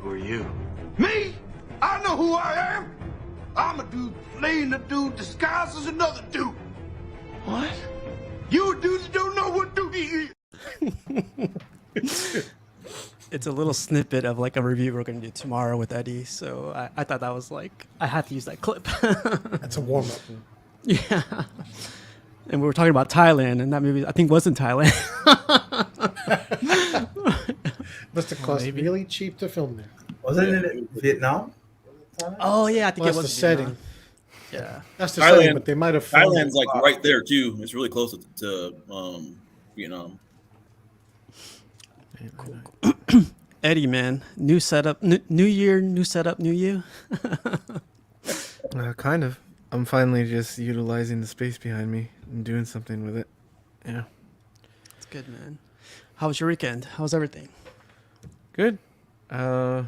Who are you? Me? I know who I am. I'm a dude playing a dude disguised as another dude. What? You dudes don't know what dude he is. It's a little snippet of like a review we're going to do tomorrow with Eddie. So I thought that was like, I had to use that clip. That's a warm up. Yeah. And we were talking about Thailand, and that movie, I think, was in Thailand. Must have cost really cheap to film there. Wasn't it in Vietnam? Oh, yeah. I think Well, it was that's the setting. Vietnam. Yeah. That's the setting, Thailand- but they might have filmed Thailand's it. like right there too. It's really close to Vietnam. Eddie, man. New setup. New year, new setup, new you. Kind of. I'm finally just utilizing the space behind me and doing something with it. Yeah. It's good, man. How was your weekend? How was everything? Good. I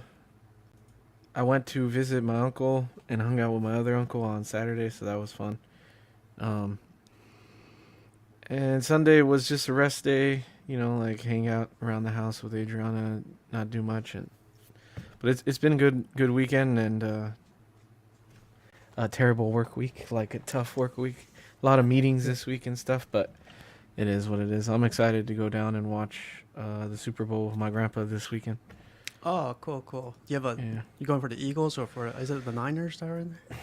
went to visit my uncle and hung out with my other uncle on Saturday, so that was fun. And Sunday was just a rest day, you know, like hang out around the house with Adriana, not do much, but it's been a good weekend and a terrible work week, like a tough work week. A lot of meetings this week and stuff, but it is what it is. I'm excited to go down and watch the Super Bowl with my grandpa this weekend. Oh, cool. You going for the Eagles or is it the Niners that are in there?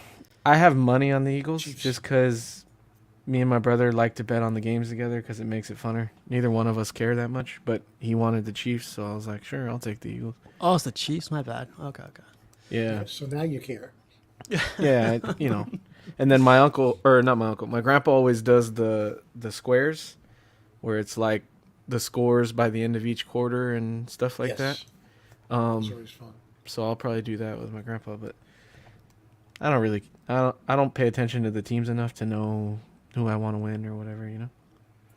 I have money on the Eagles just because me and my brother like to bet on the games together because it makes it funner. Neither one of us care that much, but he wanted the Chiefs, so I was like, sure, I'll take the Eagles. Oh, it's the Chiefs? My bad. Okay. Yeah. So now you care. Yeah, you know. And then my grandpa always does the squares where it's like the scores by the end of each quarter and stuff like that. It's always fun. So I'll probably do that with my grandpa, but I don't pay attention to the teams enough to know who I want to win or whatever, you know.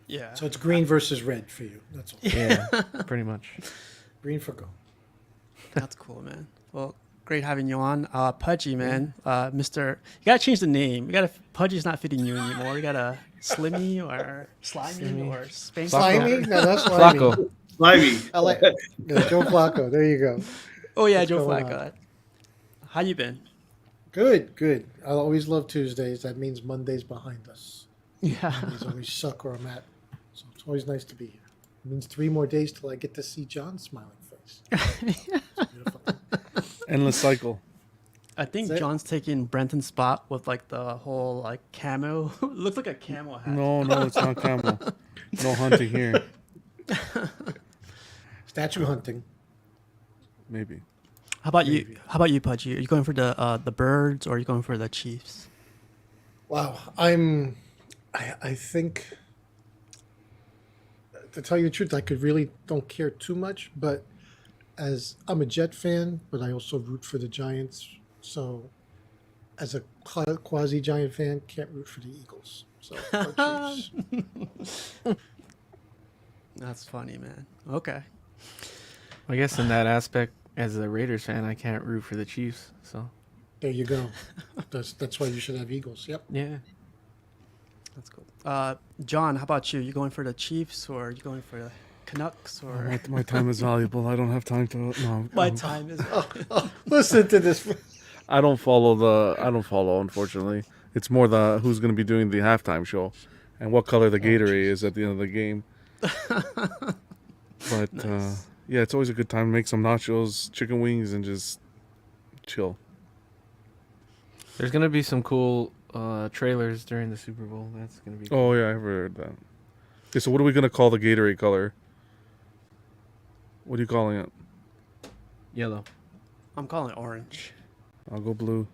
Yeah. So it's green versus red for you. That's all. Yeah, pretty much. Green for go. That's cool, man. Well, great having you on. Pudgy, man. Mr. You gotta change the name. Pudgy's not fitting you anymore. You gotta Slimmy or Slimy or Spanky. Slimy? No, that's Slimy. Flacco. Slimy. I like Joe Flacco. There you go. Oh yeah, What's Joe going Flacco. How you been? Good. I always love Tuesdays. That means Monday's behind us. Yeah. Mondays always suck where I'm at. So it's always nice to be here. It means 3 more days till I get to see John's smiling face. It's beautiful. Endless cycle. I think That's it. John's taking Brenton's spot with like the whole like camo. Looks like a camo hat. No, it's not camel. No hunting here. Statue hunting. Maybe. How about you? How about you, Pudgy? Are you going for the birds or are you going for the Chiefs? Wow. I think, to tell you the truth, I really don't care too much, but as I'm a Jet fan, but I also root for the Giants. So as a quasi-Giant fan, can't root for the Eagles. So go Chiefs. That's funny, man. Okay. I guess in that aspect, as a Raiders fan, I can't root for the Chiefs. So There you go. That's why you should have Eagles. Yep. yeah, That's cool. John, how about you? You going for the Chiefs or are you going for the Canucks or My time is valuable. I don't have time to. No, my time is Listen to this. I don't follow. Unfortunately, it's more the who's going to be doing the halftime show, and what color the Gatorade is at the end of the game. But Nice. yeah, it's always a good time to make some nachos, chicken wings, and just chill. there's gonna be some cool trailers during the Super Bowl. That's gonna be. Oh yeah, I've heard that. Okay, so what are we going to call the Gatorade color? What are you calling it? Yellow. I'm calling it orange. I'll go blue.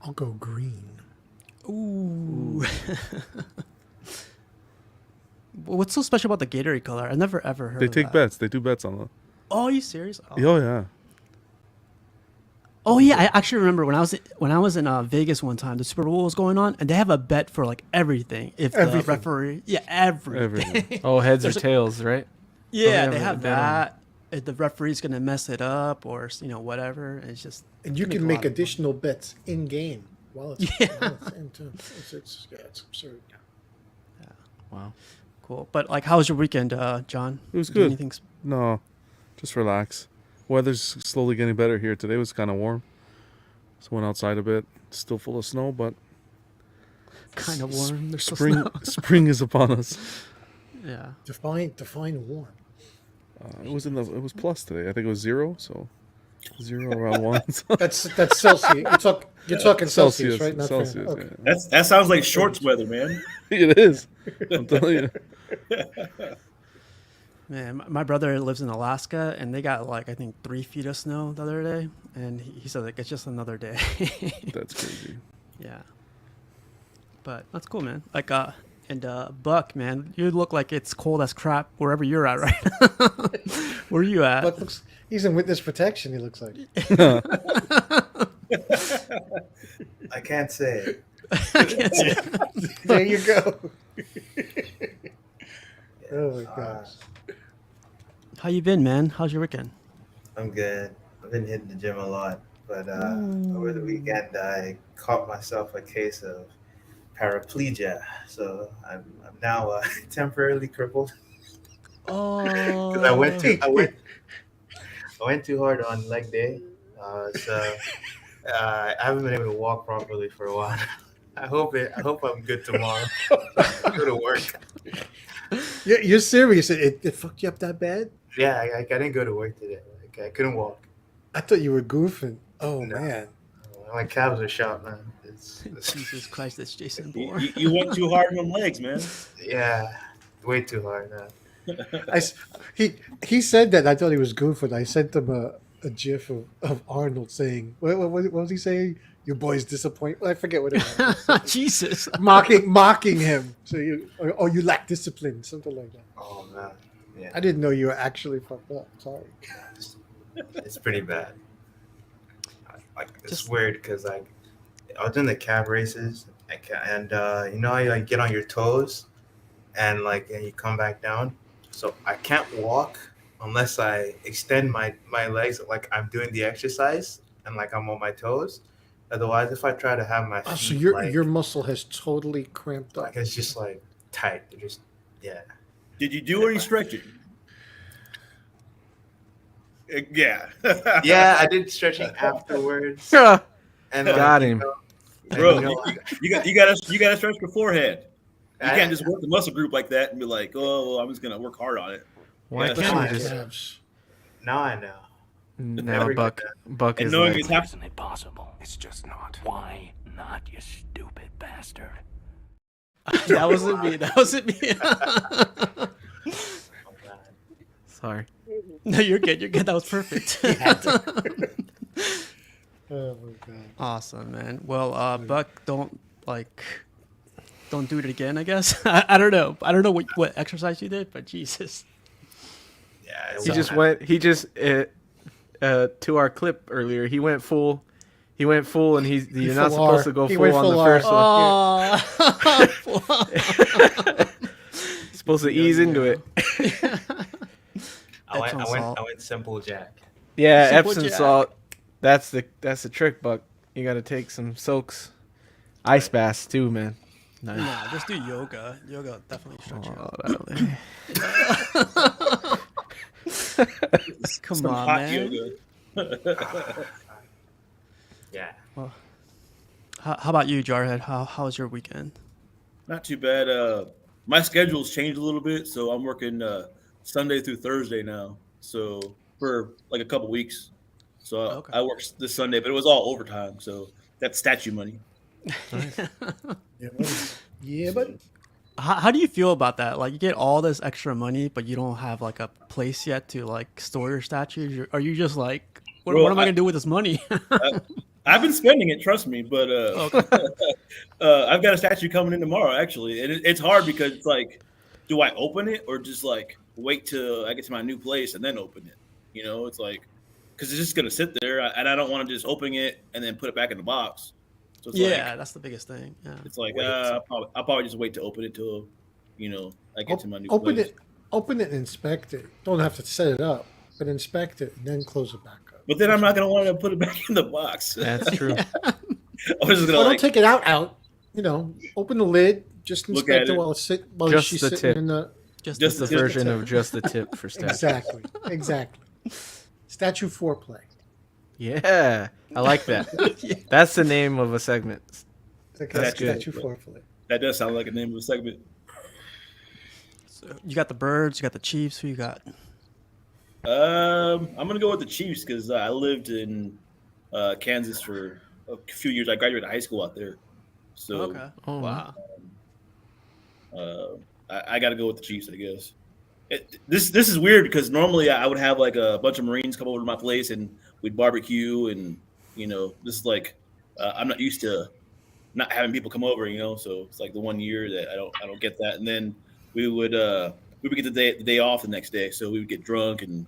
I'll go green. Ooh. What's so special about the Gatorade color? I never ever heard They of take that. bets. They do bets on the. Oh, are you serious? Oh. Oh yeah. Oh yeah, I actually remember when I was in Vegas one time. The Super Bowl was going on, and they have a bet for like everything. If the Everything. referee, everything. Everything. Oh, heads or There's a- tails, right? Yeah, Oh, they yeah, have bet on that. If the referee's gonna mess it up or whatever, it's just. And you Make can a make lot of additional bets in game while it's in too. It's absurd. Wow. Cool. But like, how was your weekend, John? It was Do good. anything No, Just relax. Weather's slowly getting better here. Today was kind of warm. So went outside a bit. Still full of snow, but Kind of warm. There's still spring snow. spring is upon us. Yeah. Define warm. It was plus today. I think it was 0, so 0 around 1. So. That's Celsius. You're talking Celsius, right? Not Celsius. Fahrenheit. Yeah. That sounds like shorts weather, man. It is. I'm telling you. Man, my brother lives in Alaska, and they got like I think 3 feet of snow the other day, and he said like it's just another day. That's crazy. Yeah, but that's cool, man. Like and Buck, man, you look like it's cold as crap wherever you're at right now. Where are you at? But he's in witness protection. He looks like. I can't say it. I can't say it. There you go. Oh my gosh. How you been, man? How's your weekend? I'm good. I've been hitting the gym a lot, but over the weekend I caught myself a case of paraplegia, so I'm now temporarily crippled. Oh, Because I went too hard on leg day, so I haven't been able to walk properly for a while. I hope I'm good tomorrow. Go to work. You're serious? It fucked you up that bad? Yeah, I didn't go to work today. Like, I couldn't walk. I thought you were goofing. Oh No. man. My calves are shot, man. It's Jesus Christ, that's Jason You, Bourne. you went too hard on legs, man. yeah, way too hard. Man. He said that. I thought he was goofing. I sent him a gif of Arnold saying, what was he saying? Your boy's disappointed. I forget what it was. Jesus. mocking him. So you lack discipline, something like that. Oh man, yeah, I didn't know you were actually fucked up. Sorry. it's pretty bad. Like it's Just- weird because I was doing the cab races, and you know how you like get on your toes, and you come back down. So I can't walk unless I extend my legs like I'm doing the exercise and like I'm on my toes. Otherwise, if I try to have my feet, So your muscle has totally cramped up. like it's just like tight. They're just yeah. Did you do any stretching? Yeah. Yeah, I did stretching afterwards, Got and him. Bro, you know, you gotta stretch your forehead. You I- can't just work the muscle group like that and be like, oh, well, I'm just gonna work hard on it. Why Yeah, can't fine. you just? Calves. now I know. No, Never Buck. did Buck And is knowing like, it's happening. Isn't it possible? It's just not. Why not, you stupid bastard? That wasn't me. That wasn't me. Oh, God. sorry. No, you're good. You're good. That was perfect. Oh my god. Awesome, man. Well, Buck, don't do it again, I guess. I don't know. I don't know what exercise you did, but Jesus. Yeah, He just went. He just to our clip earlier. He went full. And you're not full supposed R. to go He full went on full the R. first one. Oh. You're supposed to ease into it. I Epsom salt. went simple Jack. Yeah, Simple Epsom Jack. salt. That's the trick, Buck. You got to take some soaks. Ice baths too, man. Nice. Nah, just do yoga. Yoga definitely stretch you out. Come Some on, hot man. yoga. Yeah. How about you, Jarhead? How was your weekend? Not too bad. My schedule's changed a little bit, so I'm working Sunday through Thursday now. So for like a couple weeks. So Okay. I worked this Sunday, but it was all overtime. So that's statue money. Yeah, but How do you feel about that? Like, you get all this extra money, but you don't have like a place yet to like store your statues. Are you just like, what, Bro, what am I gonna do with this money? I've been spending it, trust me, but I've got a statue coming in tomorrow, actually. And it's hard because it's like, do I open it or just like wait till I get to my new place and then open it? You know, it's like, because it's just going to sit there and I don't want to just open it and then put it back in the box. So it's Yeah, that's the biggest thing. Yeah. It's like, I'll probably just wait to open it till, you know, I get to my new open place. open it and inspect it. Don't have to set it up, but inspect it and then close it back up. But then I'm not going to want to put it back in the box. That's true. I was just going Well, to don't take it out. You know, open the lid. Just Look inspect at it it. while it's while Just she's the sitting tip. in the. Just It's the Just the version tip. of just the tip for statues. Exactly. Statue foreplay. Yeah, I like that. That's the name of a segment. Okay, That's good. statue foreplay. That does sound like a name of a segment. So you got the Birds, you got the Chiefs. Who you got? I'm gonna go with the Chiefs because I lived in Kansas for a few years. I graduated high school out there, so Okay. Oh, Wow. I got to go with the Chiefs, I guess. This is weird because normally I would have like a bunch of Marines come over to my place and we'd barbecue, and this is like I'm not used to not having people come over, so it's like the one year that I don't get that. And then we would get the day off the next day, so we would get drunk, and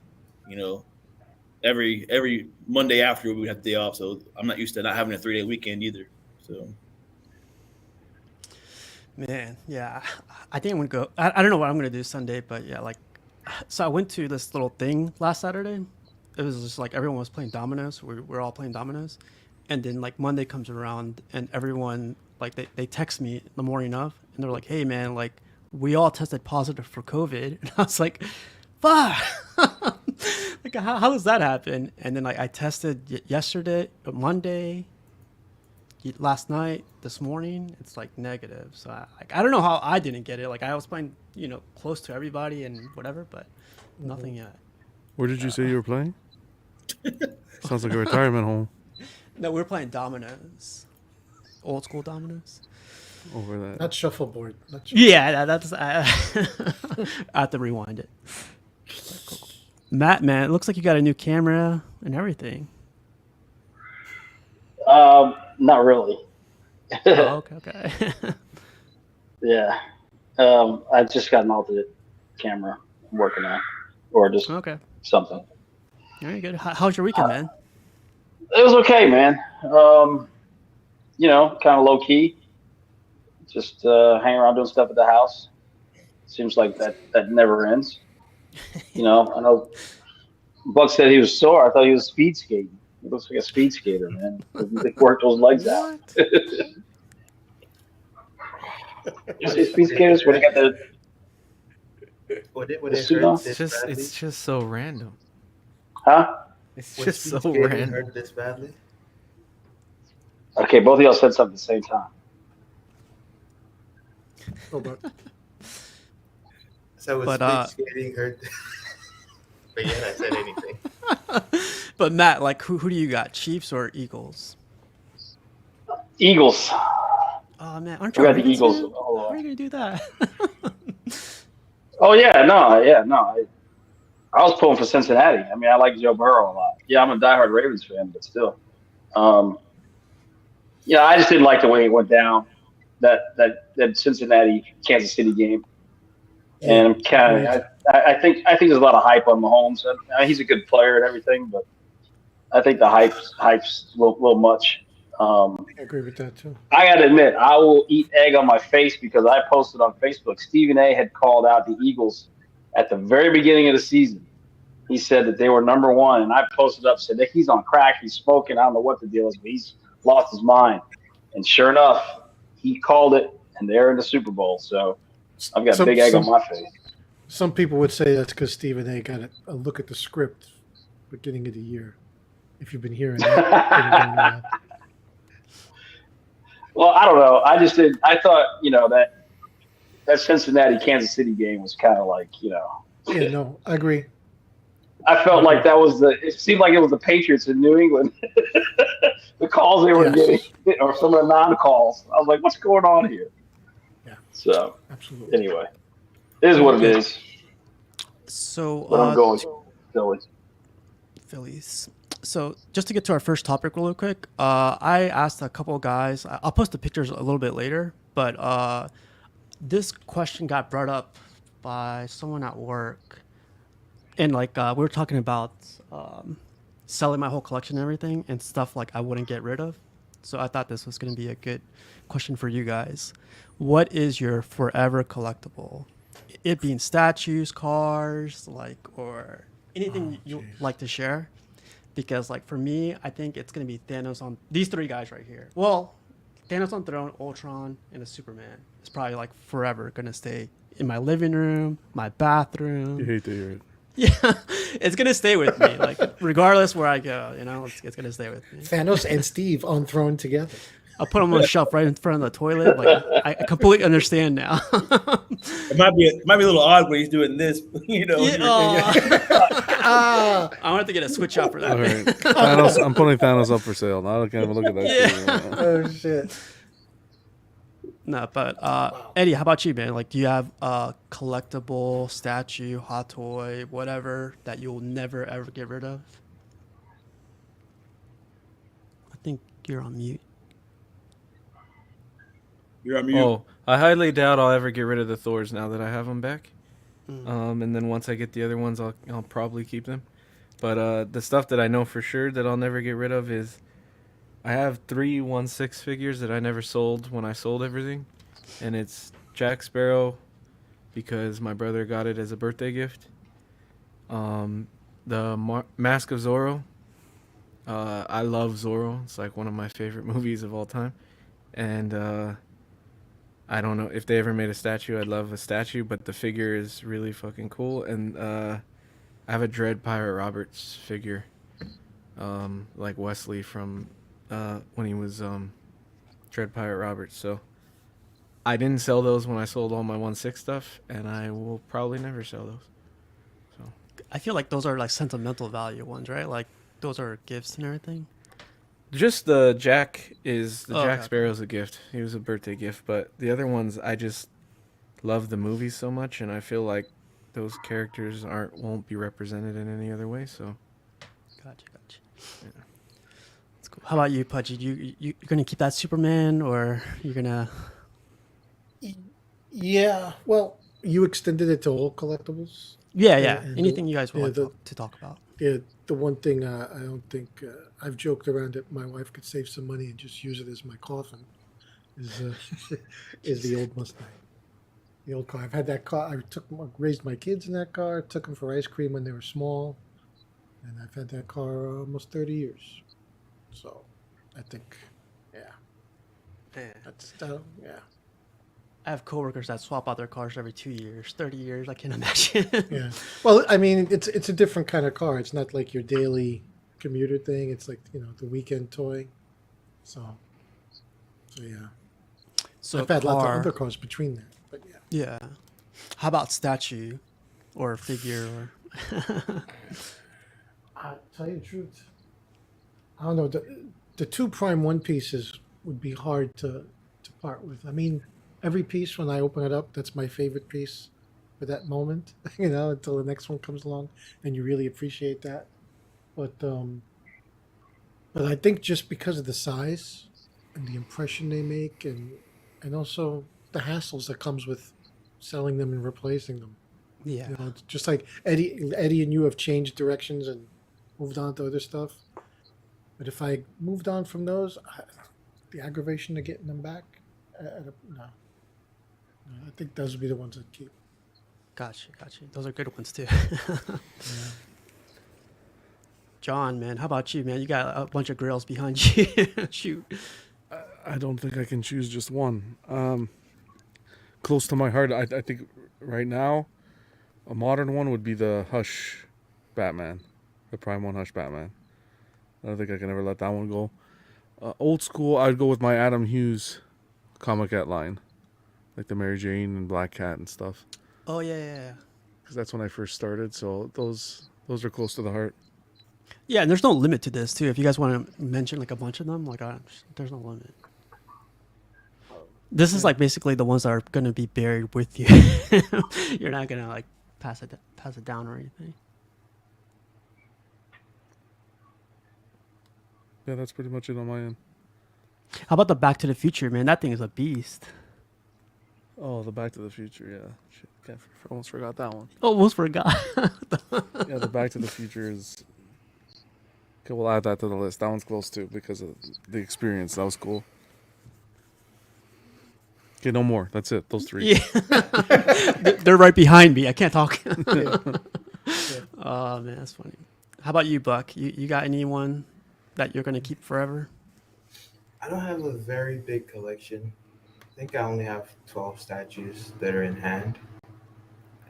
every Monday after we would have the day off. So I'm not used to not having a 3-day weekend either. So Man, yeah. I think I'm gonna go. I don't know what I'm gonna do Sunday, but yeah, like, so I went to this little thing last Saturday. It was just like everyone was playing dominoes. We're all playing dominoes, and then like Monday comes around, and everyone like they text me the morning of, and they're like, "Hey man, like we all tested positive for COVID," and I was like, "Fuck." Like how does that happen? And then like I tested yesterday, Monday, last night, this morning. It's like negative. So I don't know how I didn't get it. Like I was playing, close to everybody and whatever, but nothing yet. Where did you say you were playing? Sounds like a retirement home. No, we were playing dominoes, old school dominoes. Over that. Not shuffleboard. Not Yeah, that's. I have to rewind it. Matt, man, it looks like you got a new camera and everything. Not really. Oh, okay. Yeah. I just got an alternate camera I'm working on, or just Okay. something. Very good. How's your weekend, man? It was okay, man. Kind of low key. Just hanging around doing stuff at the house. Seems like that never ends. I know Buck said he was sore. I thought he was speed skating. He looks like a speed skater, man. He worked those legs out. You see speed skaters when they got the Would it suit on? hurt this badly? It's just so random. Huh? It's Would just speed so skating random. hurt this badly? Okay, both of y'all said something at the same time. Oh, but So was But, speed skating hurt? But yet I said anything. But Matt, like, who do you got? Chiefs or Eagles? Eagles. Oh man, aren't I you? got the Ravens Eagles. fan? How are you gonna do that? Oh yeah, no. I was pulling for Cincinnati. I mean, I like Joe Burrow a lot. Yeah, I'm a diehard Ravens fan, but still. I just didn't like the way it went down. That Cincinnati Kansas City game, and I'm kind of I think there's a lot of hype on Mahomes. He's a good player and everything, but I think the hype's a little much. I agree with that too. I got to admit, I will eat egg on my face because I posted on Facebook. Stephen A. had called out the Eagles at the very beginning of the season. He said that they were number one, and I posted up, said that he's on crack, he's smoking. I don't know what the deal is, but he's lost his mind. And sure enough, he called it, and they're in the Super Bowl. So I've got big egg on my face. Some people would say that's because Stephen A. got a look at the script beginning of the year. If you've been hearing that. Well, I don't know. I just did. I thought, that Cincinnati Kansas City game was kind of like, Yeah, no, I agree. I felt like it seemed like it was the Patriots in New England. The calls they were getting, or some of the non-calls. I was like, what's going on here? Yeah. So, Absolutely. anyway, it is what it is. So, But I'm going Philly. Phillies. So just to get to our first topic real quick, I asked a couple of guys. I'll post the pictures a little bit later, but this question got brought up by someone at work, and like we were talking about selling my whole collection and everything and stuff like I wouldn't get rid of. So I thought this was going to be a good question for you guys. What is your forever collectible? It being statues, cars, or anything you like to share. Because, like, for me, I think it's going to be Thanos on these three guys right here. Well, Thanos on Throne, Ultron, and the Superman. It's probably, like, forever going to stay in my living room, my bathroom. You hate to hear it. Yeah, it's gonna stay with me. Like regardless where I go, it's gonna stay with me. Thanos and Steve on throne together. I'll put them on a shelf right in front of the toilet. Like I completely understand now. It might be a little odd when he's doing this, Yeah, Ah, I want to get a switch out for that. All right, Thanos. I'm putting Thanos up for sale. Now I can't even look at that. Yeah. shit. oh shit. No, but Eddie, how about you, man? Like, do you have a collectible, statue, hot toy, whatever that you'll never ever get rid of? I think you're on mute. You're on mute. Oh, I highly doubt I'll ever get rid of the Thors now that I have them back. And then once I get the other ones, I'll probably keep them. But the stuff that I know for sure that I'll never get rid of is I have 3 1/6 figures that I never sold when I sold everything, and it's Jack Sparrow because my brother got it as a birthday gift. The Mask of Zorro. I love Zorro. It's like one of my favorite movies of all time, and I don't know if they ever made a statue. I'd love a statue, but the figure is really fucking cool. And I have a Dread Pirate Roberts figure, like Wesley from when he was Dread Pirate Roberts. So I didn't sell those when I sold all my 1/6 stuff, and I will probably never sell those. So I feel like those are like sentimental value ones, right? Like those are gifts and everything. just the Jack is the Oh, Jack okay. Sparrow's a gift. He was a birthday gift, but the other ones I just love the movies so much, and I feel like those characters won't be represented in any other way. So Gotcha. That's cool. How about you, Pudgy? You're gonna keep that Superman, or you're gonna? Yeah. Well, you extended it to all collectibles. Yeah. and Anything you guys would yeah, like to talk about? Yeah, the one thing I don't think I've joked around that my wife could save some money and just use it as my coffin is is the old Mustang, the old car. I've had that car. Raised my kids in that car. Took them for ice cream when they were small, and I've had that car almost 30 years. So, I think, yeah, that's yeah. I have coworkers that swap out their cars every 2 years, 30 years. I can't imagine. Yeah. Well, I mean, it's a different kind of car. It's not like your daily commuter thing. It's like the weekend toy. So yeah. So I've had lots of car, other cars between that, but yeah. yeah. How about statue, or figure, or? I'll tell you the truth. I don't know. The 2 Prime One pieces would be hard to part with. I mean, every piece when I open it up, that's my favorite piece for that moment. Until the next one comes along, and you really appreciate that. But I think just because of the size and the impression they make, and also the hassles that comes with selling them and replacing them. Yeah. It's just like Eddie and you have changed directions and moved on to other stuff. But if I moved on from those, the aggravation of getting them back, no. I think those would be the ones I'd keep. Gotcha. Those are good ones too. John, man, how about you, man? You got a bunch of grills behind you. Shoot. I don't think I can choose just one. Close to my heart, I think right now, a modern one would be the Hush Batman, the Prime One Hush Batman. I don't think I can ever let that one go. Old school, I'd go with my Adam Hughes Comic-Cat line, like the Mary Jane and Black Cat and stuff. Oh yeah. Because that's when I first started, so those are close to the heart. Yeah, and there's no limit to this too. If you guys want to mention like a bunch of them, like there's no limit. This is like basically the ones that are gonna be buried with you. You're not gonna like pass it down or anything. Yeah, that's pretty much it on my end. How about the Back to the Future, man? That thing is a beast. Oh, the Back to the Future, yeah. Shit, I almost forgot that one. Almost forgot. Yeah, the Back to the Future is... Okay, we'll add that to the list. That one's close too because of the experience. That was cool. Okay, no more. That's it. Those 3. Yeah. They're right behind me. I can't talk. Oh man, that's funny. How about you, Buck? You got anyone that you're gonna keep forever? I don't have a very big collection. I think I only have 12 statues that are in hand.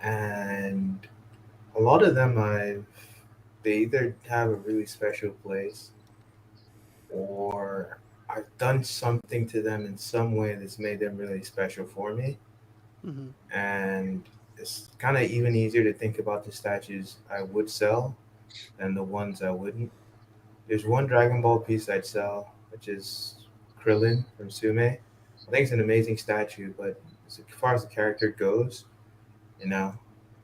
And A lot of them, they either have a really special place, or I've done something to them in some way that's made them really special for me. Hmm. And it's kind of even easier to think about the statues I would sell than the ones I wouldn't. There's one Dragon Ball piece I'd sell, which is Krillin from Sume. I think it's an amazing statue, but as far as the character goes, you know,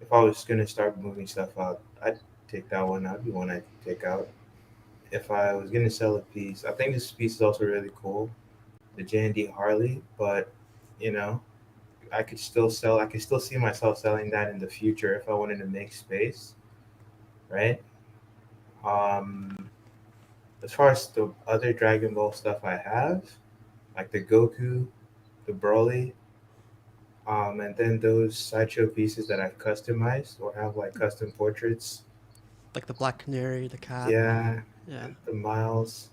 if I was gonna start moving stuff out, I'd take that one. That'd be one I'd take out. If I was gonna sell a piece, I think this piece is also really cool, the J&D Harley. But you know, I could still sell. I could still see myself selling that in the future if I wanted to make space, right? Um, as far as the other Dragon Ball stuff I have, like the Goku, the Broly, and then those sideshow pieces that I've customized or have like custom portraits. Like the Black Canary, the cap. Yeah, Yeah. the Miles.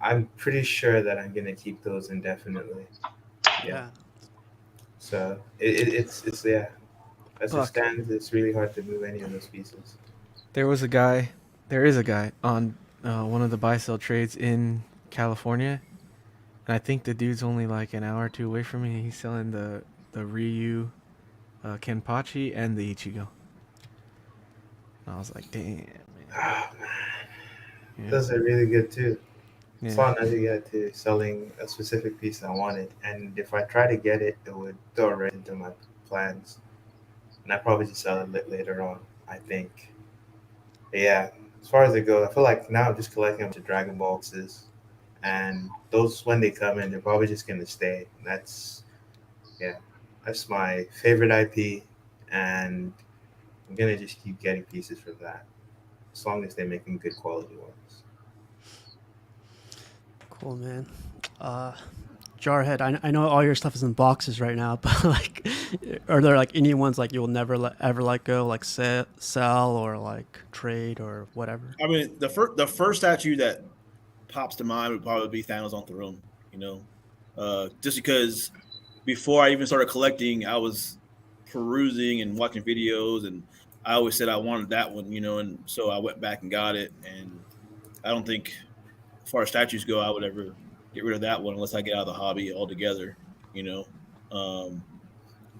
I'm pretty sure that I'm gonna keep those indefinitely. Yeah. Yeah. So it's yeah. As it Fuck. stands, it's really hard to move any of those pieces. There is a guy on one of the buy sell trades in California, and I think the dude's only like an hour or two away from me. He's selling the Ryu, Kenpachi, and the Ichigo. And I was like, damn, man. Oh man, Yeah. those are really good too. Yeah. Saw another guy too selling a specific piece I wanted, and if I try to get it, it would throw right into my plans, and I probably just sell it later on. I think. But yeah, as far as it goes, I feel like now I'm just collecting a bunch of Dragon Ball boxes, and those when they come in, they're probably just gonna stay. Yeah, that's my favorite IP, and I'm gonna just keep getting pieces from that, as long as they're making good quality ones. Cool, man. Jarhead, I know all your stuff is in boxes right now, but like, are there like any ones like you'll never ever let go, like sell or like trade or whatever? I mean, the first statue that pops to mind would probably be Thanos on Throne. You know, just because before I even started collecting, I was perusing and watching videos, and I always said I wanted that one. You know, and so I went back and got it. And I don't think, as far as statues go, I would ever get rid of that one unless I get out of the hobby altogether. You know.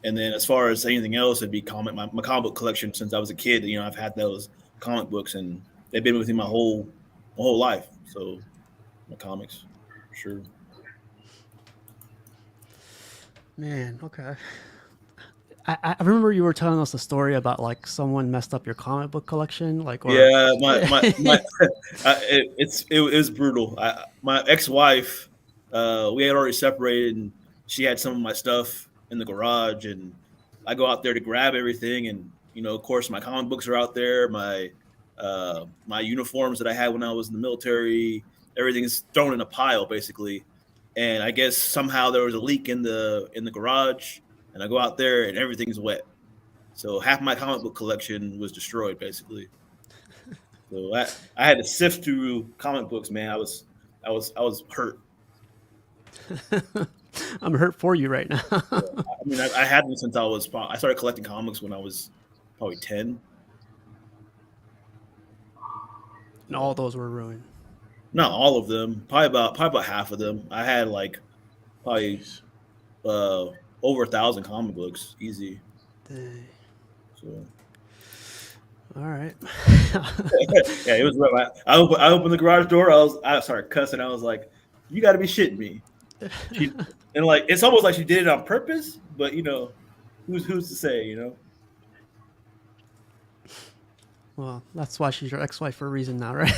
And then as far as anything else, it'd be my comic book collection since I was a kid. You know, I've had those comic books, and they've been with me my whole life. So my comics, sure. Man, okay. I remember you were telling us a story about like someone messed up your comic book collection, like or... Yeah, my it was brutal. My ex-wife, we had already separated, and she had some of my stuff in the garage, and I go out there to grab everything, and you know, of course, my comic books are out there, my uniforms that I had when I was in the military, everything's thrown in a pile basically, and I guess somehow there was a leak in the garage, and I go out there and everything's wet, so half my comic book collection was destroyed basically. So I had to sift through comic books, man. I was hurt. I'm hurt for you right now. I mean, I had them since I started collecting comics when I was probably 10. And all those were ruined. Not all of them, probably about half of them. I had like probably over 1,000 comic books, easy. Dang. So. All right. Yeah, it was rough. I opened the garage door. I started cussing. I was like, "You got to be shitting me!" And like, it's almost like she did it on purpose. But you know, who's to say? You know. Well, that's why she's your ex-wife for a reason now, right?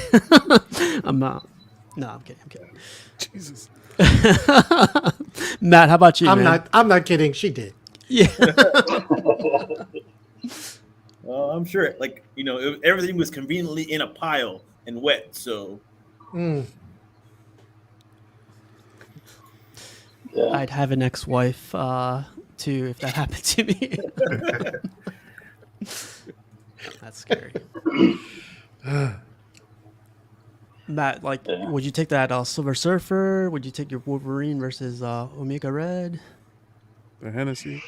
I'm not. No, I'm kidding. Jesus. Matt, how about you? Man? I'm not kidding. She did. Yeah. Well, I'm sure, like, you know, everything was conveniently in a pile and wet, so. Mm. Yeah. I'd have an ex-wife too if that happened to me. That's scary. Matt, like, would you take that Silver Surfer? Would you take your Wolverine versus Omega Red? The Hennessy.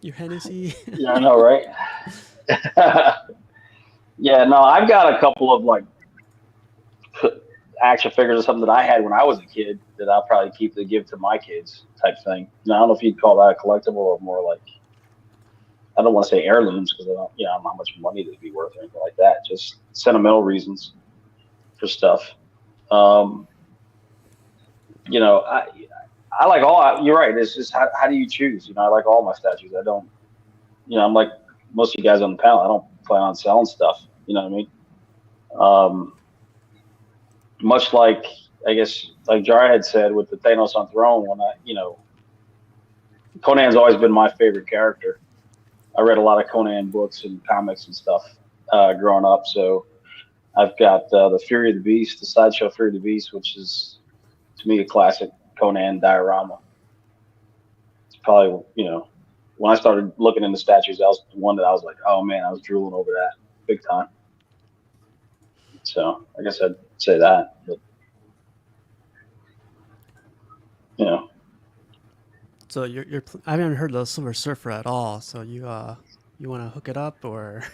Your Hennessy? Yeah, I know, right? Yeah, no, I've got a couple of like action figures or something that I had when I was a kid that I'll probably keep to give to my kids type thing. Now, I don't know if you'd call that a collectible or more like, I don't want to say heirlooms because I don't know how much money they'd be worth or anything like that. Just sentimental reasons for stuff. Um, you know, I like all. You're right. It's just how do you choose? I like all my statues. I don't. I'm like most of you guys on the panel. I don't plan on selling stuff. You know what I mean? Much like I guess like Jar had said with the Thanos on Throne. Conan's always been my favorite character. I read a lot of Conan books and comics and stuff growing up. So I've got the Fury of the Beast, the sideshow Fury of the Beast, which is to me a classic Conan diorama. It's probably when I started looking into statues, that was the one that I was like, oh man, I was drooling over that big time. So I guess I'd say that, but So I haven't heard of the Silver Surfer at all. So you want to hook it up or?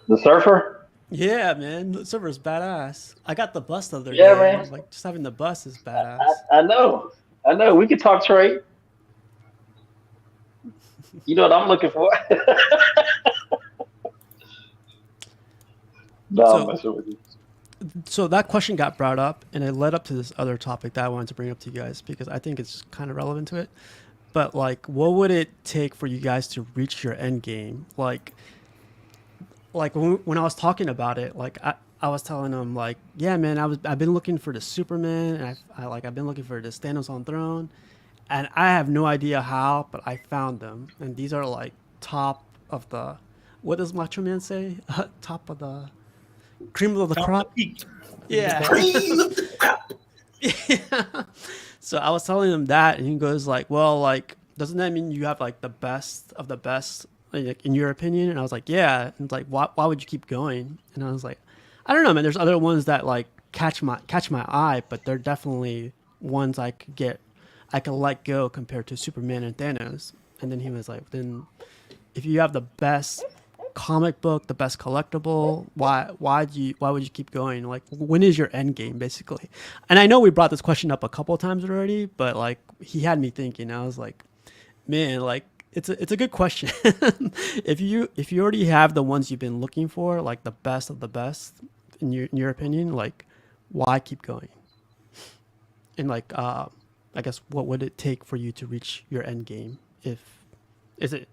The Surfer? Yeah, man, the Surfer's badass. I got the bust the other Yeah, day. man. Like just having the bust is badass. I know. We could talk trade. You know what I'm looking for? No, I'm messing with you. So that question got brought up, and it led up to this other topic that I wanted to bring up to you guys because I think it's kind of relevant to it. But like, what would it take for you guys to reach your end game? Like when I was talking about it, like I was telling them like, yeah, man, I've been looking for the Superman, and I've been looking for the Thanos on Throne, and I have no idea how, but I found them, and these are like top of the, what does Macho Man say? Top of the cream of the crop. Yeah. Yeah. So I was telling him that, and he goes like, well, like, doesn't that mean you have like the best of the best, like, in your opinion? And I was like, yeah. And it's like, why would you keep going? And I was like, I don't know, man. There's other ones that like catch my eye, but they're definitely ones I could let go compared to Superman and Thanos. And then he was like, then if you have the best comic book, the best collectible, why would you keep going? Like, when is your end game, basically? And I know we brought this question up a couple of times already, but like he had me thinking. I was like, man, like it's a good question. if you already have the ones you've been looking for, like the best of the best in your opinion, like why keep going? And like I guess what would it take for you to reach your end game? Is it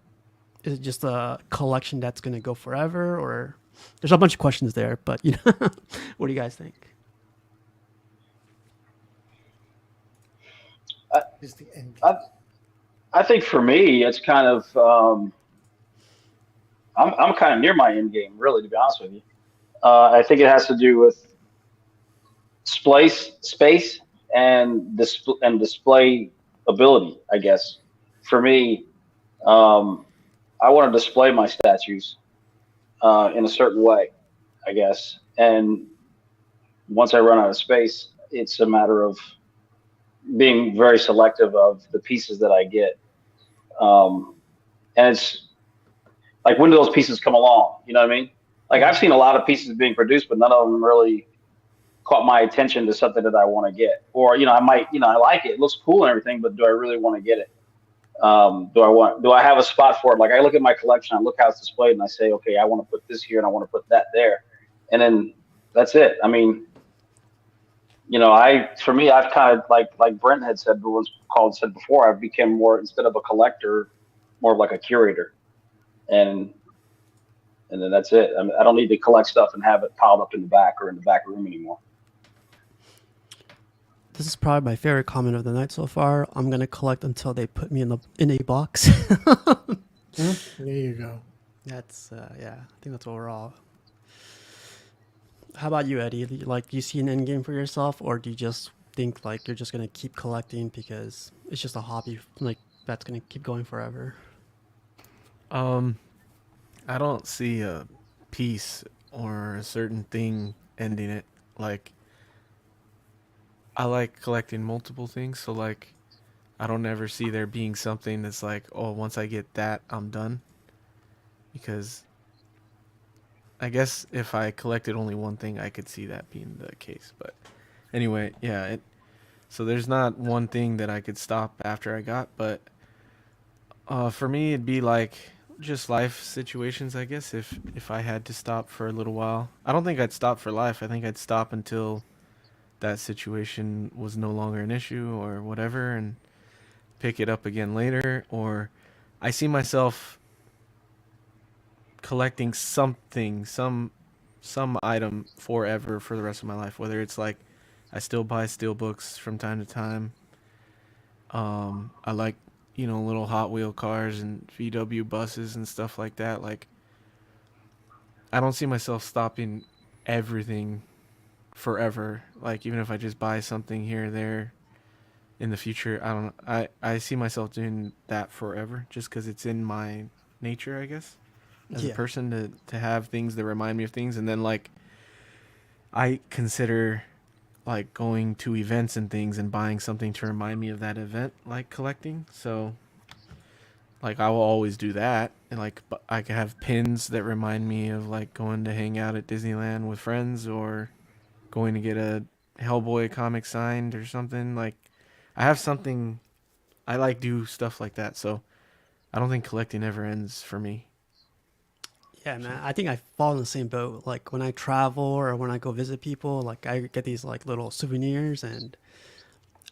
just a collection that's going to go forever, or there's a bunch of questions there, but what do you guys think? Is the end game. I think for me, it's kind of I'm kind of near my end game, really, to be honest with you. I think it has to do with space and display ability. I guess for me, I want to display my statues in a certain way, I guess. And once I run out of space, it's a matter of being very selective of the pieces that I get. And it's like, when do those pieces come along? You know what I mean? Like, I've seen a lot of pieces being produced, but none of them really caught my attention to something that I want to get. Or, I might, I like it. It looks cool and everything, but do I really want to get it? Do I have a spot for it? Like, I look at my collection, I look how it's displayed, and I say, okay, I want to put this here and I want to put that there. And then that's it. I mean, for me, I've kind of like Brent had said, said before, I've become more, instead of a collector, more of like a curator. And then that's it. I mean, I don't need to collect stuff and have it piled up in the back or in the back room anymore. This is probably my favorite comment of the night so far. I'm gonna collect until they put me in a box. There you go. That's yeah. I think that's what we're all. How about you, Eddie? Like, do you see an end game for yourself, or do you just think like you're just gonna keep collecting because it's just a hobby, like that's gonna keep going forever? I don't see a piece or a certain thing ending it. Like, I like collecting multiple things, so like I don't ever see there being something that's like, oh, once I get that, I'm done. Because I guess if I collected only one thing, I could see that being the case. But anyway, yeah. So there's not one thing that I could stop after I got, but for me, it'd be like just life situations, I guess. If I had to stop for a little while, I don't think I'd stop for life. I think I'd stop until that situation was no longer an issue or whatever, and pick it up again later. Or I see myself collecting something, some item forever for the rest of my life. Whether it's like I still buy steel books from time to time. I like, little Hot Wheel cars and VW buses and stuff like that. Like, I don't see myself stopping everything forever. Like, even if I just buy something here or there in the future, I don't. I see myself doing that forever, just because it's in my nature, I guess, as a person to have things that remind me of things, and then like I consider like going to events and things and buying something to remind me of that event, like collecting. So like I will always do that, and like I could have pins that remind me of like going to hang out at Disneyland with friends, or going to get a Hellboy comic signed or something. Like I have something, I like do stuff like that. So I don't think collecting ever ends for me. Yeah, man. I think I fall in the same boat. Like when I travel or when I go visit people, like I get these like little souvenirs, and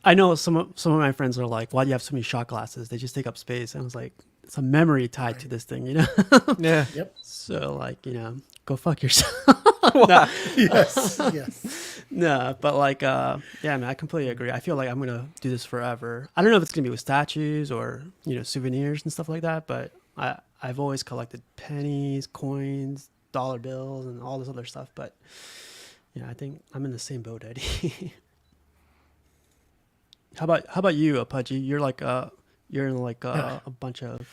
I know some of my friends are like, "Why do you have so many shot glasses? They just take up space." And I was like, "It's a memory tied to this thing, you know." Yeah. Yep. So like, go fuck yourself. Yes. Yes. No, but like, yeah, man, I completely agree. I feel like I'm gonna do this forever. I don't know if it's gonna be with statues or souvenirs and stuff like that, but I've always collected pennies, coins, dollar bills, and all this other stuff. But I think I'm in the same boat, Eddie. How about you, Pudgy? You're like you're in like a bunch of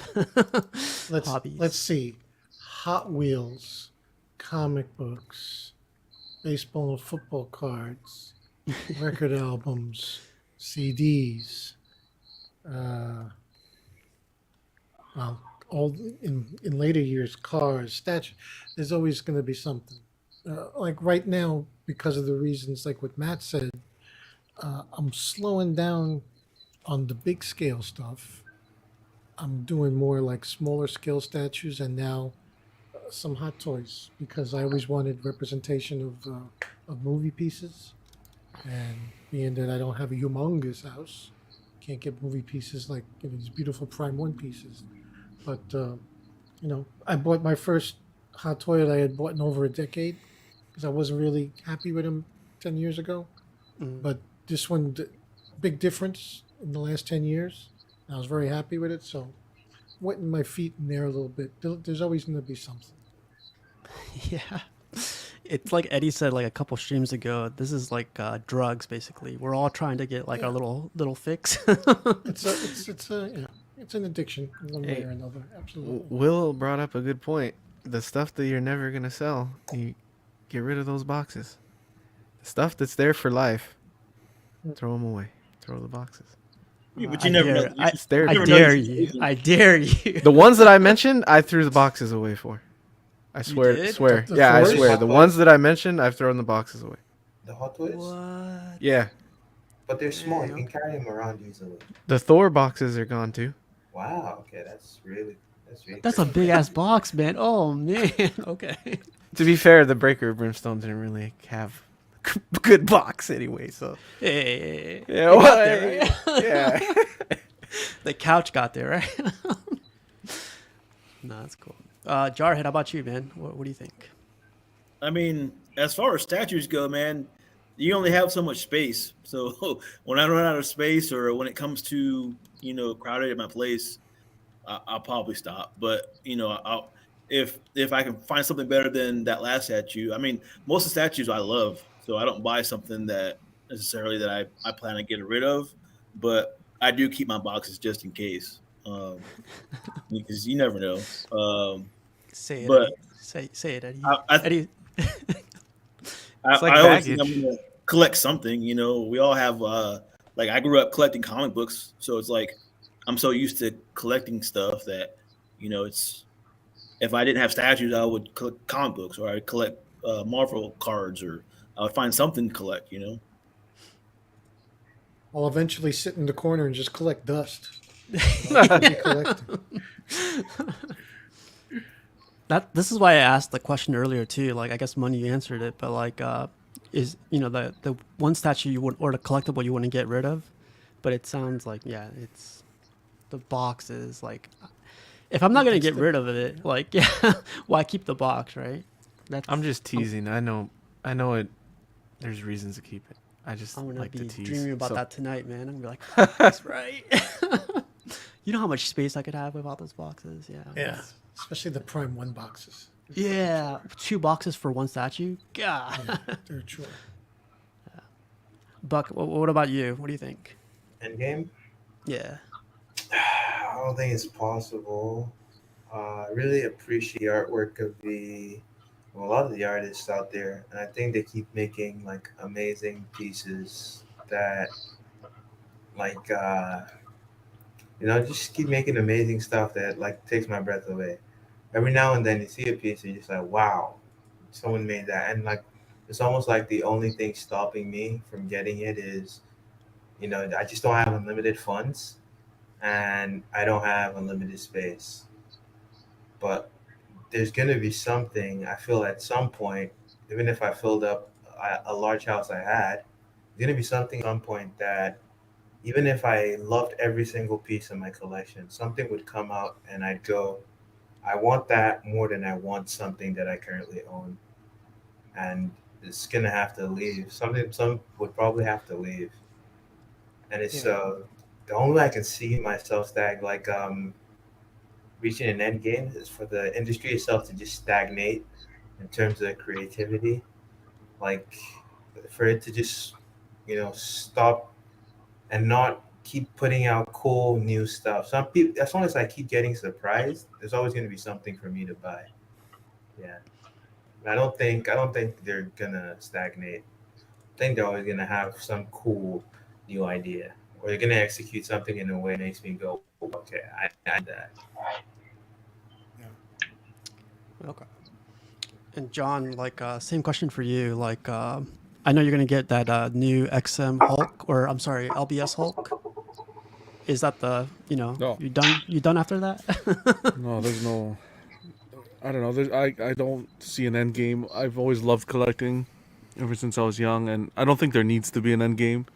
hobbies. Let's see. Hot Wheels, comic books, baseball and football cards, record albums, CDs. Well, all in later years, cars, statues. There's always going to be something. Like right now, because of the reasons like what Matt said, I'm slowing down on the big scale stuff. I'm doing more like smaller scale statues, and now some hot toys, because I always wanted representation of movie pieces, and being that I don't have a humongous house, can't get movie pieces like these beautiful Prime One pieces. But I bought my first hot toy that I had bought in over a decade because I wasn't really happy with him 10 years ago. But this one, big difference in the last 10 years. I was very happy with it, so wetting my feet in there a little bit. There's always going to be something. Yeah. It's like Eddie said like a couple streams ago. This is like drugs, basically. We're all trying to get like our little fix. It's an addiction in one way or another. Absolutely. Will brought up a good point. The stuff that you're never gonna sell, you get rid of those boxes. The stuff that's there for life, throw them away. Throw the boxes. Yeah, but you never know. I dare you. I dare you. The ones that I mentioned, I threw the boxes away for. I swear. did? Yeah, I swear. The ones that I mentioned, I've thrown the boxes away. The Hot Toys? What? Yeah. But they're small. You can carry them around easily. The Thor boxes are gone too. Wow. Okay, that's really That's a big ass box, man. Oh man. Okay. To be fair, the Breaker of Brimstone didn't really have a good box anyway, so. Hey. Yeah, It got there, right? Yeah. The couch got there, right? No, that's cool. Jarhead, how about you, man? What do you think? I mean, as far as statues go, man, you only have so much space. So when I run out of space, or when it comes to crowded at my place, I'll probably stop. But I'll if I can find something better than that last statue. I mean, most of the statues I love, so I don't buy something that necessarily that I plan on getting rid of. But I do keep my boxes just in case, because you never know. Say it. But Eddie. Say it, Eddie. Eddie. It's like I always think baggage. I'm gonna collect something. We all have like I grew up collecting comic books, so it's like I'm so used to collecting stuff that it's If I didn't have statues, I would collect comic books, or I'd collect Marvel cards, or I would find something to collect. You know. I'll eventually sit in the corner and just collect dust. I'll be collecting. This is why I asked the question earlier too. Like, I guess Money, you answered it, but like, is the one statue you would, or the collectible you wouldn't get rid of? But it sounds like, yeah, it's the boxes. Like, if I'm not gonna get rid of it, like, yeah, why keep the box, right? I'm just teasing. I know it. There's reasons to keep it. I just I'm gonna like be to tease. dreaming about that tonight, man. I'm gonna be like, that's right. You know how much space I could have with all those boxes? Yeah. Yeah, especially the Prime 1 boxes. Yeah, 2 boxes for one statue. God. Yeah, they're true. Buck, what about you? What do you think? Endgame? Yeah. I don't think it's possible. I really appreciate the artwork of a lot of the artists out there, and I think they keep making like amazing pieces that, like, just keep making amazing stuff that like takes my breath away. Every now and then you see a piece and you're just like, wow, someone made that, and like it's almost like the only thing stopping me from getting it is, I just don't have unlimited funds and I don't have unlimited space. But there's going to be something, I feel at some point, even if I filled up a large house I had, there's going to be something at some point that even if I loved every single piece in my collection, something would come out and I'd go, I want that more than I want something that I currently own. And it's going to have to leave. Some would probably have to leave. And it's the only way I can see myself reaching an end game is for the industry itself to just stagnate in terms of creativity, like for it to just stop and not keep putting out cool new stuff. Some people, as long as I keep getting surprised, there's always going to be something for me to buy. Yeah, I don't think they're gonna stagnate. I think they're always gonna have some cool new idea, or they're gonna execute something in a way that makes me go, okay, I did that. Okay. And John, like, same question for you. Like, I know you're gonna get that new XM Hulk, or I'm sorry, LBS Hulk. Is that No. you done after that? No, there's no. I don't know. I don't see an end game. I've always loved collecting, ever since I was young, and I don't think there needs to be an end game.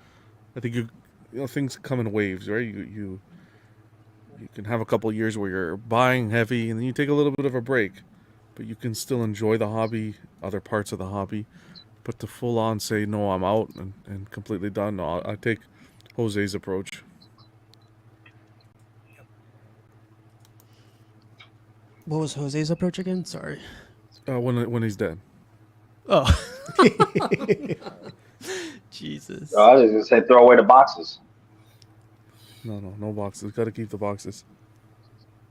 I think things come in waves, right? You can have a couple years where you're buying heavy, and then you take a little bit of a break, but you can still enjoy the hobby, other parts of the hobby. But to full on say no, I'm out and completely done. No, I take Jose's approach. What was Jose's approach again? Sorry. When he's dead. Oh. Jesus. I was just gonna say throw away the boxes. No boxes. Got to keep the boxes.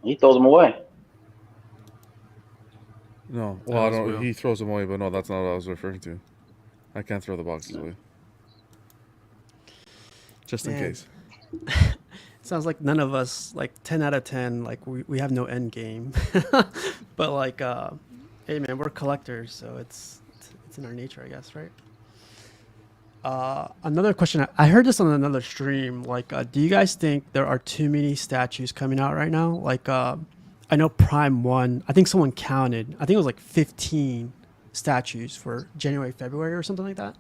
He throws them away. No, well, I don't. He throws them away, but no, that's not what I was referring to. I can't throw the boxes away. Just in case. Sounds like none of us, like 10 out of 10, like we have no end game. But like, hey man, we're collectors, so it's in our nature, I guess, right? Another question. I heard this on another stream. Like, do you guys think there are too many statues coming out right now? Like, I know Prime 1, I think someone counted, I think it was like 15 statues for January, February or something like that.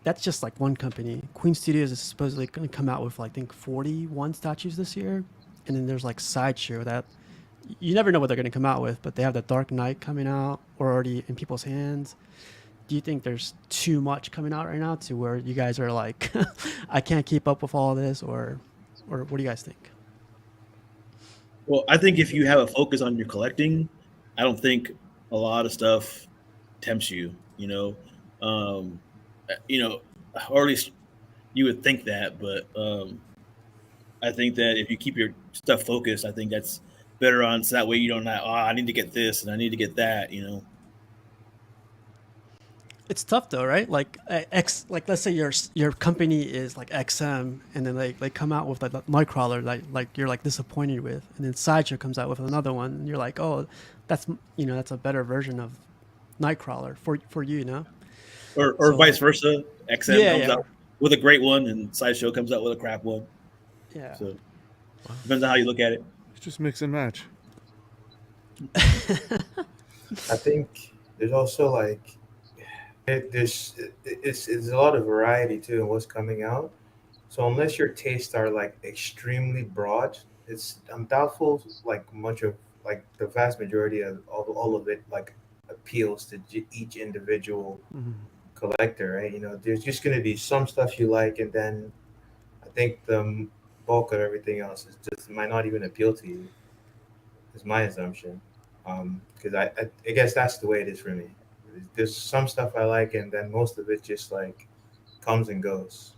That's just like one company. Queen Studios is supposedly going to come out with, like, I think 41 statues this year. And then there's like Sideshow that you never know what they're going to come out with, but they have the Dark Knight coming out or already in people's hands. Do you think there's too much coming out right now to where you guys are like, I can't keep up with all this, or what do you guys think? Well, I think if you have a focus on your collecting, I don't think a lot of stuff tempts you, or at least you would think that. But I think that if you keep your stuff focused, I think that's better on. So that way you don't know, I need to get this and I need to get that, It's tough though, right? Like like let's say your company is like XM, and then they come out with like the Nightcrawler, like you're like disappointed with, and then Sideshow comes out with another one, and you're like, oh, that's that's a better version of Nightcrawler for you, or So, vice versa. XM Yeah, comes yeah. out with a great one, and Sideshow comes out with a crap one. Yeah. So depends on how you look at it. Just mix and match. I think there's also like it's a lot of variety too in what's coming out. So unless your tastes are like extremely broad, I'm doubtful like much of like the vast majority of all of it like appeals to each individual collector, right? There's just going to be some stuff you like, and then I think the bulk of everything else is just might not even appeal to you. Is my assumption. Because I guess that's the way it is for me. There's some stuff I like, and then most of it just like comes and goes.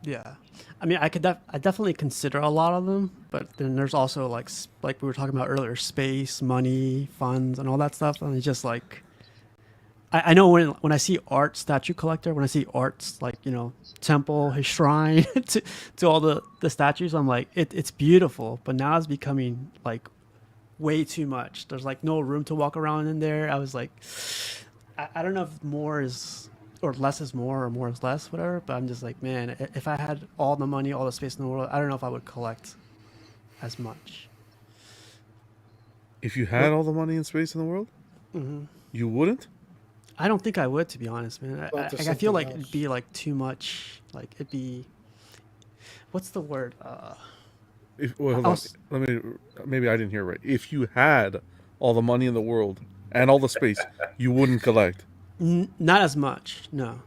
Yeah, I mean, I definitely consider a lot of them, but then there's also like we were talking about earlier, space, money, funds, and all that stuff. And it's just like I know when I see art statue collector, when I see arts like temple, his shrine to all the statues, I'm like it's beautiful, but now it's becoming like way too much. There's like no room to walk around in there. I was like, I don't know if more is or less is more or more is less, whatever. But I'm just like, man, if I had all the money, all the space in the world, I don't know if I would collect as much. If you had all the money and space in the world, you wouldn't? I don't think I would, to be honest, man. Well, to I feel like something it'd be like too much. Like it'd be, what's the word? Hold on. Let me. Maybe I didn't hear right. If you had all the money in the world and all the space, you wouldn't collect. Not as much. No,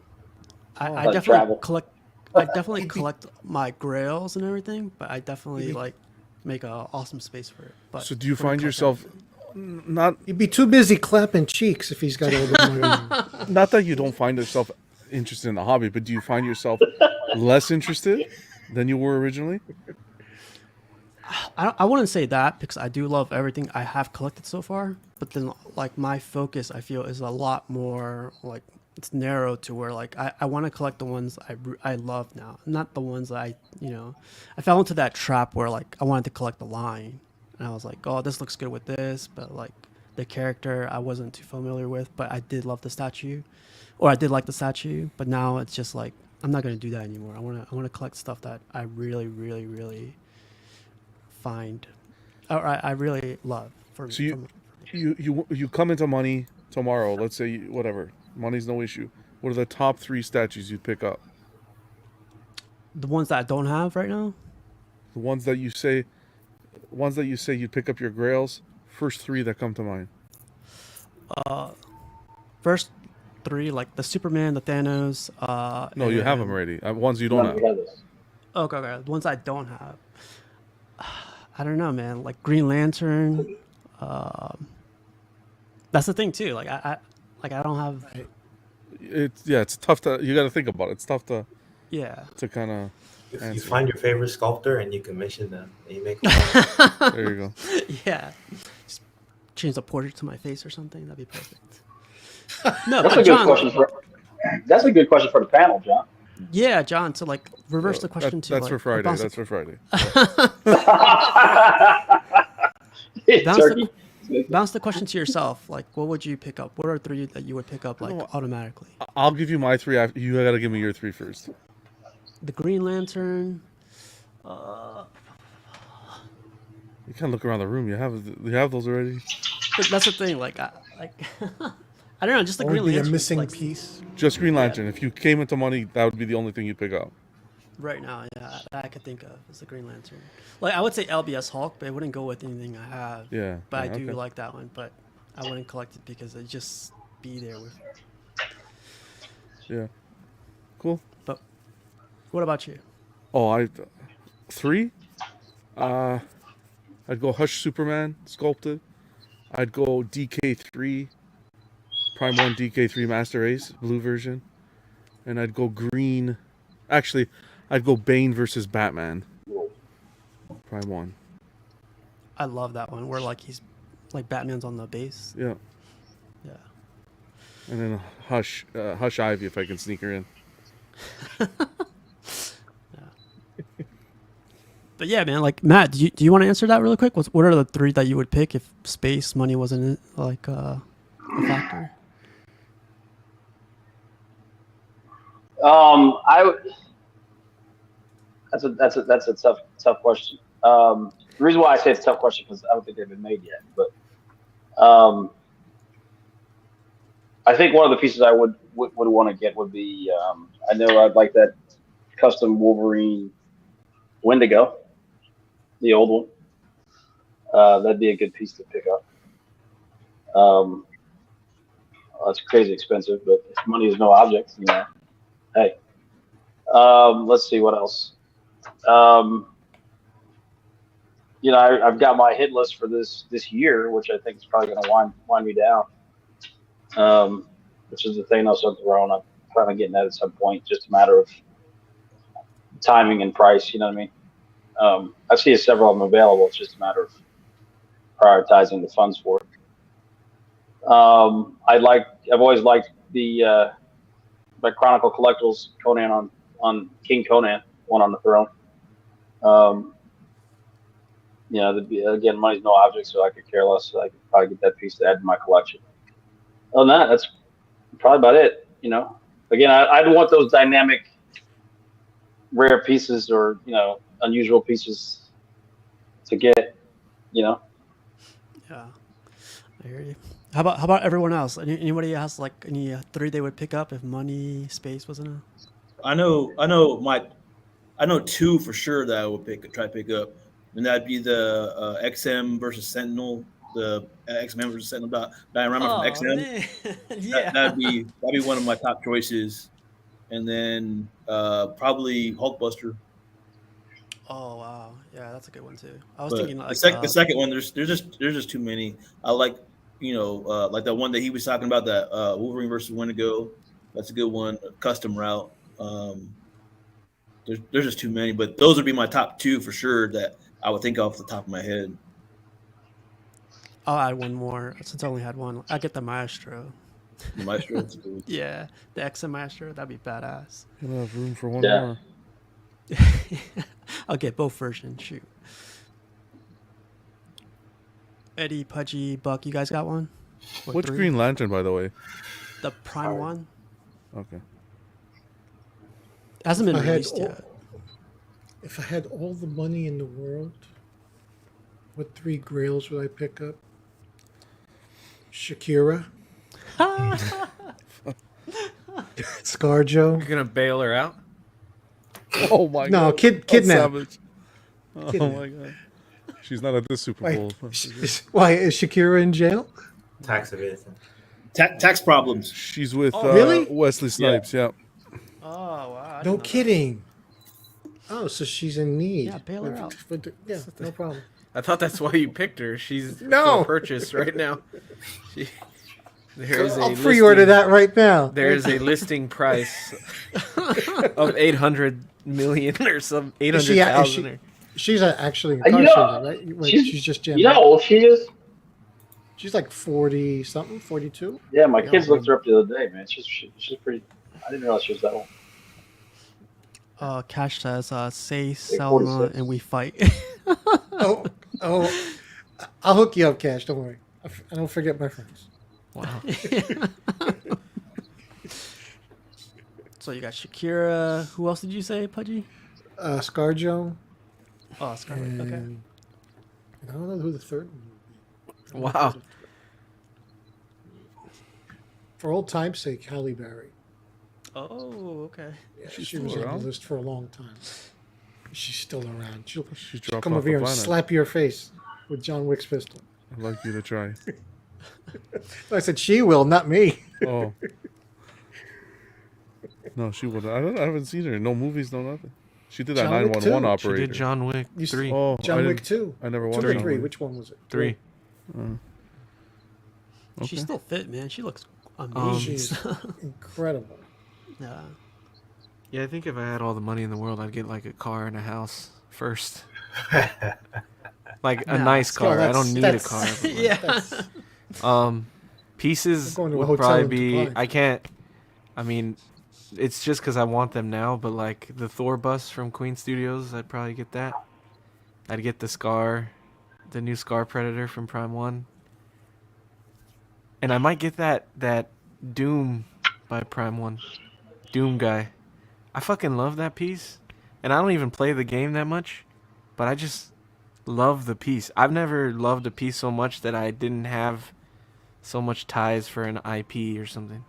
I Like definitely travel. collect. I definitely collect my grails and everything, but I definitely like make a awesome space for it. But So do you wouldn't find collect yourself everything. not He'd be too busy clapping cheeks if he's got all the money. not that you don't find yourself interested in the hobby, but do you find yourself less interested than you were originally? I wouldn't say that because I do love everything I have collected so far. But then, like my focus, I feel is a lot more like it's narrow to where like I want to collect the ones I love now, not the ones that I fell into that trap where like I wanted to collect the line, and I was like, oh, this looks good with this, but like the character I wasn't too familiar with, but I did love the statue, or I did like the statue, but now it's just like I'm not gonna do that anymore. I wanna collect stuff that I really, really, really find, or I really love. So you come into money tomorrow. Let's say whatever, money's no issue. What are the top 3 statues you'd pick up? The ones that I don't have right now. The ones that you say you'd pick up your grails. First 3 that come to mind. First 3, like the Superman, the Thanos. No, you have them already. Ones you don't have. Okay. The ones I don't have. I don't know, man. Like Green Lantern. That's the thing too. Like I don't have. It's tough to. You got to think about it. It's tough to. Yeah. To kind of. You find your favorite sculptor and you commission them and you make There you go. Yeah. Just change the portrait to my face or something. That'd be perfect. No, that's but a good John, question that's a good question for the panel, John. Yeah, John. To like reverse the question to that's like, for Friday. bounce That's for Friday. Bounce the question to yourself. Like, what would you pick up? What are 3 that you would pick up like automatically? I'll give you my 3. You got to give me your 3 first. The Green Lantern. You can't look around the room. You have those already. But that's the thing. Like, I don't know. Just the Green Only Lantern. a missing like, piece. Just Green Lantern. If you came into money, that would be the only thing you'd pick up. Right now, yeah, that I could think of is the Green Lantern. Like, I would say LBS Hulk, but it wouldn't go with anything I have. Yeah. But yeah, I do okay. like that one. But I wouldn't collect it because it'd just be there with. Yeah. Cool. But what about you? Oh, 3. I'd go Hush Superman sculpted. I'd go DK3, Prime 1 DK3 Master Ace, blue version. And I'd go green. Actually, I'd go Bane versus Batman. Prime 1. I love that one where like he's like Batman's on the base. Yeah. Yeah. And then Hush Ivy if I can sneak her in. But yeah, man, like Matt, do you want to answer that really quick? What are the 3 that you would pick if space money wasn't like a factor? I would. That's a tough question. The reason why I say it's a tough question because I don't think they've been made yet. But I think one of the pieces I would want to get would be I know I'd like that custom Wolverine Wendigo, the old one. That'd be a good piece to pick up. That's crazy expensive, but if money is no object, hey. Let's see what else. I've got my hit list for this year, which I think is probably going to wind me down. Which is the thing else I'm throwing. I'm probably getting that at some point. Just a matter of timing and price. You know what I mean? I see several of them available. It's just a matter of prioritizing the funds for it. I've always liked the my Chronicle Collectibles Conan on King Conan, one on the throne. Again, money's no object, so I could care less. So I could probably get that piece to add to my collection. Other than that, that's probably about it. Again, I'd want those dynamic, rare pieces or unusual pieces to get. Yeah, I hear you. How about everyone else? Anybody else like any 3 they would pick up if money space wasn't a? I know 2 for sure that I would try to pick up, and that'd be the XM versus Sentinel, the X-Men versus Sentinel diorama from XM. Yeah, that'd be one of my top choices, and then probably Hulkbuster. Oh wow, yeah, that's a good one too. I was thinking like the second one. There's just too many. I like like the one that he was talking about, that Wolverine versus Wendigo. That's a good one. A custom route. There's just too many, but those would be my top 2 for sure that I would think off the top of my head. I'll add one more since I only had one. I get the Maestro. The Maestro. Cool. Yeah, the XM Maestro. That'd be badass. You have room for one more. I'll get both versions. Shoot. Eddie, Pudgy, Buck, you guys got one? Which 3? Green Lantern, by the way? The Prime one. Okay. It hasn't been released yet. If I had all the money in the world, what 3 grails would I pick up? Shakira. ScarJo. You're gonna bail her out? Oh my god. No, kidnap. Oh my god. She's not at this Super Bowl. Why is Shakira in jail? Tax evasion. Tax problems. She's with really? Wesley Snipes. Yeah. Oh wow. No kidding. Oh, so she's in need. Yeah, bail her out. Yeah, no problem. I thought that's why you picked her. She's for purchase right now. I'll pre-order that right now. There's a listing price of 800 million or some 800,000. She's actually incarcerated, right? She's just jammed. You know how old she is? She's like 40 something, 42. Yeah, my kids looked her up the other day, man. She's pretty. I didn't realize she was that old. Cash says, "Say Selma and we fight." oh, I'll hook you up, Cash. Don't worry. I don't forget my friends. Wow. So you got Shakira. Who else did you say, Pudgy? ScarJo. Oh, ScarJo. Okay. I don't know who the third one would be. Wow. For old time's sake, Halle Berry. Oh, okay. Yeah, she was on the list for a long time. She's still around. She'll dropped come off over here the and planet. slap your face with John Wick's pistol. I'd like you to try. I said she will, not me. Oh. No, she would. I haven't seen her. No movies, no nothing. She did that John Wick 911 2. operator. She did John Wick 3. Oh, John Wick 2. I never watched 2 or John 3. Wick. Which one was it? 3. Okay. She's still fit, man. She looks amazing. She's incredible. Yeah. Yeah, I think if I had all the money in the world, I'd get like a car and a house first. Like a nice car. I don't need a car. But Yeah. Pieces Going to a would hotel probably in be. Dubai. I can't. I mean, it's just because I want them now. But like the Thor bus from Queen Studios, I'd probably get that. I'd get the new Scar Predator from Prime 1. And I might get that Doom by Prime 1. Doom guy. I fucking love that piece. And I don't even play the game that much, but I just love the piece. I've never loved a piece so much that I didn't have so much ties for an IP or something.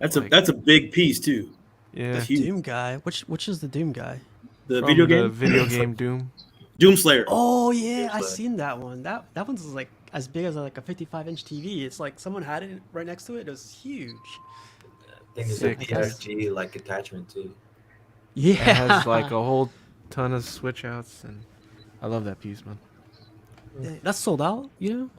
That's a big piece too. Yeah. That's huge. Doom guy. Which is the Doom guy? The From video game. The video game Doom. Doom Slayer. Oh yeah, I seen that one. That one's like as big as like a 55-inch TV. It's like someone had it right next to it. It was huge. I think it's a Sick. PRG like attachment too. Yeah. It has like a whole ton of switch outs, and I love that piece, man. That's sold out, you know?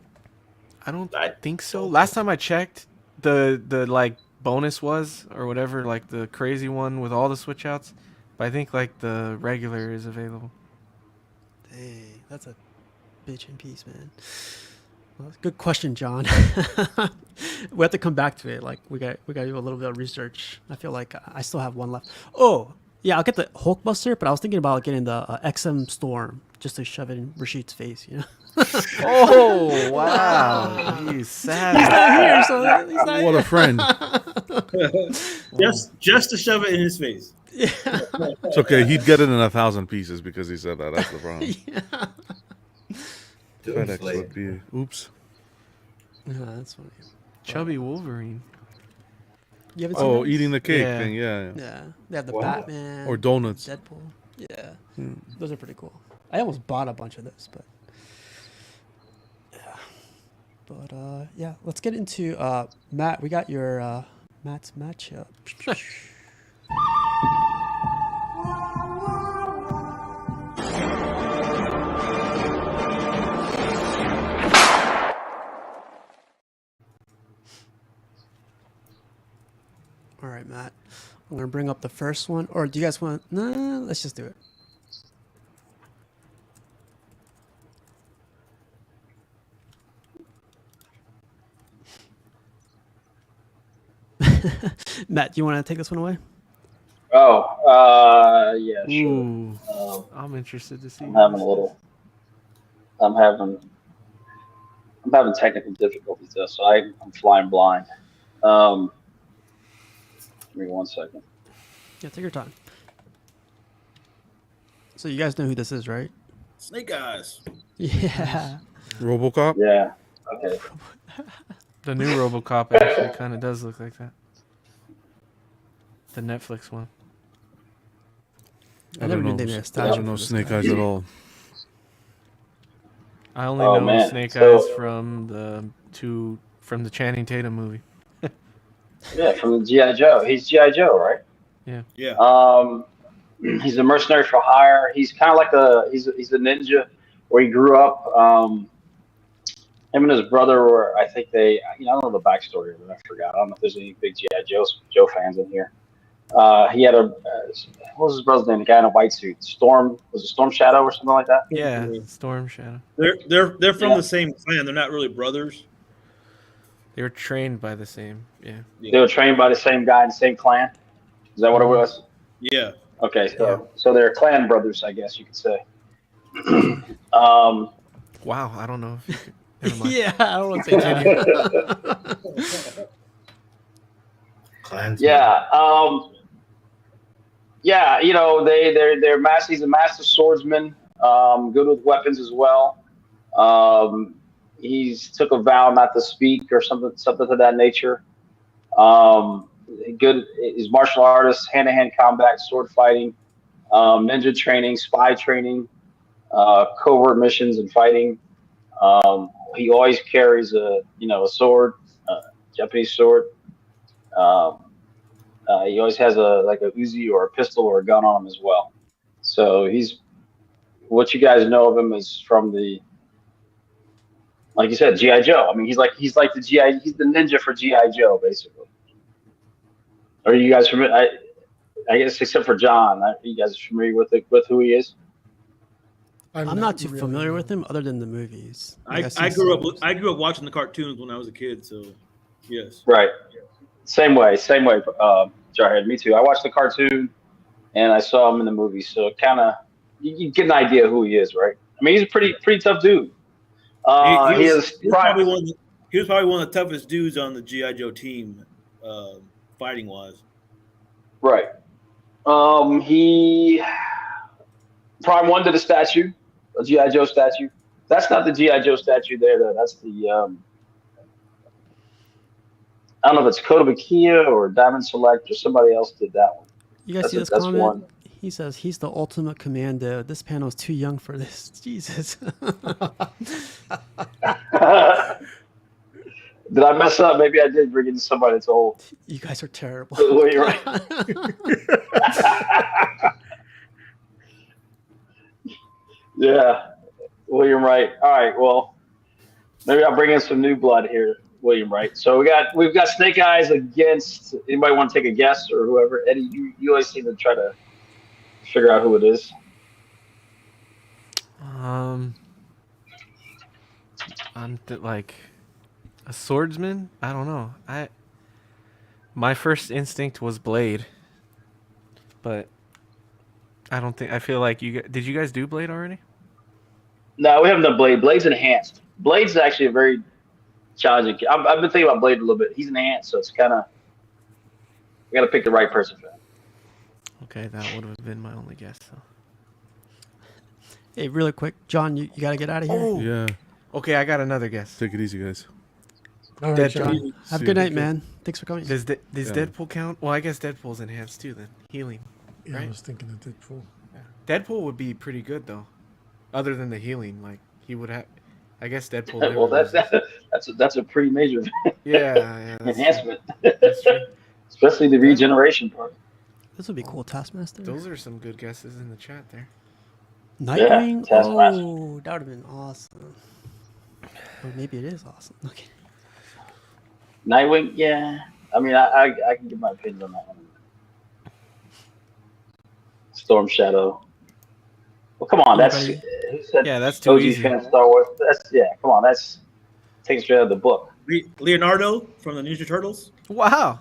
I don't think so. Last time I checked, the like bonus was or whatever, like the crazy one with all the switch outs. But I think like the regular is available. Dang, that's a bitchin' piece, man. Well, good question, John. We have to come back to it. Like we got to do a little bit of research. I feel like I still have one left. Oh, yeah, I'll get the Hulkbuster, but I was thinking about getting the XM Storm just to shove it in Rashid's face, you know? Oh wow, he's sad. He's not here, so he's not What here. a friend. just to shove it in his face. It's okay. He'd get it in 1,000 pieces because he said that. That's the problem. FedEx would be. Oops. Yeah, that's funny. Chubby Wolverine. You haven't seen Oh, those? eating the cake Yeah. thing. Yeah. Yeah, they have the Wow. Batman Or donuts. Deadpool. Yeah, those are pretty cool. I almost bought a bunch of those, but yeah. But yeah, let's get into Matt. We got your Matt's matchup. All right, Matt. I'm gonna bring up the first one, or do you guys want? Nah, let's just do it. Matt, do you want to take this one away? Oh, yeah, sure. Ooh, I'm interested to see. I'm having a little. I'm having technical difficulties though, so I'm flying blind. Give me 1 second. Yeah, take your time. So you guys know who this is, right? Snake Eyes. Yeah. RoboCop. Yeah. Okay. The new RoboCop actually kind of does look like that. The Netflix one. I never don't knew know. they made a I statue don't know for this Snake guy. Eyes at all. I only Oh, know man. Snake So- Eyes from the Channing Tatum movie. Yeah, from the GI Joe. He's GI Joe, right? Yeah. He's a mercenary for hire. He's kind of like he's a ninja where he grew up. Him and his brother were, I think I don't know the backstory of it. I forgot. I don't know if there's any big GI Joe fans in here. He had what was his brother's name? The guy in a white suit. Was it Storm Shadow or something like that? Yeah, Storm Shadow. They're from Yeah. the same clan. They're not really brothers. They were trained by the same. Yeah. They were trained by the same guy in the same clan. Is that what it was? Yeah. Okay, so they're clan brothers, I guess you could say. Um, Wow, I don't know if you could. Never mind. Yeah, I don't want to say that. Clans. yeah, they're master. He's a master swordsman. Good with weapons as well. He's took a vow not to speak or something to that nature. Good. He's martial artist, hand-to-hand combat, sword fighting, ninja training, spy training, covert missions and fighting. He always carries a sword, Japanese sword. He always has a Uzi or a pistol or a gun on him as well. So what you guys know of him is from like you said, GI Joe. I mean, he's like the GI. He's the ninja for GI Joe, basically. Are you guys familiar? I guess except for John, you guys are familiar with who he is? I'm not too really, familiar with him other than the movies. Like, I see grew some- up. I grew up watching the cartoons when I was a kid. So, yes. Right. Same way. Jarhead. Me too. I watched the cartoon, and I saw him in the movie. So kind of, you get an idea who he is, right? I mean, he's a pretty tough dude. He is probably one of the toughest dudes on the GI Joe team, fighting wise. right. He Prime 1 did a statue, a GI Joe statue. That's not the GI Joe statue there, though. That's the I don't know if it's Kotobukiya or Diamond Select or somebody else did that one. You guys see this comment? One. He says he's the ultimate commando. This panel is too young for this. Jesus. Did I mess up? Maybe I did bring in somebody that's old. You guys are terrible. Well, you're right. Yeah, William Wright. All right, well, maybe I'll bring in some new blood here, William Wright. So we've got Snake Eyes against. Anybody want to take a guess or whoever? Eddie, you always seem to try to figure out who it is. I'm like a swordsman. I don't know. My first instinct was Blade, but I don't think. I feel like did you guys do Blade already? No, we haven't done Blade. Blade's enhanced. Blade's actually a very challenging. I've been thinking about Blade a little bit. He's enhanced, so it's kind of we got to pick the right person for him. Okay, that would have been my only guess. So. Hey, really quick, John, you got to get out of here. Oh. Yeah. Okay, I got another guess. Take it easy, guys. All right, John. Have a good night, man. Thanks for coming. Does Deadpool count? Well, I guess Deadpool's enhanced too then. Healing. Yeah, right? I was thinking of Deadpool. Yeah. Deadpool would be pretty good though. Other than the healing, like he would have. I guess Deadpool. Well, that's a pretty major yeah, enhancement. That's true. Especially the regeneration part. This would be cool, Taskmaster. Those are some good guesses in the chat there. Nightwing? Yeah, oh, that would have been awesome. Or maybe it is awesome. Okay. Nightwing, yeah. I mean, I can give my opinion on that one. Storm Shadow. Well, come on, that's too OG easy. fan of Star Wars. Come on, that's taken straight out of the book. Leonardo from the Ninja Turtles. Wow.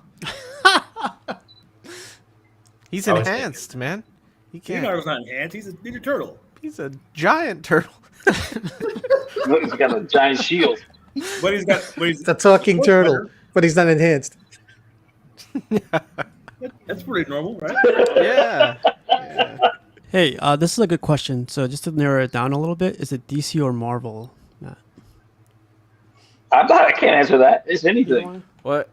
He's enhanced, man. He can't. Leonardo's not enhanced. He's a Ninja Turtle. He's a giant turtle. He's got a giant shield. But he's got. It's a talking turtle, but he's not enhanced. That's pretty normal, right? Yeah. Hey, this is a good question. So just to narrow it down a little bit, is it DC or Marvel, Matt? I can't answer that. It's anything. What?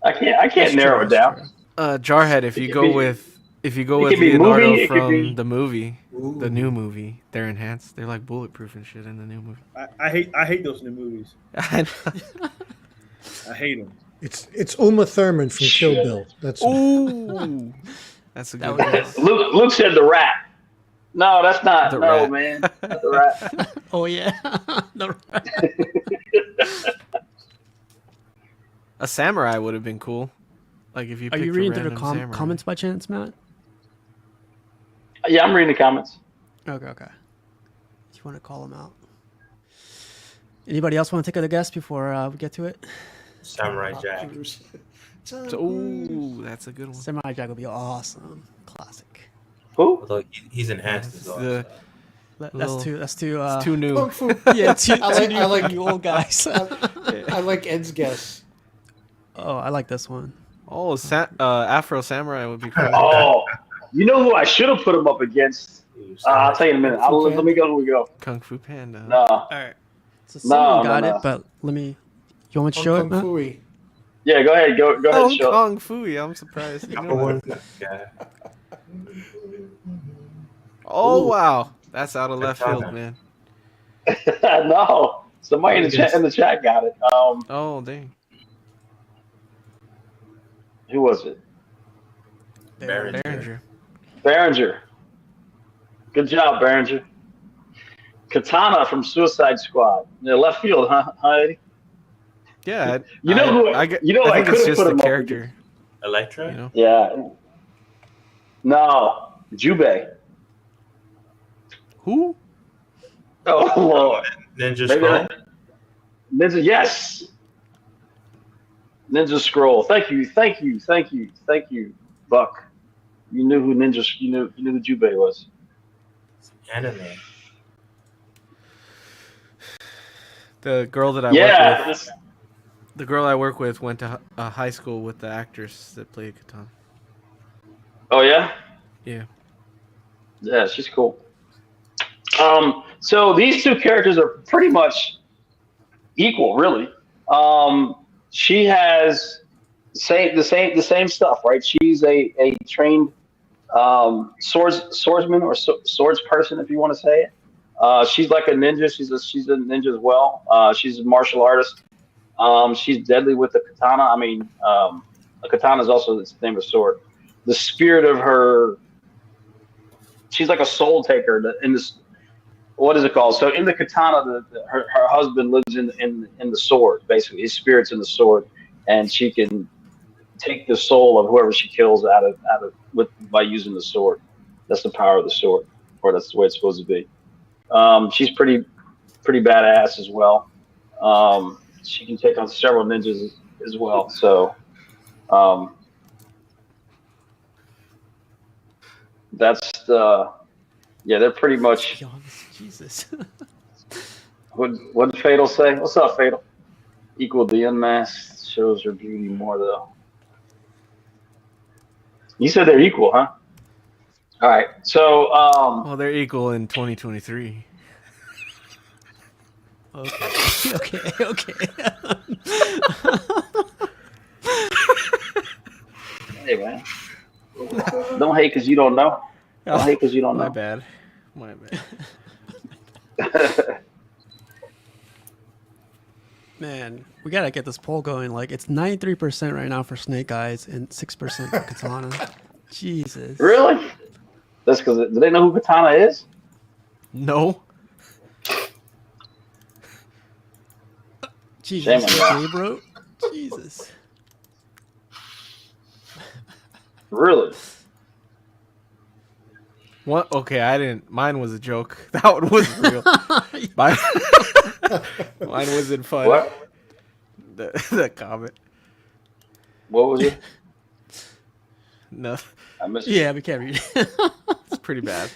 I can't narrow it down. Jarhead, if you go with Leonardo from the movie, the new movie, they're enhanced. They're like bulletproof and shit in the new movie. I hate those new movies. I hate them. It's Uma Thurman from Kill Bill. That's ooh, that's a good one. Luke said the rat. No, that's not. The no, rat. man. Not the rat. Oh yeah, the rat. A samurai would have been cool. Like if you. Are you reading through the comments by chance, Matt? Yeah, I'm reading the comments. Okay. You want to call them out? Anybody else want to take a guess before we get to it? Samurai Jack. Ooh, that's a good one. Samurai Jack would be awesome. Classic. Who? Although he's enhanced as well. That's too. It's too new. Kung Fu. Yeah, too I like you old guys. I like Ed's guess. Oh, I like this one. Oh, Afro Samurai would be cool. Oh, you know who I should have put him up against? I'll tell you in a minute. Let me go. Who we go? Kung Fu Panda. No. All right. So someone got it, but let me. You want me to show it, Matt? Fooey. Yeah, go ahead. Go ahead. Hong Show. Kong Fooey. I'm surprised. Oh wow, that's out of left field, man. No, somebody in the chat got it. Oh dang. Who was it? Behringer. Good job, Behringer. Katana from Suicide Squad. Yeah, left field, huh, Eddie? Yeah. I think it's just the character. Electra? You know? Yeah. No, Jubei. Who? Oh, Lord. Ninja Scroll? Ninja, yes. Ninja Scroll. Thank you, Buck. You knew who who Jubei was. Anime. The girl that I Yeah. work with, the girl I work with went to high school with the actress that played Katana. Oh yeah. Yeah. Yeah, she's cool. So these two characters are pretty much equal, really. She has the same stuff, right? She's a trained swordsman or swords person, if you want to say it. She's like a ninja. She's a ninja as well. She's a martial artist. She's deadly with the katana. I mean, a katana is also the name of sword. The spirit of her, she's like a soul taker in this. What is it called? So in the katana, her husband lives in the sword. Basically, his spirit's in the sword, and she can take the soul of whoever she kills out of with by using the sword. That's the power of the sword, or that's the way it's supposed to be. She's pretty badass as well. She can take on several ninjas as well. So that's the yeah. They're pretty much. Be honest, Jesus. What did Fatal say? What's up, Fatal? Equal the unmasked shows her beauty more though. You said they're equal, huh? All right. So Well, they're equal in 2023. Okay. hey man, don't hate because you don't know. Don't hate because you don't know. My bad. Man, we gotta get this poll going. Like, it's 93% right now for Snake Eyes and 6% for Katana. Jesus. Really? That's because do they know who Katana is? No. Jesus, Shame on okay, bro. Jesus. Really? What? Okay, I didn't. Mine was a joke. That one wasn't real. Mine wasn't fun. What? The comment. What was it? No, I missed it. Yeah, we can't read it. it's pretty bad.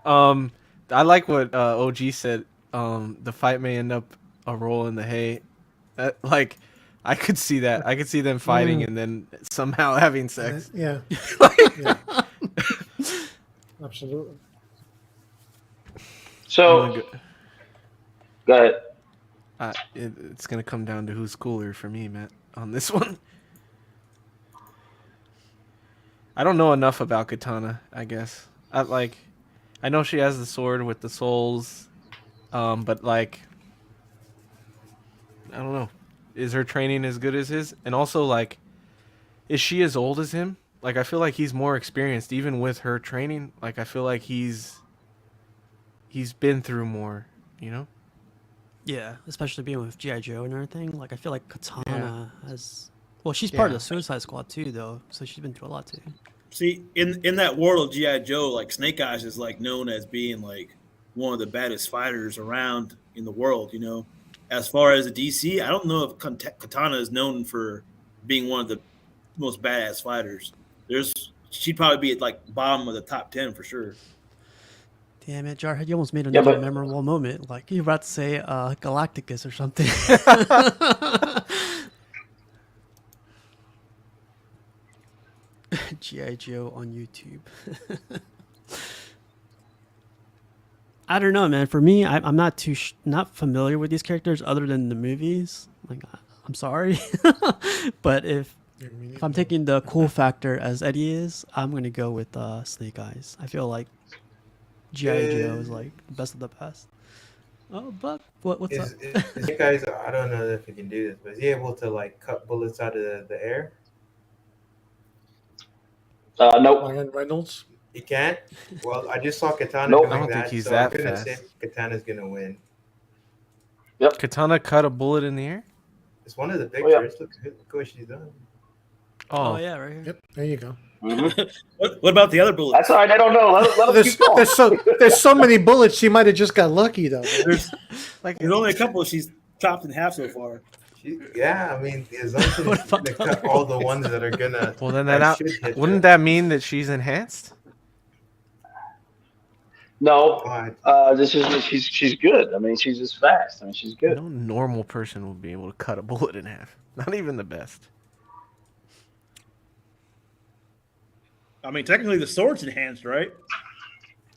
I like what OG said. The fight may end up a roll in the hay. Like, I could see that. I could see them fighting and then somehow having sex. Yeah. Yeah. Absolutely. So, go ahead. It's gonna come down to who's cooler for me, Matt, on this one. I don't know enough about Katana, I guess. I know she has the sword with the souls, but like, I don't know. Is her training as good as his? And also, like, is she as old as him? Like, I feel like he's more experienced, even with her training. Like, I feel like he's been through more, you know? Yeah, especially being with G.I. Joe and everything. Like, I feel like Katana has... Well, she's part of the Suicide Squad, too, though. So she's been through a lot, too. See, in that world of G.I. Joe, like, Snake Eyes is, like, known as being, like, one of the baddest fighters around in the world, you know? As far as the DC, I don't know if Katana is known for being one of the most badass fighters. She'd probably be at, like, bottom of the top 10 for sure. Damn it, Jarhead, you almost made another memorable moment. Like, you were about to say Galacticus or something. G.I. Joe on YouTube. I don't know, man. For me, I'm not not familiar with these characters other than the movies. Like, I'm sorry. But if I'm taking the cool factor as Eddie is, I'm going to go with Snake Eyes. I feel like G.I. Joe is like the best of the best. Oh, but what's up? Is you guys, I don't know if he can do this, but is he able to like cut bullets out of the air? Nope. Ryan Reynolds. He can't? Well, I just saw Katana Nope. doing I don't that, think he's so that I'm gonna fast. say Katana's gonna win. Yep. Katana cut a bullet in the air? It's one of the Oh, yeah. pictures. Look what she's done. Oh, yeah, right here. Yep. There you go. Mm-hmm. What about the other bullets? That's all right. I don't know. Let them keep going. There's so many bullets. She might have just got lucky though. There's only a couple she's chopped in half so far. Yeah, I mean, as long as they cut all the ones that are gonna. Well, then should hit wouldn't her. that mean that she's enhanced? No, But this is she's good. I mean, she's just fast. I mean, she's good. No normal person will be able to cut a bullet in half. Not even the best. I mean, technically the sword's enhanced, right?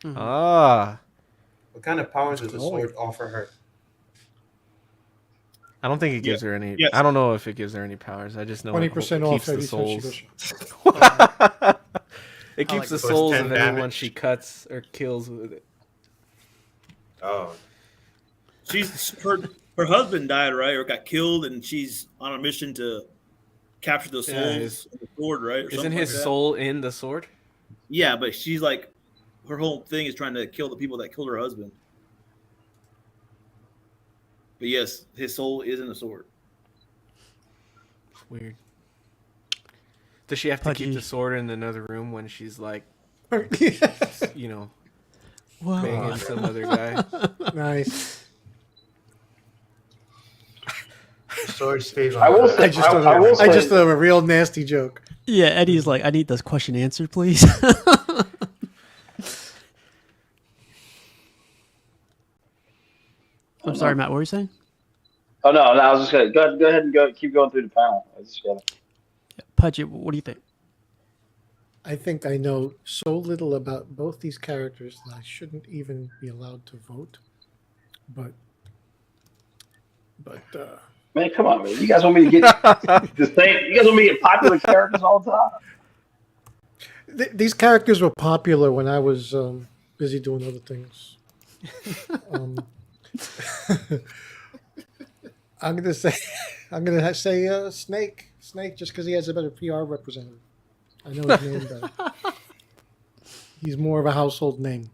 Ah, what kind of powers does the Glowing. sword offer her? I don't think it gives Yeah. her any. Yes. I don't know if it gives her any powers. I just know 20% it off keeps the every time she souls. goes. It keeps like the it. So it's souls 10 of anyone damage. she cuts or kills with it. Oh, Her husband died, right, or got killed, and she's on a mission to capture the souls Yeah, of the sword, right? Or Isn't something his like that. soul in the sword? Yeah, but she's like, her whole thing is trying to kill the people that killed her husband. But yes, his soul is in the sword. It's weird. Does she have to keep Pudgy. the sword in another room when she's like, you know, What? banging some other guy? Nice. the sword stays on. I will the- say- I just I will I say- just thought of a real nasty joke. Yeah, Eddie's like, I need this question answered, please. I'm sorry, Matt. What were you saying? Oh no, I was just gonna go ahead and keep going through the panel. I just gotta. Pudgy, what do you think? I think I know so little about both these characters that I shouldn't even be allowed to vote. But Man, come on, man! You guys want me to get the same? You guys want me to get popular characters all the time? these characters were popular when I was busy doing other things. I'm gonna say, Snake, just because he has a better PR representative. I know his name better. He's more of a household name.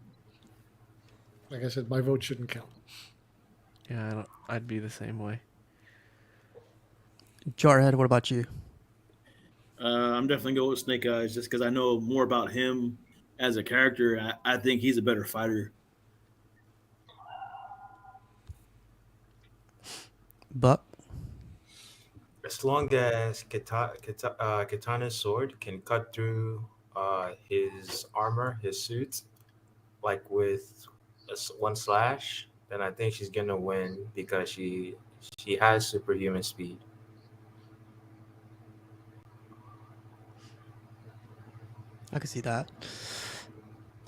Like I said, my vote shouldn't count. Yeah, I'd be the same way. Jarhead, what about you? I'm definitely going with Snake Eyes just because I know more about him as a character. I think he's a better fighter. Buck? As long as Katana's sword can cut through his armor, his suit, like with one slash, then I think she's gonna win because she has superhuman speed. I can see that.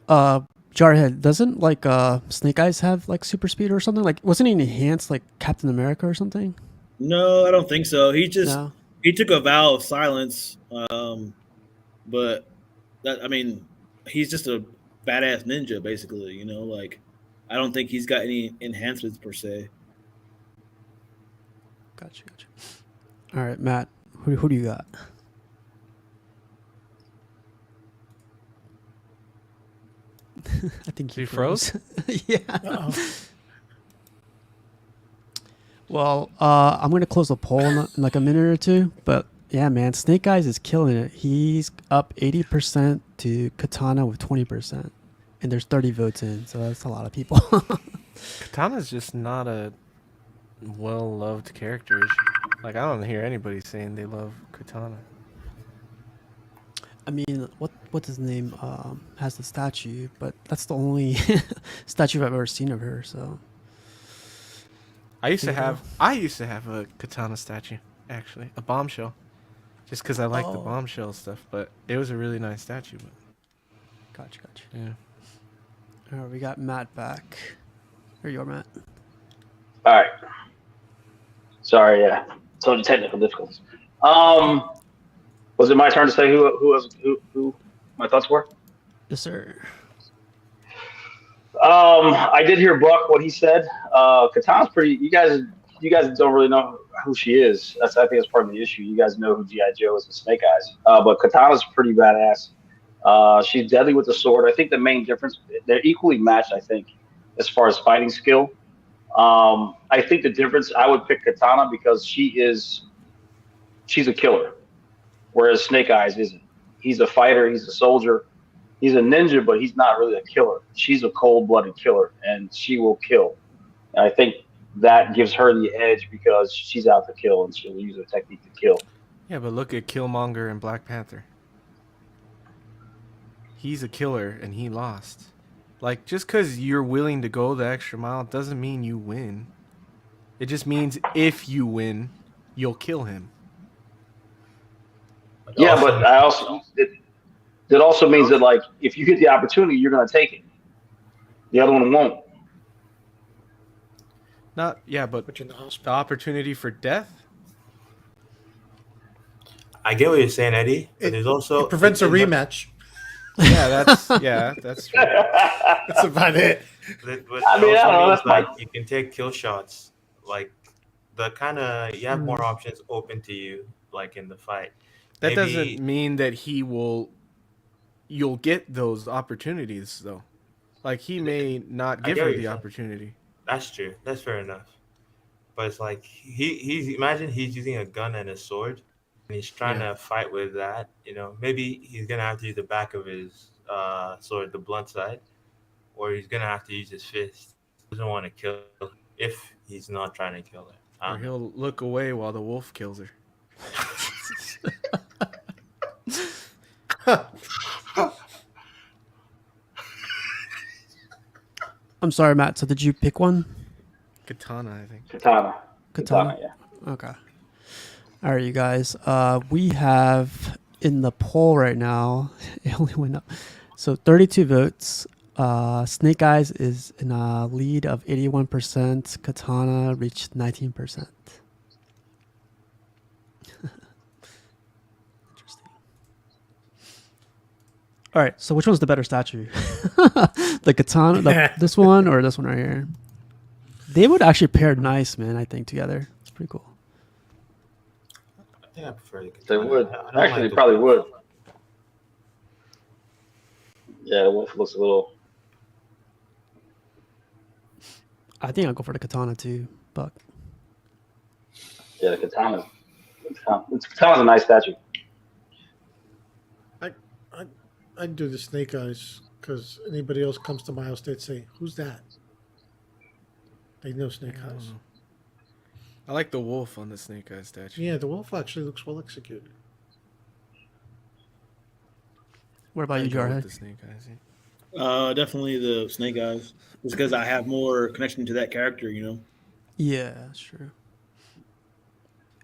Jarhead, doesn't like Snake Eyes have like super speed or something? Like, wasn't he enhanced like Captain America or something? No, I don't think so. He just No. he took a vow of silence. But that I mean, he's just a badass ninja, basically. You know, like I don't think he's got any enhancements per se. Gotcha. All right, Matt, who do you got? I think He froze? Yeah. Well, I'm gonna close the poll in like a minute or two, but yeah, man, Snake Eyes is killing it. He's up 80% to Katana with 20%, and there's 30 votes in, so that's a lot of people. Katana's just not a well-loved character. Like, I don't hear anybody saying they love Katana. I mean, what's his name has the statue, but that's the only statue I've ever seen of her. So I used to have a Katana statue, actually, a bombshell, just because I like the Oh. bombshell stuff. But it was a really nice statue. But gotcha. yeah, All right, we got Matt back. Here you are, Matt. All right. Sorry, yeah. So the technical difficulties. Was it my turn to say who my thoughts were? Yes, sir. I did hear Buck what he said. Katana's pretty. You guys don't really know who she is. I think that's part of the issue. You guys know who GI Joe is with Snake Eyes, but Katana's pretty badass. She's deadly with the sword. I think the main difference, they're equally matched. I think as far as fighting skill. I think the difference, I would pick Katana because she's a killer, whereas Snake Eyes isn't. He's a fighter. He's a soldier. He's a ninja, but he's not really a killer. She's a cold-blooded killer, and she will kill. And I think that gives her the edge because she's out to kill, and she'll use her technique to kill. yeah. But look at Killmonger and Black Panther. He's a killer, and he lost. Like, just because you're willing to go the extra mile doesn't mean you win. It just means if you win, you'll kill him. Yeah, but that also means that like if you get the opportunity, you're gonna take it. The other one won't. But Put you in the the hospital. opportunity for death? I get what you're saying, Eddie, but there's also It prevents a it- rematch. That's true. That's about it. But I mean, it I also don't know. means That's like my you can take kill shots. Like the kind of you have more options open to you, like in the fight. That Maybe doesn't mean that you'll get those opportunities though. Like he may not I give get her what you're the saying. opportunity. That's true. That's fair enough. But it's like he's imagine he's using a gun and a sword, and he's trying Yeah. to fight with that. Maybe he's gonna have to use the back of his sword, the blunt side, or he's gonna have to use his fist. He doesn't want to kill her if he's not trying to kill her. I Or don't know. he'll look away while the wolf kills her. I'm sorry, Matt. So did you pick one? Katana, I think. Katana. yeah. Okay. All right, you guys. We have in the poll right now. It only went up. So 32 votes. Snake Eyes is in a lead of 81%. Katana reached 19%. Interesting. All right. So which one's the better statue? The Katana, this one, or this one right here? They would actually pair nice, man. I think together. It's pretty cool. I think I prefer the They katana. would. I don't Actually, like they the probably wolf. would. Yeah, the wolf looks a little. I think I'll go for the Katana too. But Yeah, the katana's a nice statue. I'd do the Snake Eyes because anybody else comes to my house, they'd say, "Who's that?" They know Snake I don't Eyes. know. I like the wolf on the Snake Eyes statue. Yeah, the wolf actually looks well executed. what about you, I'd go with Jarhead? the Snake Eyes. Yeah. Definitely the Snake Eyes. Just because I have more connection to that character, you know. Yeah, that's true.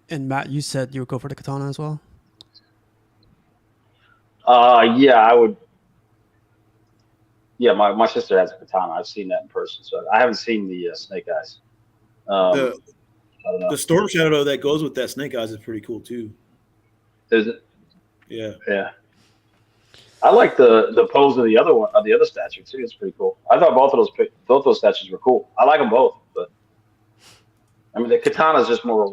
And Matt, you said you would go for the Katana as well? Yeah, I would. Yeah, my sister has a katana. I've seen that in person, so I haven't seen the Snake Eyes. The I don't know. the storm shadow that goes with that Snake Eyes is pretty cool too. Is it? Yeah. Yeah. I like the pose of the other one, of the other statue too. It's pretty cool. I thought both those statues were cool. I like them both, but I mean the katana is just more a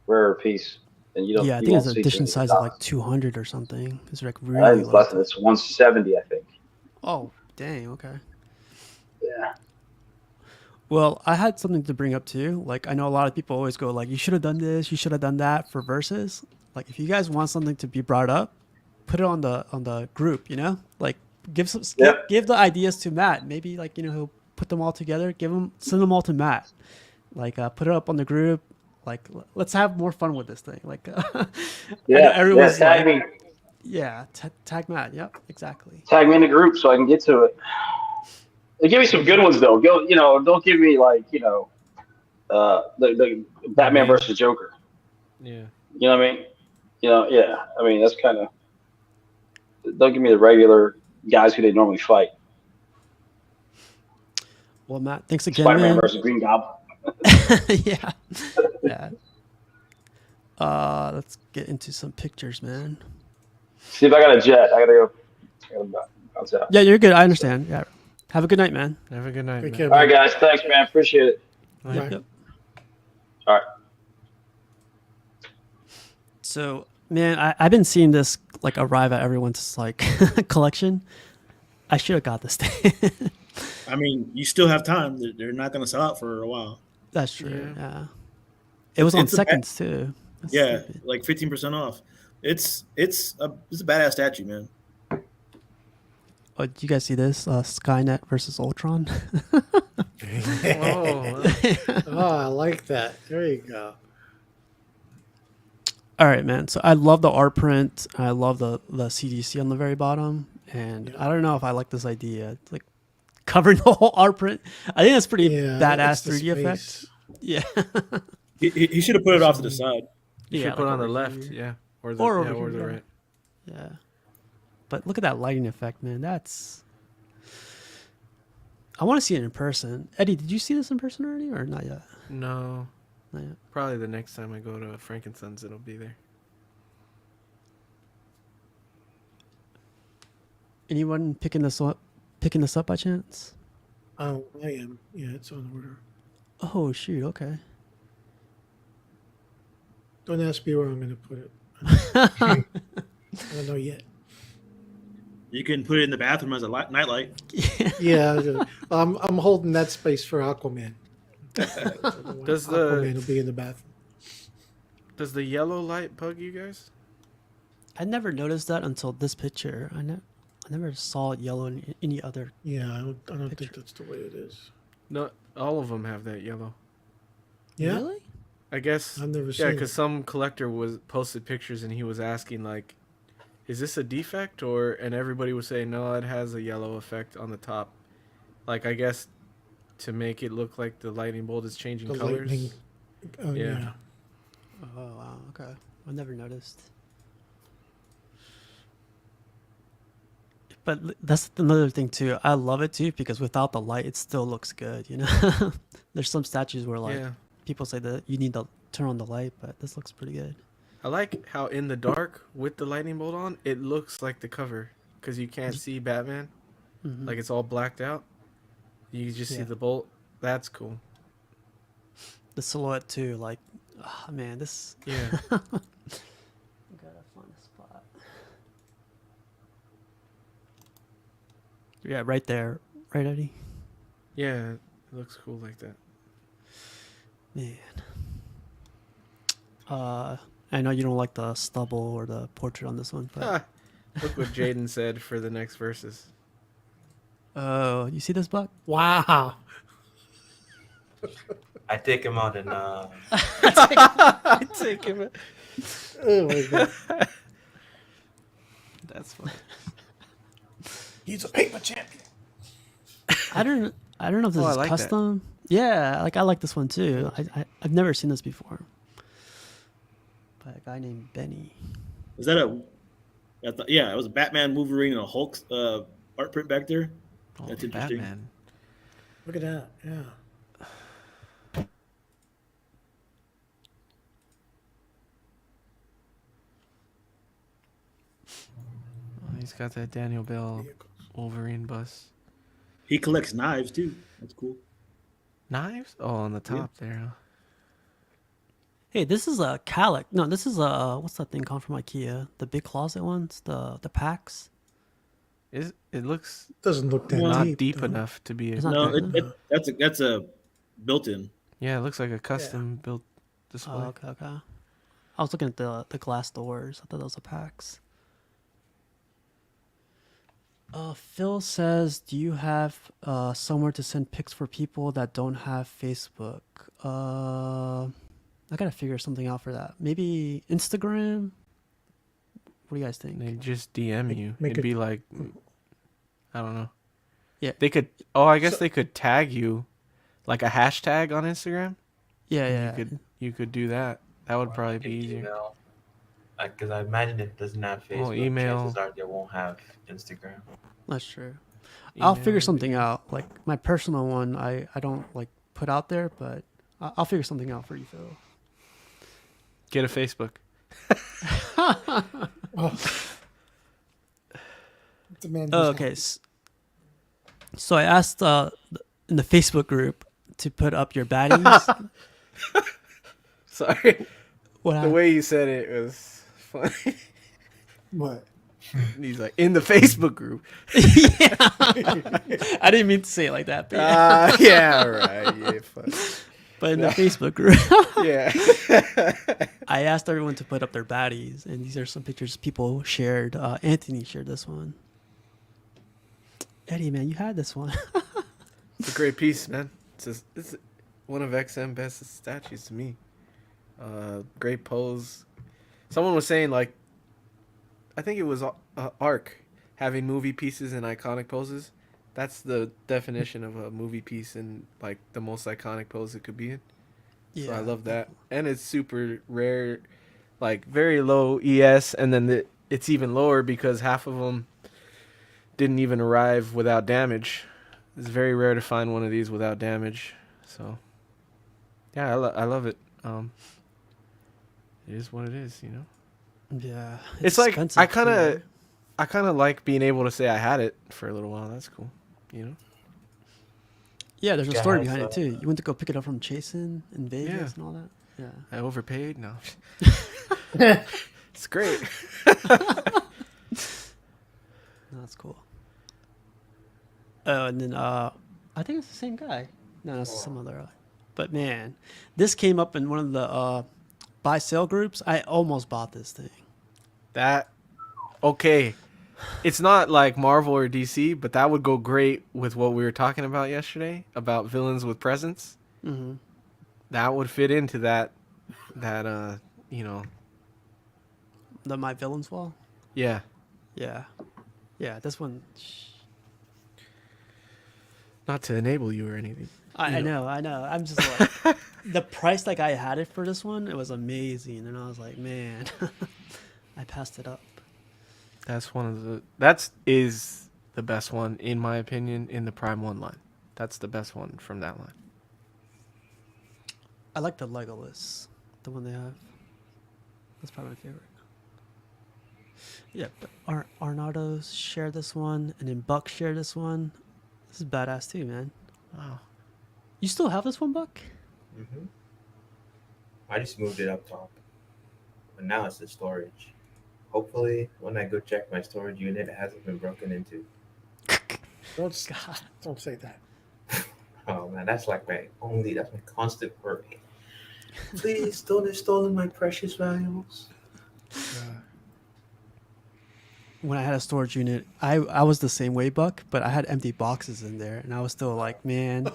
rarer piece, and you don't. Yeah, I you think won't it's see an edition too many size of like katanas. 200 or something. It's like I really think it's less low. than it's 170, I think. Oh, dang. Okay. Yeah. Well, I had something to bring up too. Like, I know a lot of people always go like, you should have done this, you should have done that for verses. Like, if you guys want something to be brought up, put it on the group. You know, like give the ideas to Matt. Maybe like he'll put them all together. Send them all to Matt. Like put it up on the group. Like let's have more fun with this thing. Like everyone's Tag me. Yeah, tag Matt. Yep, exactly. Tag me in the group so I can get to it. They give me some good ones though. Don't give me like the Batman versus Joker. Yeah. You know what I mean? Yeah. I mean that's kind of. Don't give me the regular guys who they normally fight. Well, Matt, thanks again, Spider-Man man. versus Green Goblin. Yeah. Let's get into some pictures, man. See if I got a jet. I gotta go. Bounce out. Yeah, you're good. I understand. Yeah. Have a good night, man. Have a good night. Take man. care, All right, man. guys. Thanks, man. Appreciate it. Bye. Yep. All right. So, man, I've been seeing this like arrive at everyone's like collection. I should have got this thing. I mean, you still have time. They're not going to sell out for a while. That's true. Yeah. It was on seconds too. That's Yeah, stupid. like 15% off. It's a badass statue, man. Oh, do you guys see this? Skynet versus Ultron. Oh, I like that. There you go. All right, man. So I love the art print. I love the CDC on the very bottom, And I don't know if I like this idea. It's like covering the whole art print. I think that's pretty badass 3D effect. Yeah. He should have put it off to the side. You should put it on the left, here. or the or the right. Yeah. But look at that lighting effect, man. That's. I want to see it in person. Eddie, did you see this in person already, or not yet? No. Not yet. Probably the next time I go to Frankenson's, it'll be there. Anyone picking this up by chance? Oh, I am. Yeah, it's on order. Oh shoot! Okay. Don't ask me where I'm going to put it. I don't know yet. You can put it in the bathroom as a nightlight. Yeah, I'm holding that space for Aquaman. Does Aquaman will be in the bathroom. Does the yellow light bug you guys? I never noticed that until this picture. I never saw it yellow in any other. Yeah, I don't think that's the way it is. No, all of them have that yellow. Yeah, Really? I guess. I've never seen Yeah, it. because some collector was posted pictures and he was asking like, "Is this a defect?" And everybody was saying, "No, it has a yellow effect on the top." Like I guess to make it look like the lightning bolt is changing The colors. lightning. Oh, Yeah. yeah. Oh wow. Okay. I never noticed. But that's another thing too. I love it too because without the light, it still looks good. You know, there's some statues where like Yeah. people say that you need to turn on the light, but this looks pretty good. I like how in the dark with the lightning bolt on, it looks like the cover because you can't see Batman. Mhm. Like it's all blacked out. You just see Yeah. the bolt. That's cool. The silhouette too. Like, man, this. Yeah. Gotta find a spot. Yeah, right there, right, Eddie. Yeah, it looks cool like that. Man. I know you don't like the stubble or the portrait on this one, but Ah, look what Jaden said for the next verses. oh, you see this, Buck? Wow. I take him out and I take him. Oh my god. That's funny. He's a paper champion. I don't know if this Oh, I is like that. custom. Yeah, like I like this one too. I've never seen this before. By a guy named Benny. Was that yeah, it was a Batman, Wolverine, and a Hulk art print back there. Oh, That's interesting. Batman. Look at that. Yeah. Oh, he's got that Daniel Bell Wolverine bus. He collects knives too. That's cool. Knives? Oh, on the top there. Huh? Hey, this is a Calic. No, this is a what's that thing called from IKEA? The big closet ones, the packs. It looks Doesn't look that not deep, deep though. enough to be. It's not No, that good. that's a built-in. Yeah, it looks like a custom built display. Oh, okay. I was looking at the glass doors. I thought those were packs. Phil says, "Do you have somewhere to send pics for people that don't have Facebook?" I gotta figure something out for that. Maybe Instagram. What do you guys think? They just DM you. Make It'd it- be like, I don't know. Yeah. They could. Oh, I guess they could tag you, like a hashtag on Instagram. Yeah. You could do that. That would probably be easier. Email. Because I imagine it doesn't have Facebook. Email. Chances are they won't have Instagram. That's true. I'll figure Email. something out. Like my personal one, I don't like put out there, but I'll figure something out for you, Phil. Get a Facebook. Oh. The man Oh, who's okay. So I asked in the Facebook group to put up your baddies. Sorry. What The happened? way you said it was funny. What? He's like, in the Facebook group. Yeah. I didn't mean to say it like that, but yeah. Yeah, right. Yeah, fuck. But in the Facebook group, Yeah. I asked everyone to put up their baddies, and these are some pictures people shared. Anthony shared this one. Eddie, man, you had this one. It's a great piece, man. It's one of XM best statues to me. Great pose. Someone was saying, like, I think it was Ark having movie pieces and iconic poses. That's the definition of a movie piece and like the most iconic pose it could be in. So I love that, and it's super rare, like very low ES, and then it's even lower because half of them didn't even arrive without damage. It's very rare to find one of these without damage. So yeah, I love it. It is what it is, you know. Yeah, It's like expensive I kind too. of like being able to say I had it for a little while. That's cool, you know. Yeah, there's a story Guys, behind it too. You went to go pick it up from Chasen in Vegas Yeah. and all that. Yeah. I overpaid. No, it's great. No, that's cool. Oh, and then I think it's the same guy. No, it's some other. But man, this came up in one of the buy sale groups. I almost bought this thing. That okay. It's not like Marvel or DC, but that would go great with what we were talking about yesterday about villains with presence. Mm-hmm. That would fit into that you know, The My Villains wall. yeah. Yeah, yeah. This one. Not to enable you or anything. I know. I'm just like the price. Like I had it for this one. It was amazing, and I was like, man, I passed it up. That is the best one in my opinion in the Prime 1 line. That's the best one from that line. I like the Legolas, the one they have. That's probably my favorite. Yeah, but Arnado's share this one, and then Buck share this one. This is badass too, man. Wow. You still have this one, Buck? Mm-hmm. I just moved it up top, but now it's in storage. Hopefully, when I go check my storage unit, it hasn't been broken into. Don't say that. Oh man, that's my constant worry. Please don't have stolen my precious valuables. When I had a storage unit, I was the same way, Buck, but I had empty boxes in there, and I was still like, man,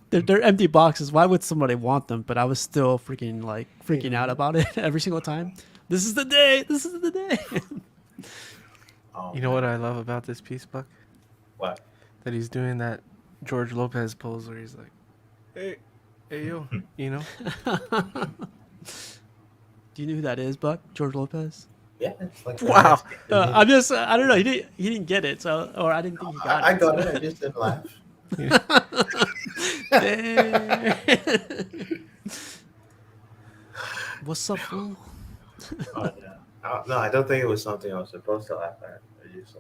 they're empty boxes. Why would somebody want them? But I was still freaking out about it every single time. This is the day. This is the day. Oh, You know what I love about this piece, Buck? What? That he's doing that George Lopez pose where he's like, hey yo, you know? Do you know who that is, Buck? George Lopez? Yeah, it's like Wow. I don't know. He didn't get it, or I didn't think he got it. I got it. I just didn't laugh. What's up, fool? Oh, no, I don't think it was something I was supposed to laugh at. I just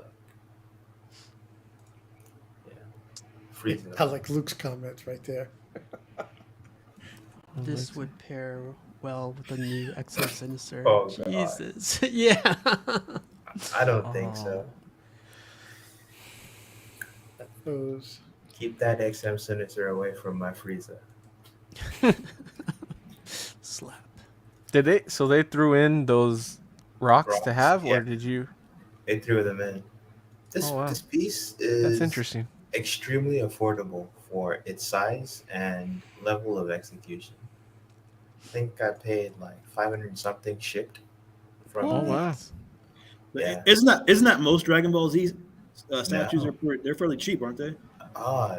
freezing. I like Luke's comments right there. This would pair well with the new XO Sinister. Oh, God. Jesus. Yeah. I don't think so. Those. Keep that XM Sinister away from my freezer. Slap. Did they? So they threw in those rocks to Rocks, have, yeah. or did you? They threw them in. This Oh, wow. this piece is That's interesting. extremely affordable for its size and level of execution. I think I paid like 500 something shipped from. Oh wow. Yeah. Isn't that most Dragon Ball Z statues they're fairly cheap, aren't they?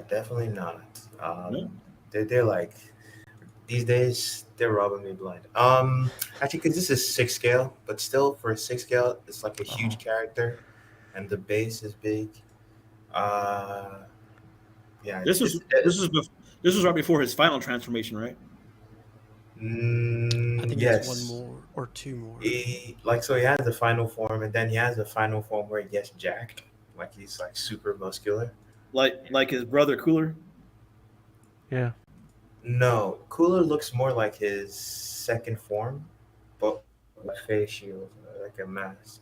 Definitely not. No? They're like these days they're robbing me blind. Actually, because this is 6 scale, but still for a 6 scale, it's like a huge character, and the base is big. Yeah. This was right before his final transformation, right? I think yes. he has one more or two more. He has the final form, and then he has the final form where he gets jacked, like he's like super muscular. Like his brother Cooler. Yeah. No, Cooler looks more like his second form, but with a face shield, like a mask.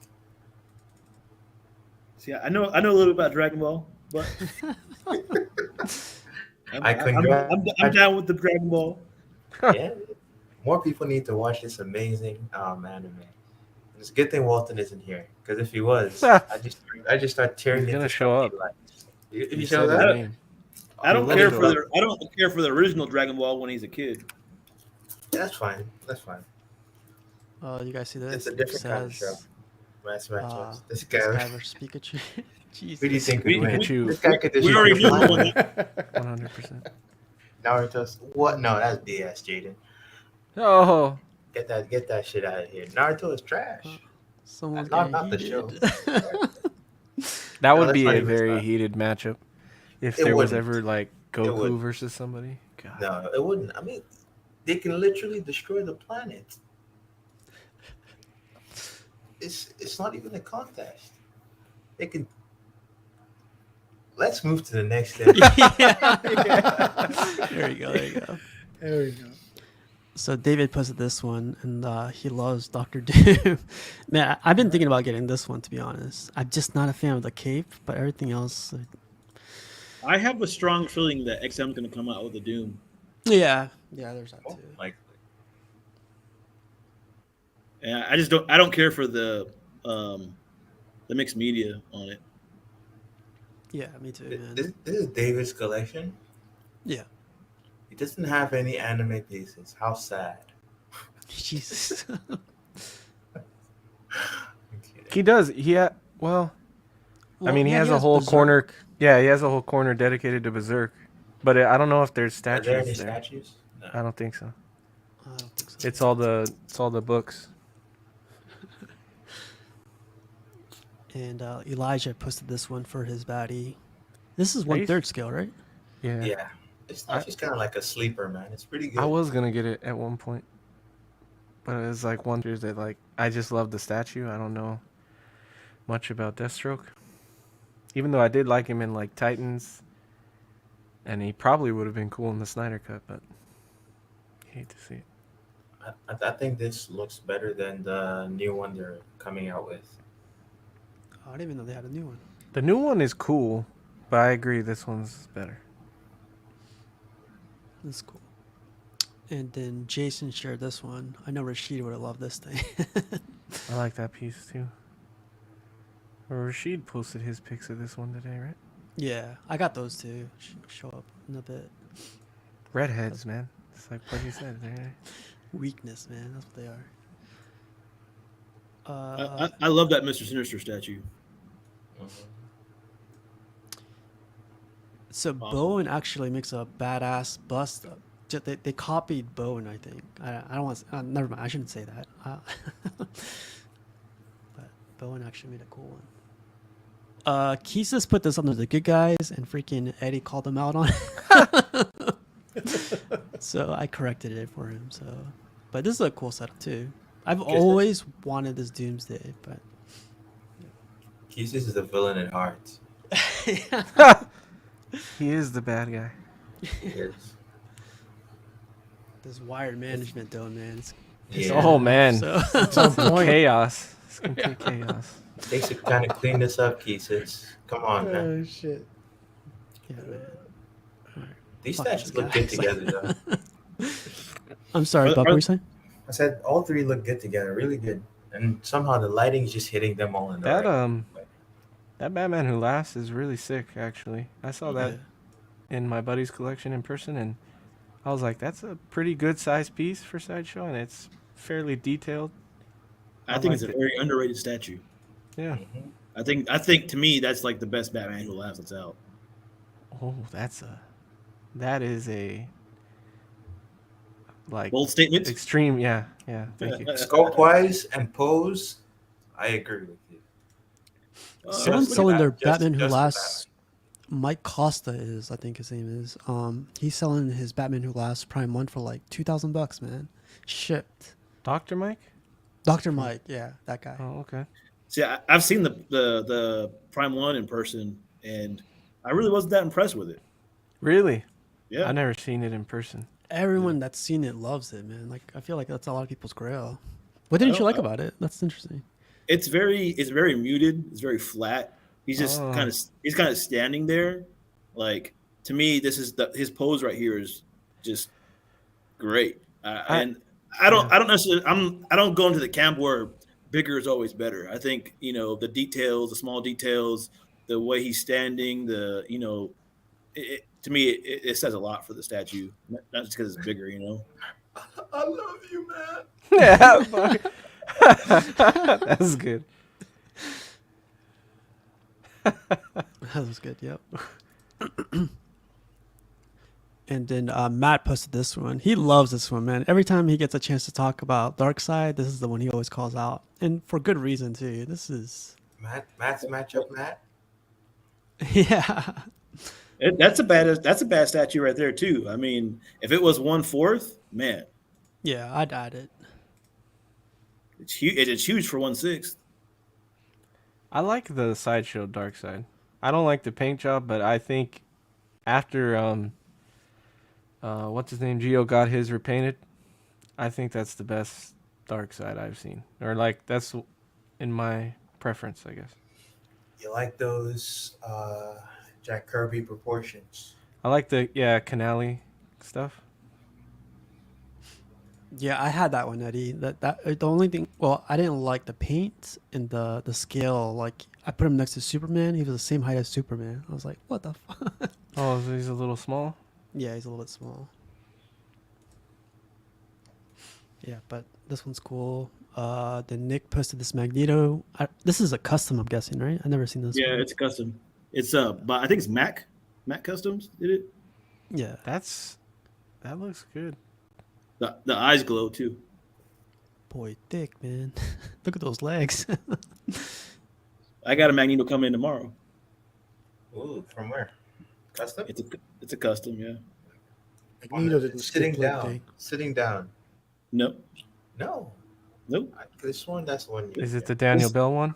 See, I know a little about Dragon Ball, but I'm down with the Dragon Ball. Yeah, more people need to watch this amazing anime. It's a good thing Walton isn't here, because if he was, I just start tearing. He's gonna show up. If you You show said that, name. I don't Let care it for go. I don't care for the original Dragon Ball when he's a kid. that's fine. That's fine. You guys see this? It's a different kind of It says, show. Best matchups. This This guy. guy versus Pikachu. Jesus. Who do you think would win? Pikachu. This guy could We already destroy knew the one. planet. 100%. Naruto's what? No, that's BS, Jaden. Oh, Get that shit out of here. Naruto is trash. Someone's Not getting the show. heated. that No, would that's be not a even very fun. heated matchup. If It there was wouldn't. ever like Goku wouldn't. versus somebody. God. No, it wouldn't. I mean, they can literally destroy the planet. It's not even a contest. They can. Let's move to the next step. Yeah. There you go. There you go. There we go. So David posted this one, and he loves Doctor Doom. Man, I've been thinking about getting this one, to be honest. I'm just not a fan of the cape, but everything else. I have a strong feeling that XM's going to come out with a Doom. Yeah, there's that too. Like, And I just don't care for the mixed media on it. Yeah, me too, man. this is David's collection. Yeah. He doesn't have any anime pieces. How sad. Jesus. I'm kidding. He does. Well, I mean, he yeah, has a whole Berserk. corner. Yeah, he has a whole corner dedicated to Berserk. But I don't know if there's Are there any statues there. statues? No. I don't think so. I don't think so. It's all the books. And Elijah posted this one for his baddie. This is Nice. 1/3 scale, right? Yeah. Yeah. It's just kind of like a sleeper, man. It's pretty good. I was gonna get it at one point, but it was like one that like I just love the statue. I don't know much about Deathstroke, even though I did like him in like Titans, and he probably would have been cool in the Snyder Cut, but I hate to see it. I think this looks better than the new one they're coming out with. Oh, I didn't even know they had a new one. The new one is cool, but I agree this one's better. That's cool. And then Jason shared this one. I know Rashid would have loved this thing. I like that piece too. Or Rashid posted his pics of this one today, right? Yeah, I got those too. Show up in a bit. Redheads, man. It's like what you said. Weakness, man. That's what they are. I love that Mr. Sinister statue. So Bowen actually makes a badass bust. They copied Bowen, I think. I don't want to, never mind. I shouldn't say that. But Bowen actually made a cool one. Keesus put this under the good guys, and freaking Eddie called him out on it. So I corrected it for him. So, but this is a cool setup too. I've always wanted this Doomsday, but Keesus is a villain at heart. He is the bad guy. Yes. this wired management though, man. It's Yeah. Oh man, so it's chaos. It's complete chaos. Takes to kind of clean this up, Keesus. Come on, man. Oh shit. yeah, man. These Fuck statues this look guy. good together, though. I'm sorry, Buck. What were you saying? I said all three look good together, really good. And somehow the lighting's just hitting them all in the That right way. that Batman Who Laughs is really sick. Actually, I saw that Yeah. in my buddy's collection in person, and I was like, "That's a pretty good size piece for Sideshow, and it's fairly detailed." I think it's a very underrated statue. Yeah. Mhm. I think to me that's like the best Batman Who Laughs that's out. Oh, that is a like Bold statement. extreme. Yeah. Thank you. Scope wise and pose, I agree with you. Someone's Just selling for their that- just- Batman Who just for Laughs. Mike Costa is, I think his name is. He's selling his Batman Who Laughs Prime 1 for like $2,000, man. Shipped. Dr. Mike. Dr. Mike, yeah, that guy. Oh, okay. See, I've seen the Prime 1 in person, and I really wasn't that impressed with it. Really? Yeah. I've never seen it in person. Everyone that's seen it loves it, man. Like, I feel like that's a lot of people's grail. What didn't you like about it? That's interesting. It's very muted. It's very flat. He's just Oh. kind of standing there. Like, to me, this is his pose right here is just great. And I don't necessarily I don't go into the camp where bigger is always better. I think the details, the small details, the way he's standing, to me it says a lot for the statue. Not just because it's bigger, I love you, man. Yeah. That's good. That was good. Yep. And then Matt posted this one. He loves this one, man. Every time he gets a chance to talk about Dark Side, this is the one he always calls out, and for good reason too. This is Matt's matchup, Matt. yeah. That's a bad statue right there too. I mean, if it was 1/4, man, Yeah, I'd add it. it's huge. It's huge for 1/6. I like the sideshow Dark Side. I don't like the paint job, but I think after what's his name, Gio got his repainted, I think that's the best Dark Side I've seen, or like that's in my preference, I guess. You like those Jack Kirby proportions? I like the Canali stuff. Yeah, I had that one, Eddie. The only thing, well, I didn't like the paint and the scale. Like I put him next to Superman. He was the same height as Superman. I was like, what the fuck? Oh, so he's a little small. Yeah, he's a little bit small. Yeah, but this one's cool. Then Nick posted this Magneto. This is a custom, I'm guessing, right? I've never seen this. Yeah, one. it's custom. It's but I think it's Mac Customs did it. Yeah. That looks good. The eyes glow too. Boy, thick, man. Look at those legs. I got a Magneto coming in tomorrow. Ooh, from where? Custom? It's a custom, yeah. Magneto didn't Sitting skip leg down. day. Sitting down. No, No. nope, This one, that's one. Is it the Daniel Bell one?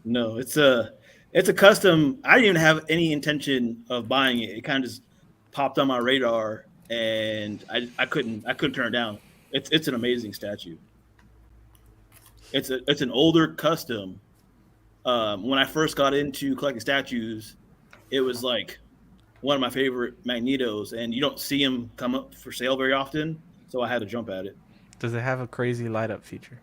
no. It's a custom. I didn't even have any intention of buying it. It kind of just popped on my radar, and I couldn't turn it down. It's an amazing statue. It's an older custom. When I first got into collecting statues, it was like one of my favorite Magnetos, and you don't see them come up for sale very often, so I had to jump at it. Does it have a crazy light up feature?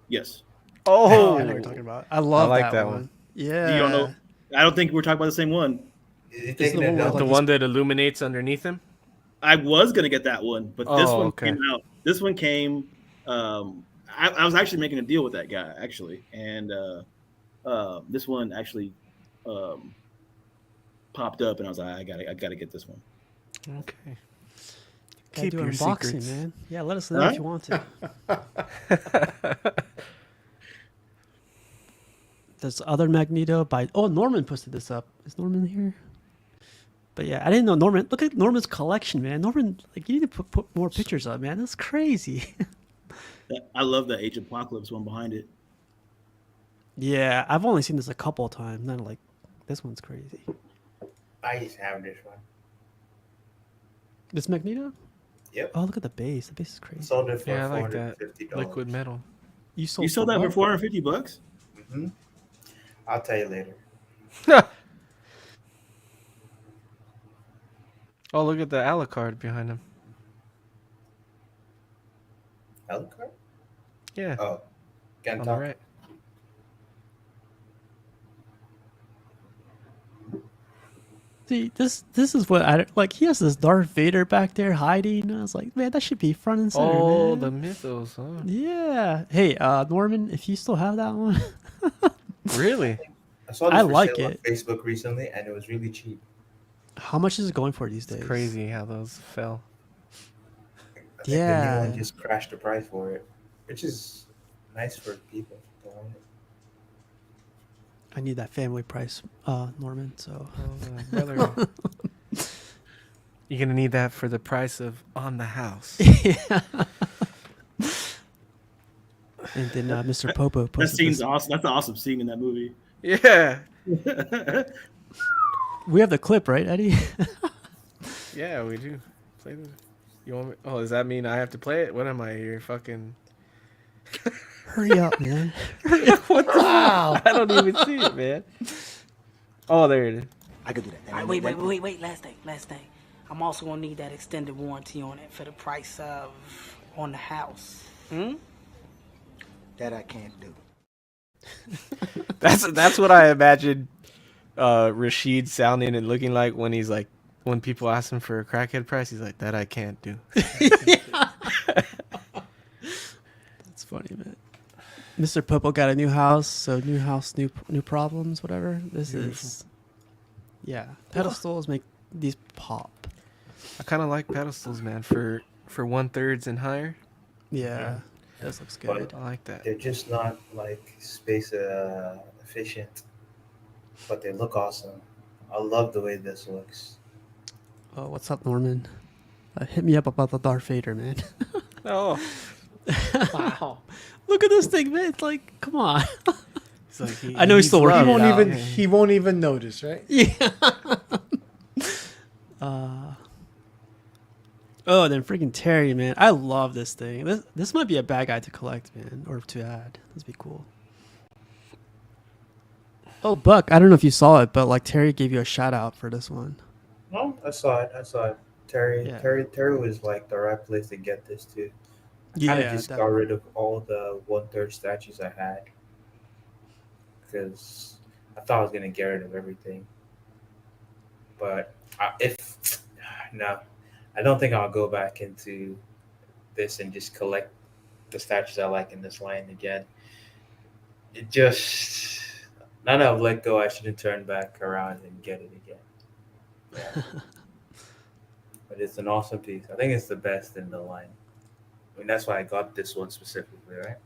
Yes. Oh, I know what you're talking about. I love like that one. Yeah. You don't know? I don't think we're talking about the same one. Is he It's taking the it one where, down? like, The one that illuminates underneath him? I was gonna get that one, but this Oh, one okay. came out. This one came. I was actually making a deal with that guy actually, and this one actually popped up, and I was like, I gotta get this one. Okay. Gotta Keep do your an unboxing, secrets. man. Yeah, let us know Huh? if you want to. There's other Magneto by Norman posted this up. Is Norman here? But yeah, I didn't know Norman. Look at Norman's collection, man. Norman, like you need to put more pictures up, man. That's crazy. I love the Age of Apocalypse one behind it. Yeah, I've only seen this a couple of times. Not like this one's crazy. I used to have this one. This Magneto? Yep. Oh, look at the base. The base is crazy. Sold it for Yeah, I like that. $450. Liquid metal. You sold that for $450? Mm-hmm. I'll tell you later. Oh, look at the Alucard behind him. Alucard? Yeah, Oh. Can't on the talk. right. See, this is what I like. He has this Darth Vader back there hiding. I was like, man, that should be front and center. Oh, man. the mythos, huh? Yeah. Hey, Norman, if you still have that one, Really? I saw this I for like sale on it. Facebook recently, and it was really cheap. how much is it going for these days? It's crazy how those fell. I think the new Yeah. one just crashed the price for it, which is nice for people to own it. I need that family price, Norman. So Brother. You're gonna need that for the price of On the House. yeah. And then Mr. Popo That posted scene's this. awesome. That's an awesome scene in that movie. Yeah. We have the clip, right, Eddie? Yeah, we do. Play this. You want me? Oh, does that mean I have to play it? What am I here, fucking? Hurry up, man. What the? Wow. I don't even see it, man. Oh, there it is. I could do that. All right, wait. Last thing. I'm also gonna need that extended warranty on it for the price of on the house. That I can't do. That's what I imagine Rashid sounding and looking like when he's like when people ask him for a crackhead price, he's like, that I can't do. That's funny, man. Mr. Popo got a new house, so new house, new problems, whatever. This is, yeah. Pedestals make these pop. I kind of like pedestals, man, for 1/3 and higher. Yeah, this looks But good. I like that. they're just not like space efficient, but they look awesome. I love the way this looks. Oh, what's up, Norman? Hit me up about the Darth Vader, man. Oh, Wow. Look at this thing, man. It's like, come on. it's like I know he's still working He it won't out. even he won't even notice, right? Yeah. Oh, then freaking Terry, man. I love this thing. This might be a bad guy to collect, man, or to add. This would be cool. Oh, Buck, I don't know if you saw it, but like Terry gave you a shout out for this one. No, I saw it. Terry, Yeah. Terry was like the right place to get this too. I kind of just got rid of all the 1/3 statues I had because I thought I was gonna get rid of everything. But no, I don't think I'll go back into this and just collect the statues I like in this line again. It just now that I've let go, I shouldn't turn back around and get it again. Yeah. But it's an awesome piece. I think it's the best in the line. I mean, that's why I got this one specifically, right?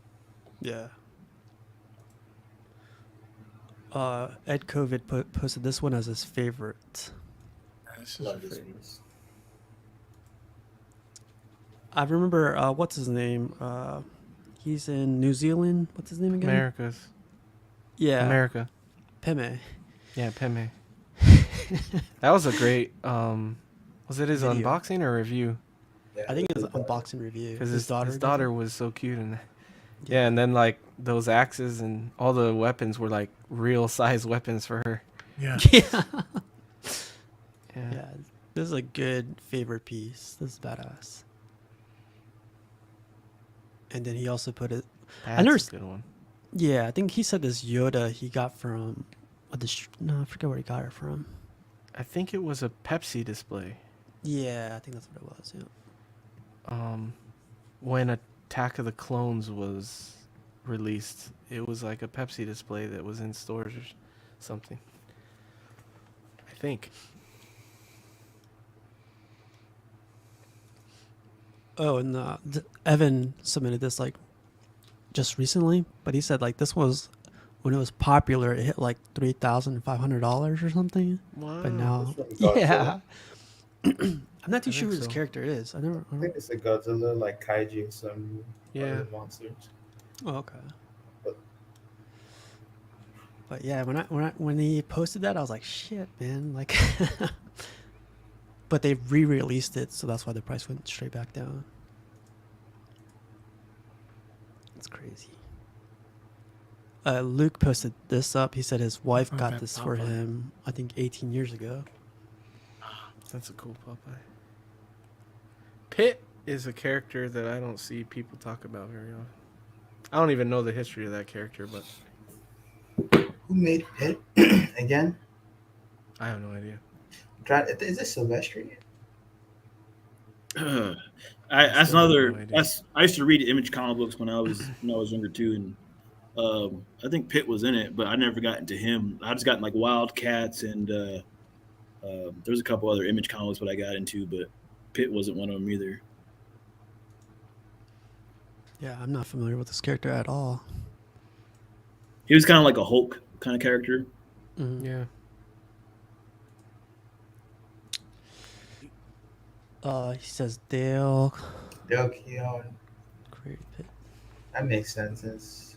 Yeah. Ed COVID posted this one as his favorite. Love this piece. I remember, what's his name? He's in New Zealand. What's his name again? America's. Yeah. America. Peme. Yeah, Peme. That was a great. Was it his Video. unboxing or review? Yeah, I think it was an unboxing review. Because his his daughter was so cute, and yeah, and then like those axes and all the weapons were like real size weapons for her. Yeah. Yeah. Yeah, Yeah. This is a good favorite piece. This is badass. And then he also put it. that's a good one. Yeah, I think he said this Yoda he got from. No, I forget where he got it from. I think it was a Pepsi display. Yeah, I think that's what it was. Yeah. When Attack of the Clones was released, it was like a Pepsi display that was in stores or something. I think. Oh, and Evan submitted this like just recently, but he said like this was when it was popular. It hit like $3,500 or something. Wow. But now, This one yeah, Godzilla. I'm not too I sure who think this so. character is. I I think it's a Godzilla, like kaiju, some Yeah. other monsters. Oh, okay. But- But yeah, when he posted that, I was like, shit, man, like. But they re-released it, so that's why the price went straight back down. It's crazy. Luke posted this up. He said his wife got that this for Popeye. him, I think 18 years ago. That's a cool Popeye. Pit is a character that I don't see people talk about very often. I don't even know the history of that character, but Who made it again? I have no idea. Is this Silvestri? That's Still have another. no idea. I used to read Image comic books when I was younger too, and I think Pitt was in it, but I never got into him. I just got like Wildcats, and there's a couple other Image comics that I got into, but Pitt wasn't one of them either. Yeah, I'm not familiar with this character at all. He was kind of like a Hulk kind of character. Mhm. Yeah. He says Dale. Del Keon. Created Pit. That makes sense. It's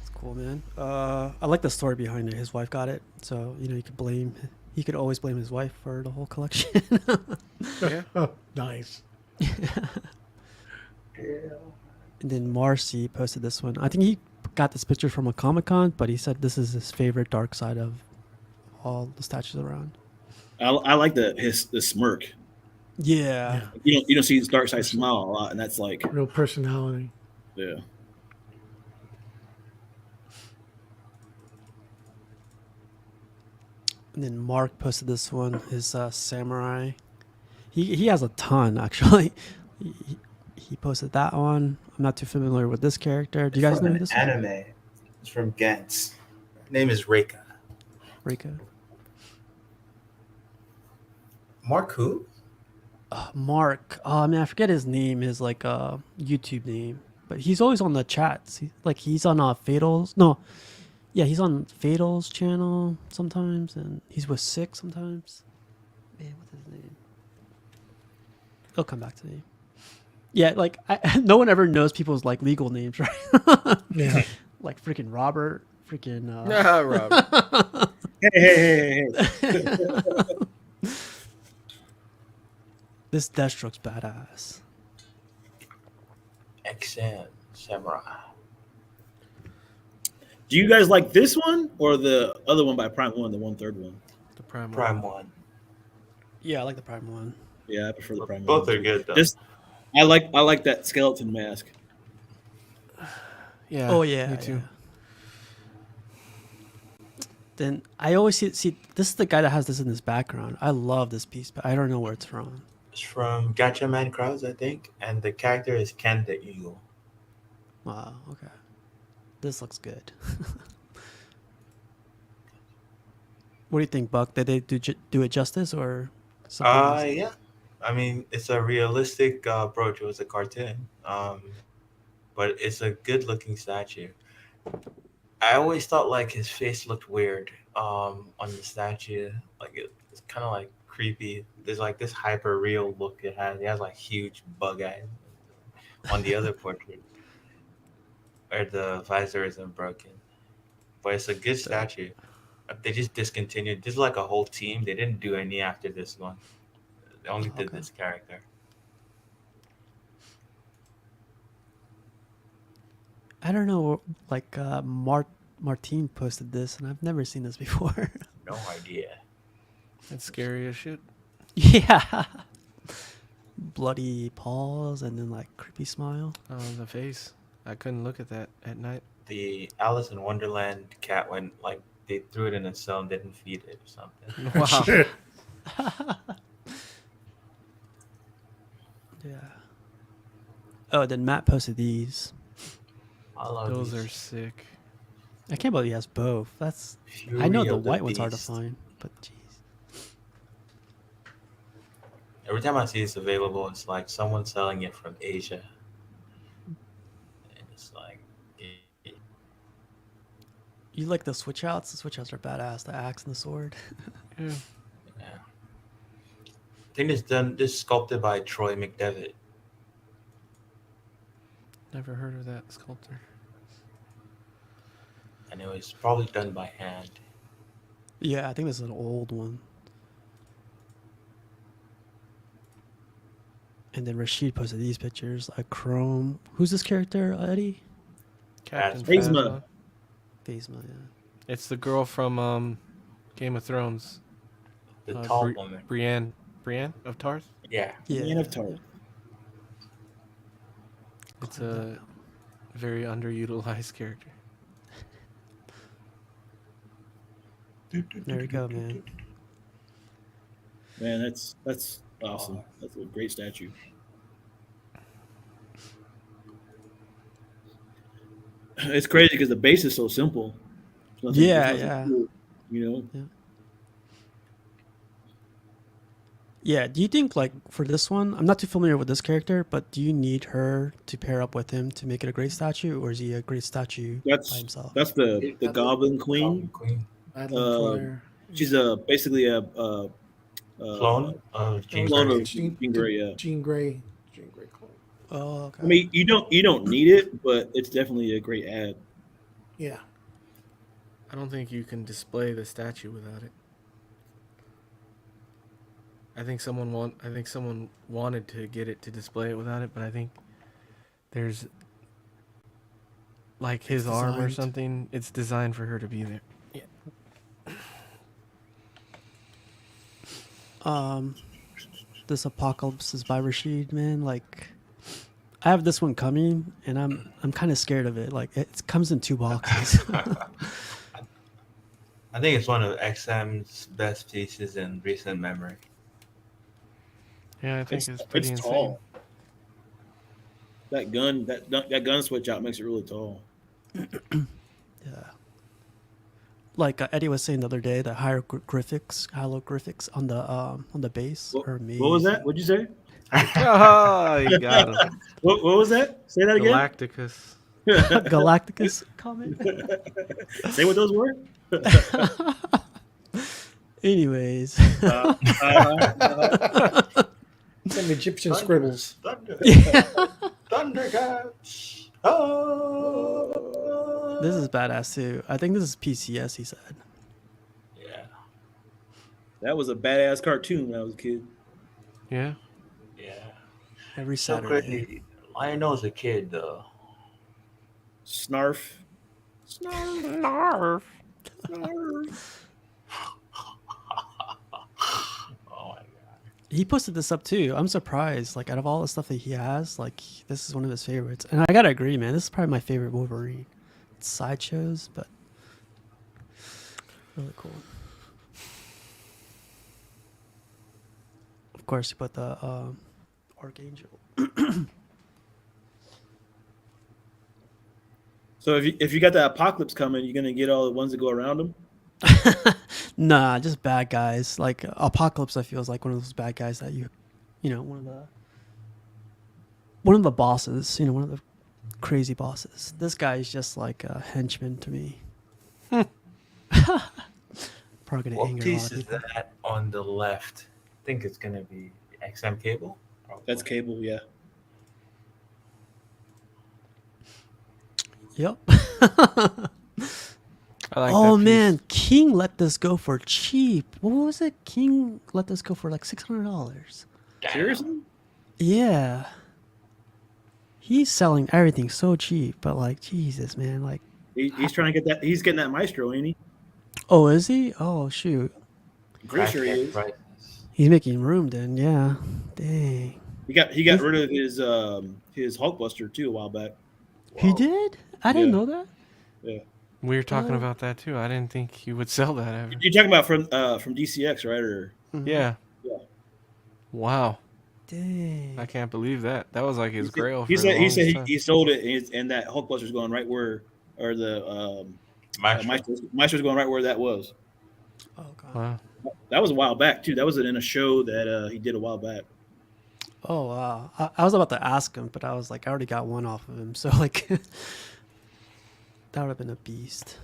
It's cool, man. I like the story behind it. His wife got it, so you know he could always blame his wife for the whole collection. Yeah. Oh, nice. And then Marcy posted this one. I think he got this picture from a Comic-Con, but he said this is his favorite dark side of all the statues around. I like the smirk. Yeah. You don't see his dark side smile a lot, and that's like Real personality. yeah. And then Mark posted this one, his samurai. He has a ton actually. He posted that one. I'm not too familiar with this character. Do you guys know who this is? Anime. It's from Gantz. Her name is Reika. Rika. Mark who? Mark. Oh man, I forget his name. His like YouTube name, but he's always on the chats. He's on Fatal's. No, yeah, he's on Fatal's channel sometimes, and he's with Sick sometimes. Man, what's his name? He'll come back to me. Yeah, like no one ever knows people's like legal names, right? Yeah. Like freaking Robert, freaking. Robert. Hey. This Deathstroke's badass. XM Samurai. Do you guys like this one or the other one by Prime One, the 1/3 one? The Prime One. Yeah, I like the Prime one. Yeah, I prefer the Prime Both one. are good though. I like that skeleton mask. Yeah. Oh yeah, Me too. yeah. Then I always see this is the guy that has this in his background. I love this piece, but I don't know where it's from. It's from Gacha Man Crowds, I think, and the character is Ken the Eagle. Wow. Okay. This looks good. What do you think, Buck? Did they do it justice or something else? Yeah. I mean, it's a realistic approach. It was a cartoon, but it's a good-looking statue. I always thought like his face looked weird on the statue. Like it's kind of like creepy. There's like this hyper real look it has. He has like huge bug eyes on the other portrait, where the visor isn't broken. But it's a good statue. They just discontinued. This is like a whole team. They didn't do any after this one. They only did this character. I don't know. Like Martine posted this, and I've never seen this before. No idea. That's scary as shit. Yeah. Bloody paws and then like creepy smile. Oh, the face. I couldn't look at that at night. The Alice in Wonderland cat went like they threw it in a cell and didn't feed it or something. Wow. Yeah. Oh, then Matt posted these. I love Those these. are sick. I can't believe he has both. That's Fury I know the of white one's hard to Beast. find, but jeez. Every time I see this available, it's like someone selling it from Asia. And it's like, You like the switch outs? The switch outs are badass. The axe and the sword. Yeah. yeah. I think this sculpted by Troy McDevitt. Never heard of that sculptor. And it was probably done by hand. Yeah, I think this is an old one. And then Rashid posted these pictures. A chrome. Who's this character, Eddie? Captain Phasma. Phasma, yeah. It's the girl from Game of Thrones. The tall woman. Brienne of Tarth. Yeah. Man of Tarth. It's a very underutilized character. There we go, man. Man, that's awesome. That's a great statue. It's crazy because the base is so simple. There's nothing cool, you know. Yeah. Do you think like for this one, I'm not too familiar with this character, but do you need her to pair up with him to make it a great statue, or is he a great statue by himself? That's the Goblin Queen. She's basically a clone of Jean clone Grey. of Jean Grey. Yeah. Jean Grey clone. Oh, okay. I mean, you don't need it, but it's definitely a great ad. Yeah. I don't think you can display the statue without it. I think someone wanted to get it to display it without it, but I think there's like his arm or something. It's designed for her to be there. This Apocalypse is by Rashid, man. Like, I have this one coming, and I'm kind of scared of it. Like, it comes in 2 boxes. I think it's one of XM's best pieces in recent memory. Yeah, I think it's pretty it's insane. tall. that gun switch out makes it really tall. Yeah. Like Eddie was saying the other day, the hieroglyphics on the base are amazing. What was that? What'd you say? Oh, you got him. What was that? Say that again. Galacticus. Galacticus comment. Say what those were. Anyways. Some Egyptian scribbles. Thundercats. Oh. This is badass too. I think this is PCS. He said. Yeah. That was a badass cartoon when I was a kid. Yeah. Yeah. Every So Saturday. crazy. I know as a kid though. Snarf. Snarf. Oh my god. He posted this up too. I'm surprised. Like out of all the stuff that he has, like this is one of his favorites. And I gotta agree, man. This is probably my favorite Wolverine. It's sideshows, but really cool. Of course, you put the Archangel. So if you got the apocalypse coming, you're gonna get all the ones that go around them. Nah, just bad guys. Like Apocalypse, I feel is like one of those bad guys that you know, one of the bosses. You know, one of the crazy bosses. This guy is just like a henchman to me. Probably gonna What anger a lot piece of is people. that on the left? I think it's gonna be XM cable. Probably. That's cable, yeah. Yep. I like Oh that piece. man, King let this go for cheap. What was it? King let this go for like $600. Seriously? Yeah. He's selling everything so cheap, but like Jesus, man, like. He's trying to get that. He's getting that Maestro, ain't he? Oh, is he? Oh shoot. I'm pretty sure he is. Prices. He's making room then. Yeah. Dang. He got rid of his Hulkbuster too a while back. He did? I didn't Yeah. know that. Yeah. We were talking Oh. about that too. I didn't think he would sell that ever. You're talking about from DCX, right? Or Yeah. Yeah. Wow. Dang. I can't believe that. That was like his grail. he for said the he said longest he, time. he sold it and that Hulkbuster's going right where, or the Maestro's going right where that was. Oh god. Wow. That was a while back too. That was in a show that he did a while back. Oh wow. I was about to ask him, but I was like, I already got one off of him, so like that would have been a beast.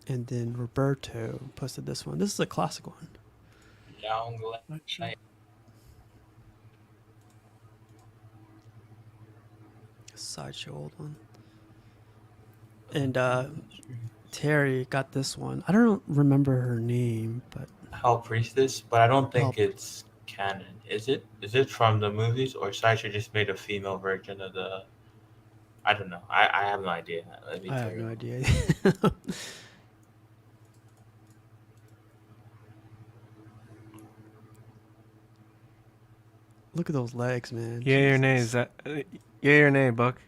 And then Roberto posted this one. This is a classic one. Sideshow old one. And Terry got this one. I don't remember her name, but Hell Priestess, but I don't think Hell- it's canon. Is it? Is it from the movies, or Sideshow just made a female version of the? I don't know. I have no idea. Let me I tell have you. no idea. Look at those legs, man. Yay or nay? Jesus. Is that yay or nay, Buck?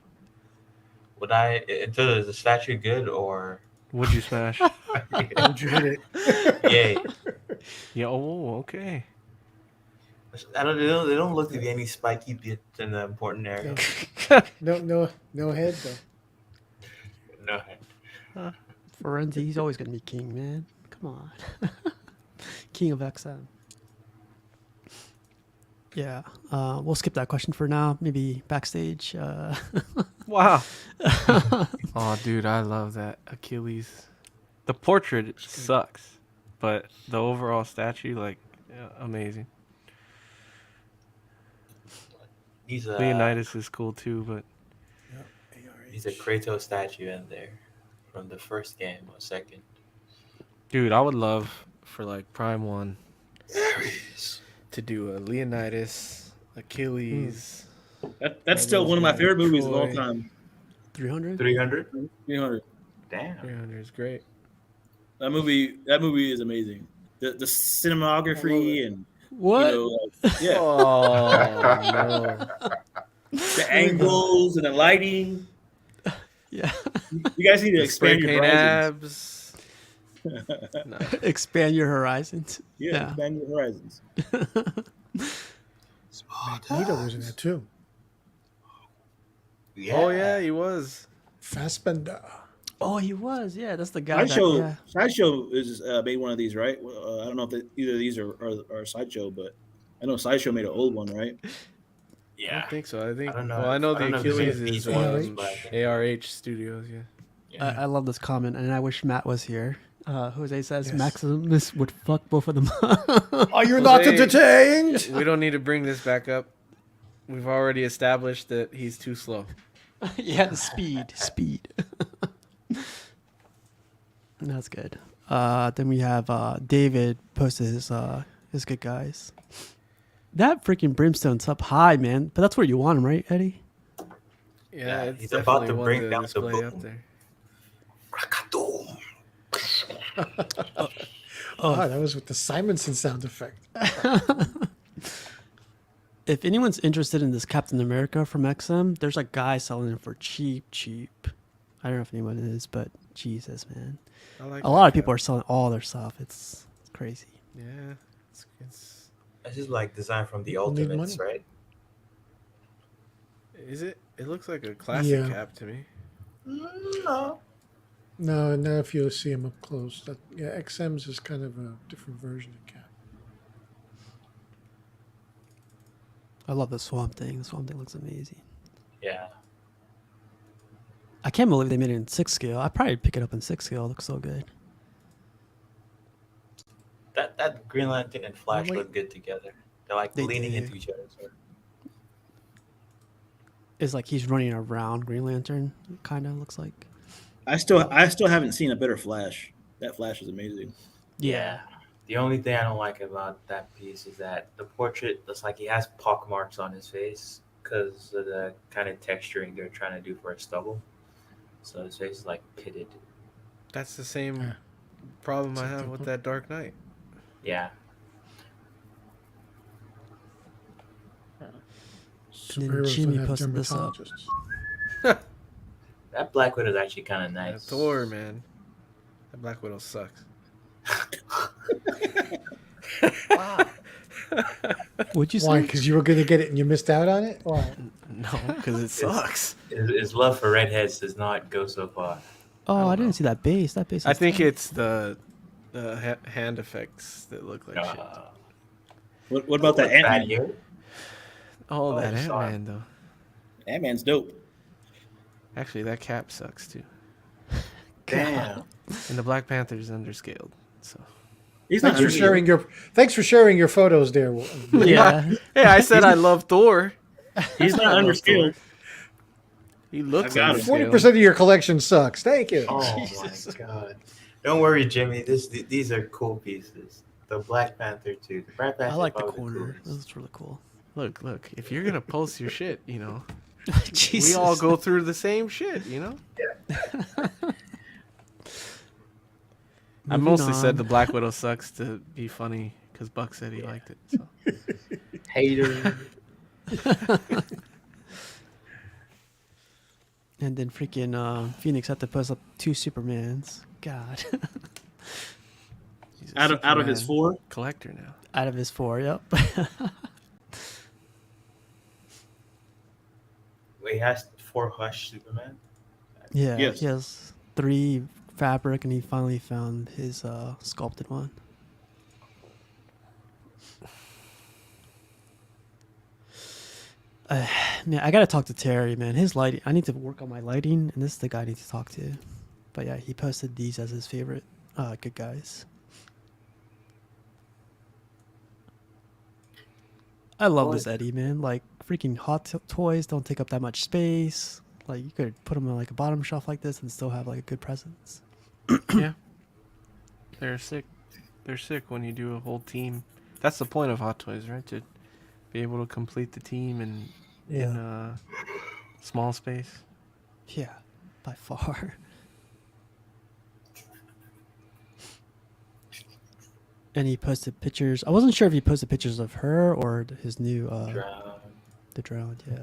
Would I? Is the statue good or? Would you smash? Would you hit it? Yay. Yeah. Oh, okay. I don't. They don't look to be any spiky bits in the important area. No head though. No. Ferenzi, he's always gonna be king, man. Come on. King of XM. Yeah. We'll skip that question for now. Maybe backstage. Wow. Oh, dude, I love that Achilles. The portrait sucks, but the overall statue, like, yeah, amazing. He's Leonidas is cool too, but He's a Kratos statue in there from the first game or second. dude, I would love for like Prime 1 to do a Leonidas, Achilles. That's still one of my favorite movies of all Troy. time. 300? 300? 300. Damn. 300 is great. That movie is amazing. The cinematography and What? yeah, Oh no! the angles and the lighting. Yeah. You guys need to The spray expand your paint horizons. abs. No. Expand your horizons. Yeah, expand your horizons. Magneto was in that too. Oh yeah, he was. Fassbender. Oh, he was. Yeah, that's the guy. Sideshow is made one of these, right? I don't know if either of these are Sideshow, but I know Sideshow made an old one, right? I Yeah. don't think so. I think. I don't know. Well, I know I the don't know if it's Achilles a is Beast Wars, but I think- ARH Studios. Yeah. Yeah. I love this comment, and I wish Matt was here. Jose says Yes. Maximus would fuck both of them. Are you not Jose- entertained? We don't need to bring this back up. We've already established that he's too slow. Yeah, the speed. That's good. Then we have David posted his good guys. That freaking brimstone's up high, man. But that's where you want him, right, Eddie? Yeah, it's he's about to definitely one bring to down the display up boom. there. Krakadoom. Oh, that was with the Simonson sound effect. If anyone's interested in this Captain America from XM, there's a guy selling it for cheap. I don't know if anyone is, but Jesus, man. I like A lot of that people are selling all their stuff. It's crazy. guy. Yeah, it's This is like designed from the People need Ultimates, money. right? Is it? It looks like a classic Yeah. cap to me. No. No, now if you see him up close, XM's is kind of a different version of Cap. I love the Swamp Thing. The Swamp Thing looks amazing. Yeah. I can't believe they made it in 6 scale. I'd probably pick it up in 6 scale. It looks so good. That Green Lantern and Flash wait. look good together. They're like They leaning do. into each other. So. It's like he's running around Green Lantern, kind of looks like. I still haven't seen a better Flash. That Flash is amazing. Yeah. The only thing I don't like about that piece is that the portrait looks like he has pock marks on his face because of the kind of texturing they're trying to do for his stubble. So his face is like pitted. That's the same problem I have with that Dark Knight. Yeah. Superheroes Jimmy don't have posted this up. dermatologists. That Black Widow is actually kind of Yeah, nice. Thor, man. That Black Widow sucks. What'd you Why? say? Because you were going to get it and you missed out on it? Why? No, because it sucks. His love for redheads does not go so far. Oh, I didn't see that base. That base. I is think tight. it's the hand effects that look like shit. What about that Bad Ant-Man? year? Oh, that I saw it. Ant-Man, though. Ant-Man's dope. Actually, that cap sucks, too. Damn. And the Black Panther's underscaled, so... He's not Thanks underrated. for sharing your photos there. Yeah. Hey, I said I love Thor. He's not underscaled. He looks I got him. 40% of your collection sucks. Thank you. Oh my god! Don't worry, Jimmy. These are cool pieces. The Black Panther too. The Black Panther. I like the probably corner. coolest. That's really cool. Look. If you're gonna post your shit, you know, Jesus. we all go through the same shit, you know. I Moving mostly said on. the Black Widow sucks to be funny because Buck said he liked it. So. Hater. And then freaking Phoenix had to post up 2 Supermans. God. He's a Out of his Superman 4, collector now. Out of his 4, yep. Wait, he has 4 Hush Superman. Yeah, Yes. he has 3 fabric, and he finally found his sculpted one. Man, I gotta talk to Terry, man. His lighting, I need to work on my lighting, and this is the guy I need to talk to. But yeah, he posted these as his favorite good guys. I love this Eddie, man. Like, freaking toys don't take up that much space. Like, you could put them on like a bottom shelf like this and still have like a good presence. Yeah. They're sick. They're sick when you do a whole team. That's the point of Hot Toys, right? To be able to complete the team in small space. Yeah, by far. And he posted pictures. I wasn't sure if he posted pictures of her or his new Drowned. the drowned. Yeah.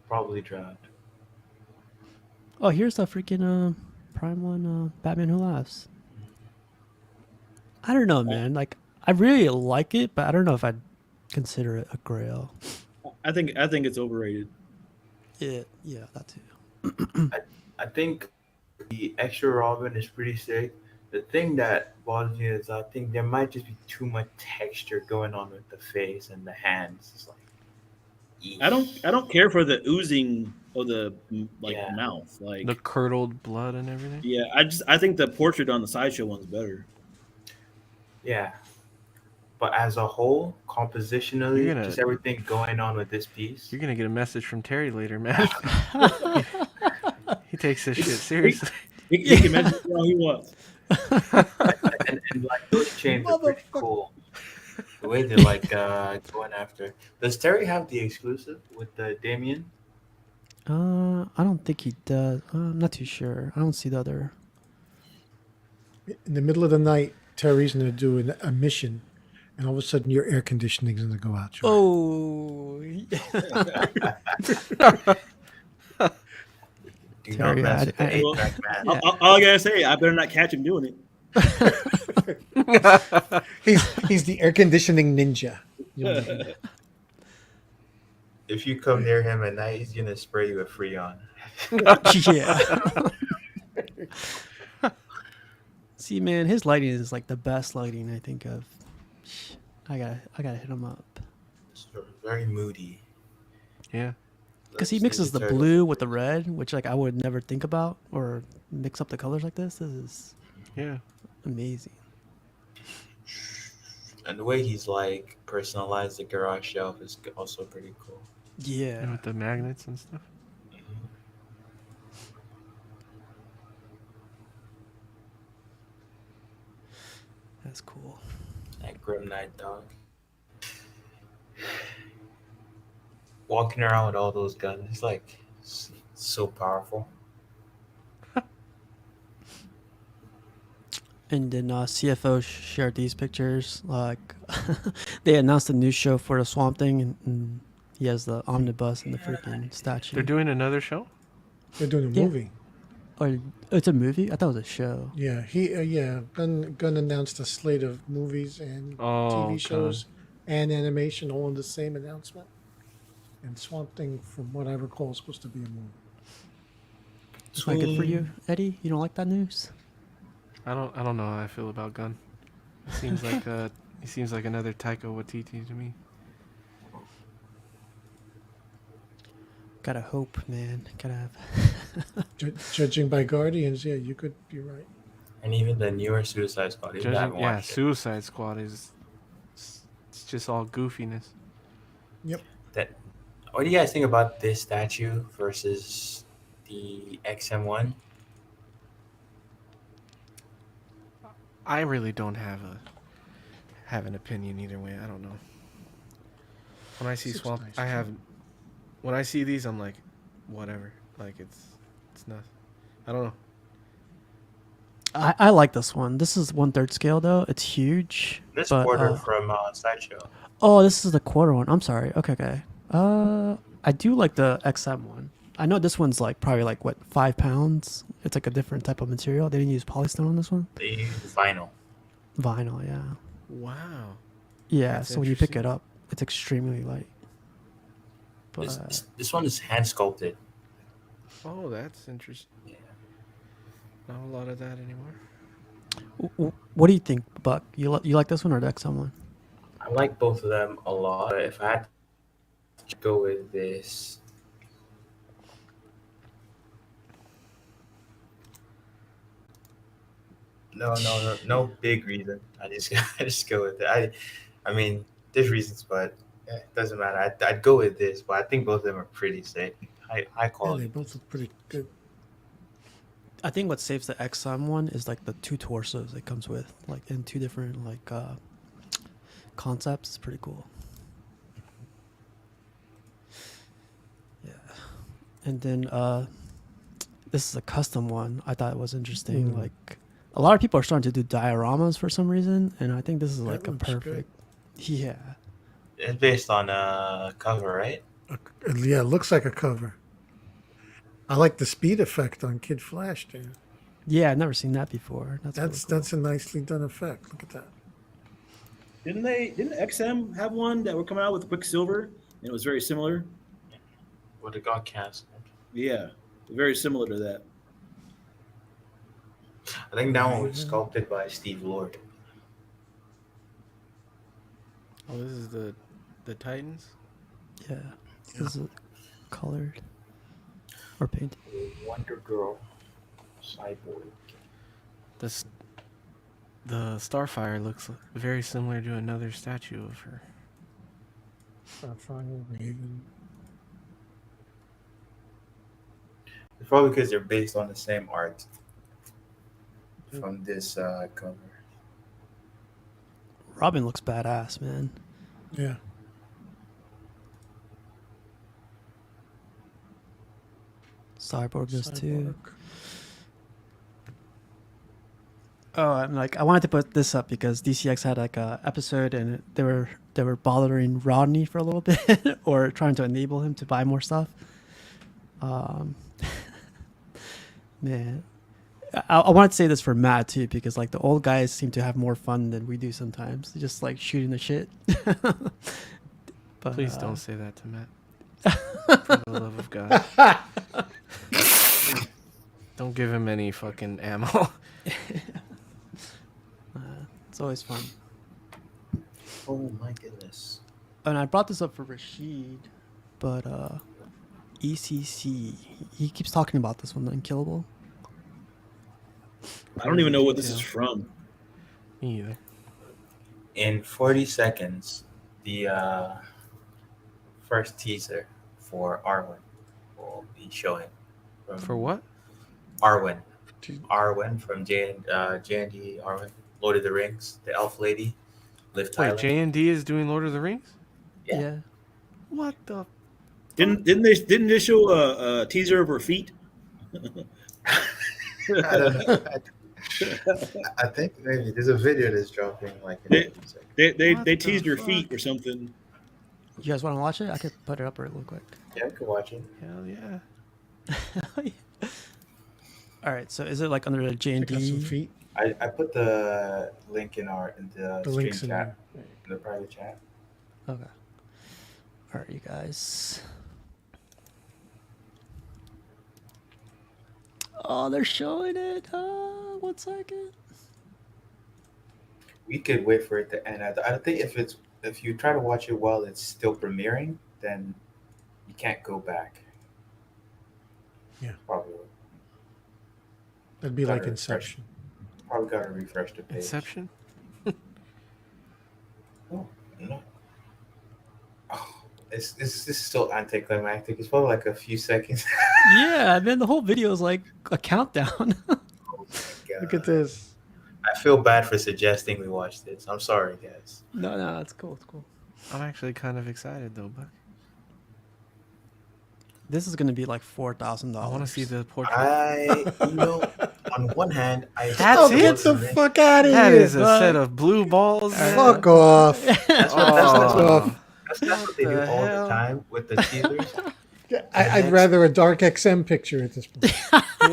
Probably drowned. Oh, here's the freaking Prime one, Batman Who Laughs. I don't know, man. Like, I really like it, but I don't know if I'd consider it a grail. I think it's overrated. Yeah, that too. I think the extra Robin is pretty sick. The thing that bothers me is I think there might just be too much texture going on with the face and the hands. It's like, I don't care for the oozing of the like yeah, mouth. The Like, curdled blood and everything. yeah, I think the portrait on the sideshow one's better. yeah. But as a whole, You're compositionally, gonna just everything going on with this piece. you're gonna get a message from Terry later, man. He takes this shit He, seriously. he can mention it all he wants. And like those chains are pretty cool. The way they're like going after. Does Terry have the exclusive with the Damien? I don't think he does. I'm not too sure. I don't see the other. In the middle of the night, Terry's going to do a mission, and all of a sudden your air conditioning's going to go out. Joy. Oh, Do not Terry, mess with the I- eight-track man. Yeah. All I gotta say, I better not catch him doing it. He's the air conditioning ninja. You know, If you come near him at night, he's gonna spray you with Freon. yeah. See, man, his lighting is like the best lighting I think of. I gotta hit him up It's very moody. Yeah. because he Let's mixes see the Terry. blue with the red, which like I would never think about or mix up the colors like this. This is Yeah. amazing. And the way he's like personalized the garage shelf is also pretty cool. And Yeah. with the magnets and stuff. That's cool. That Grim Night Dog. Walking around with all those guns, it's like so powerful. And then CFO shared these pictures. Like they announced a new show for the Swamp Thing, and he has the omnibus and the freaking statue. They're doing another show? they're doing a Yeah. movie. Or it's a movie? I thought it was a show. Yeah, Gunn announced a slate of movies and Oh, TV okay. shows and animation all in the same announcement. And Swamp Thing, from what I recall, is supposed to be a movie. Is that good for you, Eddie? You don't like that news? I don't know how I feel about Gunn. He seems like another Taika Waititi to me. Gotta hope, man. Gotta have. Judging by Guardians, yeah, you could be right. And even the newer Suicide Squad, even I haven't Yeah, watched it. Suicide Squad it's just all goofiness. That, what do you guys think about this statue versus the XM1? I really don't have an opinion either way. I don't know. When I see Looks Swamp, nice. When I see these, I'm like, whatever. Like it's nothing. I don't know. I like this one. This is 1/3 scale though. It's huge. This but, quarter from Sideshow. Oh, this is the quarter one. I'm sorry. Okay. I do like the XM one. I know this one's like probably like what 5 pounds. It's like a different type of material. They didn't use polystone on this one. They use vinyl. Vinyl, yeah. Wow. Yeah. That's So when you pick it interesting. up, it's extremely light. But This one is hand sculpted. Oh, that's interesting. Yeah. Not a lot of that anymore. what do you think, Buck? You like this one or the XM one? I like both of them a lot. If I had to go with this, no big reason. I just go with it. I mean, there's reasons, but it doesn't matter. I'd go with this, but I think both of them are pretty sick. High Yeah, quality. they both look pretty good. I think what saves the XM one is like the 2 torsos it comes with, like in 2 different like concepts. It's pretty cool. Yeah, and then this is a custom one. I thought it was interesting. Like a lot of people are starting to do dioramas for some reason, and I think this is like a looks good. perfect. Yeah, It's based on a cover, right? Yeah, it looks like a cover. I like the speed effect on Kid Flash there. yeah. I've never seen that before. That's really cool. That's a nicely done effect. Look at that. Didn't XM have one that were coming out with Quicksilver and it was very similar? But it got canceled. Yeah, very similar to that. I think that one was sculpted by Steve Lord. Oh, this is the Titans. Yeah. Is it colored or painted? Wonder Girl, Cyborg. The Starfire looks very similar to another statue of her. Starfire, Raven. It's probably because they're based on the same art from this cover. Robin looks badass, man. Yeah. Cyborg does too. Oh, I wanted to put this up because DCX had like a episode and they were bothering Rodney for a little bit or trying to enable him to buy more stuff. Man, I wanted to say this for Matt too because like the old guys seem to have more fun than we do sometimes. They're just like shooting the shit. But, please don't say that to Matt. For the love of God. Don't give him any fucking ammo. It's always fun. Oh my goodness. And I brought this up for Rashid, but ECC, he keeps talking about this one, the Unkillable. I don't even know what this is from. Me either. In 40 seconds, the first teaser for Arwen will be showing. For what? Arwen. Arwen from J&D Arwen. Lord of the Rings, the elf lady. Liv Tyler. Wait, J&D is doing Lord of the Rings? Yeah. What the? Didn't they show a teaser of her feet? I don't know. I think maybe there's a video that's dropping like in they teased her feet or something. You guys want to watch it? I could put it up real quick. Yeah, I could watch it. Hell yeah. All right, so is it like under the Check out some J&D? feet. I put the link in the stream links in chat, there. in the private chat. Okay. All right, you guys. Oh, they're showing it. 1 second. We could wait for it to end. I think if you try to watch it while it's still premiering, then you can't go back. Yeah. Probably. That'd be like Gotta Inception. Probably gotta refresh the page. Inception? Oh, no. Oh, this is so anticlimactic. It's probably like a few seconds. Yeah, man, the whole video is like a countdown. Oh my God. Look at this. I feel bad for suggesting we watch this. I'm sorry, guys. No, it's cool. It's cool. I'm actually kind of excited though, but This is gonna be like $4,000. I want to see the portrait. On one hand, That's it? Get the fuck out of That here. is a set of blue balls. Fuck off. That's Oh. not what they do the all hell? the time with the teasers. I'd rather a dark XM picture at this point.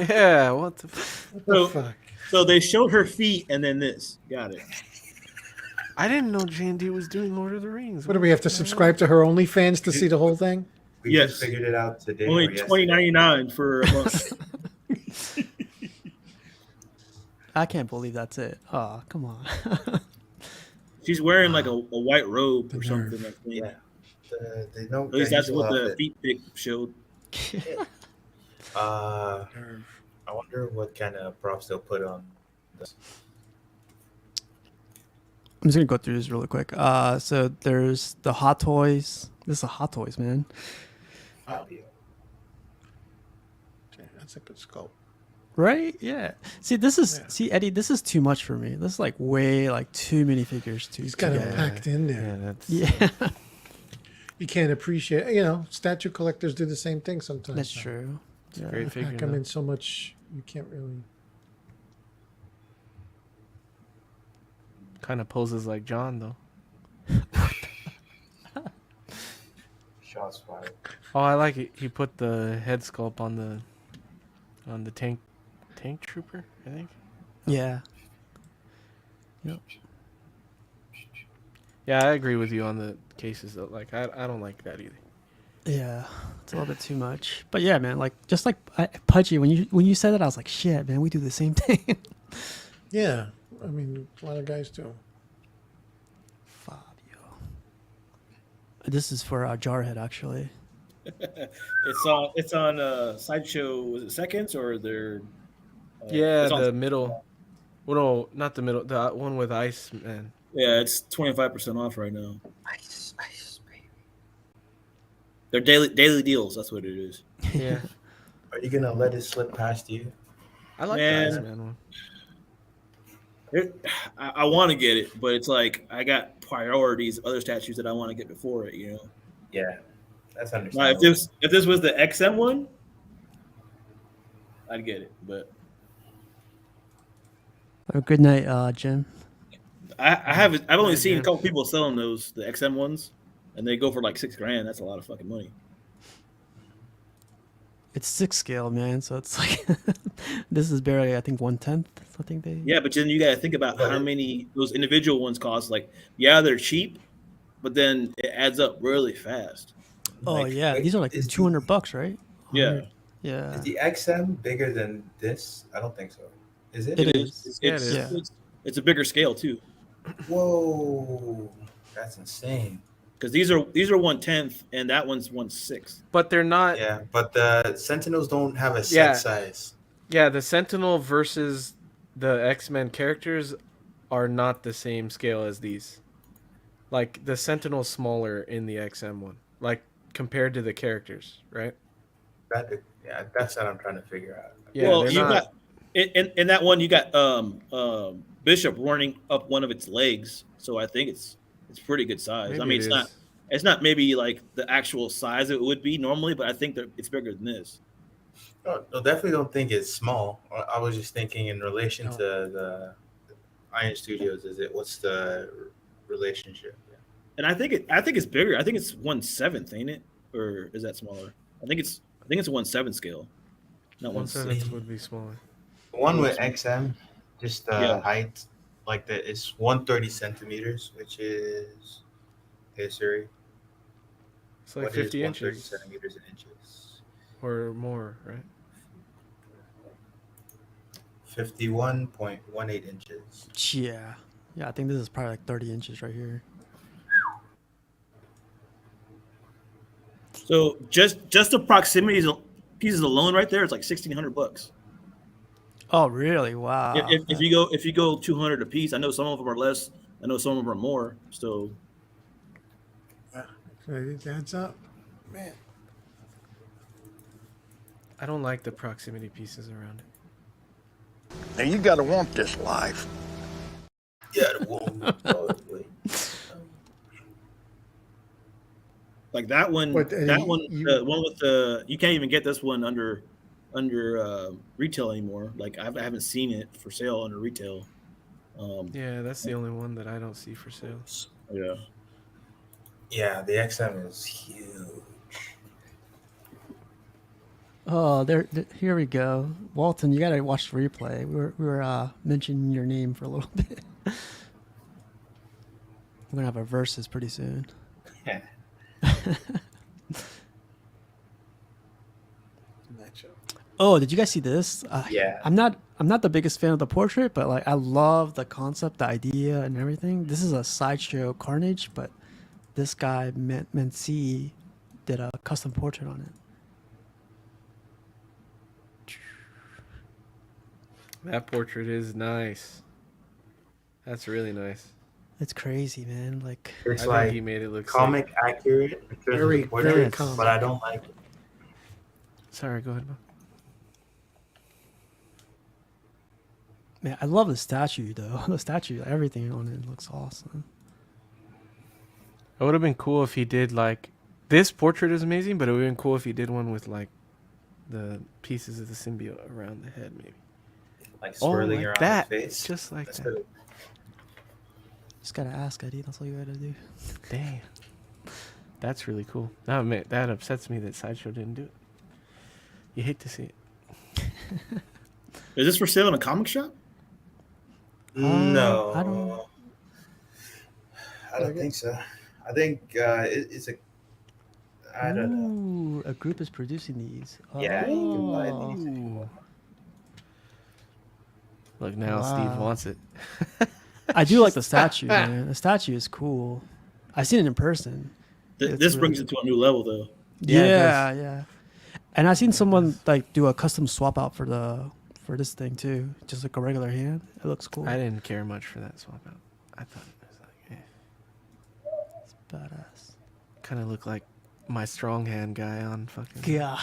Yeah, what the What the fuck? So they showed her feet and then this. Got it. I didn't know J&D was doing Lord of the Rings. What do we have to subscribe to her OnlyFans to see the whole thing? We Yes. just figured it out today. Only or yesterday. $20.99 for a month. I can't believe that's it. Oh, come on. She's wearing like a white robe or The something. nerve. I think. Yeah. They know. At least that's usual what the outfit. feet pic showed. I wonder what kind of props they'll put on this. I'm just gonna go through this really quick. So there's the Hot Toys. This is a Hot Toys, man. Fabio. Okay, that's a good sculpt. Right? Yeah. See, this is Yeah. Eddie. This is too much for me. This is like way like too many figures. He's got it together. packed in Yeah, there. that's Yeah, You can't appreciate. Statue collectors do the same thing sometimes. that's true. a Yeah. great figure. Pack them though. in so much you can't really. Kind of poses like John though. Shots fired. Oh, I like it. He put the head sculpt on the tank trooper, I think. Yeah. Yep. Yeah, I agree with you on the cases though. Like I don't like that either. Yeah, it's a little bit too much. But yeah, man, like just like Pudgy, when you said that, I was like, shit, man, we do the same thing. Yeah, I mean, a lot of guys do. Fabio. This is for Jarhead, actually. It's on Sideshow. Was it seconds or they're? Yeah, It's on. the middle. Well, no, not the middle. The one with ice, man. Yeah, it's 25% off right now. Ice, baby. They're daily deals. That's what it is. Yeah, Are you gonna let it slip past you? I like Man. the Iceman one. I want to get it, but it's like I got priorities, other statues that I want to get before it. You know. Yeah, that's Now, understandable. if this was the XM one, I'd get it. But Good night, Jim. I've only seen a Jim. couple people selling those the XM ones, and they go for like $6,000. That's a lot of fucking money. It's 6 scale, man. So it's like this is barely, I think, 1/10. I think they. Yeah, but then you got to think about how many those individual ones cost. Like, yeah, they're cheap, but then it adds up really fast. Oh Like, yeah, wait, these are like is $200, right? Yeah, Yeah. Is the XM bigger than this? I don't think so. Is it? It is. Yeah, it is. Yeah. It's a bigger scale too, Whoa, that's insane. because these are 1/10 and that one's 1/6. But they're not. Yeah, but the Sentinels don't have a set Yeah. size. Yeah, the Sentinel versus the X-Men characters are not the same scale as these. Like the Sentinel's smaller in the XM one, like compared to the characters, right? Yeah, that's what I'm trying to figure out. Yeah, Well, they're you not. got in that one you got Bishop running up one of its legs, so I think it's pretty good size. Maybe I mean, it is. it's not maybe like the actual size it would be normally, but I think that it's bigger than this. No, definitely don't think it's small. I was just thinking in relation Oh. to the Iron Studios. What's the relationship? And I think it's bigger. I think it's 1/7, ain't it? Or is that smaller? I think it's a 1/7 scale, not 1/6. 1/7 would be smaller. The one with XM, just the Yeah. height, like it's 130 centimeters, which is history. It's like What is 50 130 inches centimeters in inches? or more, right? 51.18 inches. Yeah. Yeah, I think this is probably like 30 inches right here. So just the proximity pieces alone right there, it's like $1,600. Oh, really? Wow. If you go 200 a piece, I know some of them are less. I know some of them are more. So It adds up, man. I don't like the proximity pieces around it. Now you gotta want this life. Yeah, the one. like that one, But, the one with the you can't even get this one under retail anymore. Like I haven't seen it for sale under retail. Yeah, that's the only one that I don't see for sale. Yeah. Yeah, the XM is huge. Oh, here we go. Walton, you gotta watch the replay. We were mentioning your name for a little bit. We're gonna have a versus pretty soon. Yeah. Oh, did you guys see this? Yeah. I'm not the biggest fan of the portrait, but like I love the concept, the idea, and everything. This is a Sideshow Carnage, but this guy Menci did a custom portrait on it. That portrait is nice. That's really nice. It's crazy, man. Like It's I like think he made it look comic accurate in terms of Very, the portrait, very comic. but I don't like it. Sorry, go ahead, Bob. Man, I love the statue though. The statue, everything on it looks awesome. It would have been cool if he did like this portrait is amazing, but it would have been cool if he did one with like the pieces of the symbiote around the head, maybe. Like Oh, swirling like around that, the face. just like That's that. good. Just gotta ask, Eddie. That's all you gotta do. Damn, that's really cool. That upsets me that Sideshow didn't do it. You hate to see it. Is this for sale in a comic shop? No, I don't think so. I think it's a I don't know. Ooh, a group is producing these. Yeah, you can buy Oh. these if you want. Look, now Steve Wow. wants it. I do like the statue, man. The statue is cool. I've seen it in person. It's This really- brings it to a new level, though. Yeah, it Yeah, does. yeah. And I've seen someone does. like do a custom swap out for this thing too, just like a regular hand. It looks cool. I didn't care much for that swap out. I thought it was like, It's badass. kind of looked like my strong hand guy on fucking. Yeah.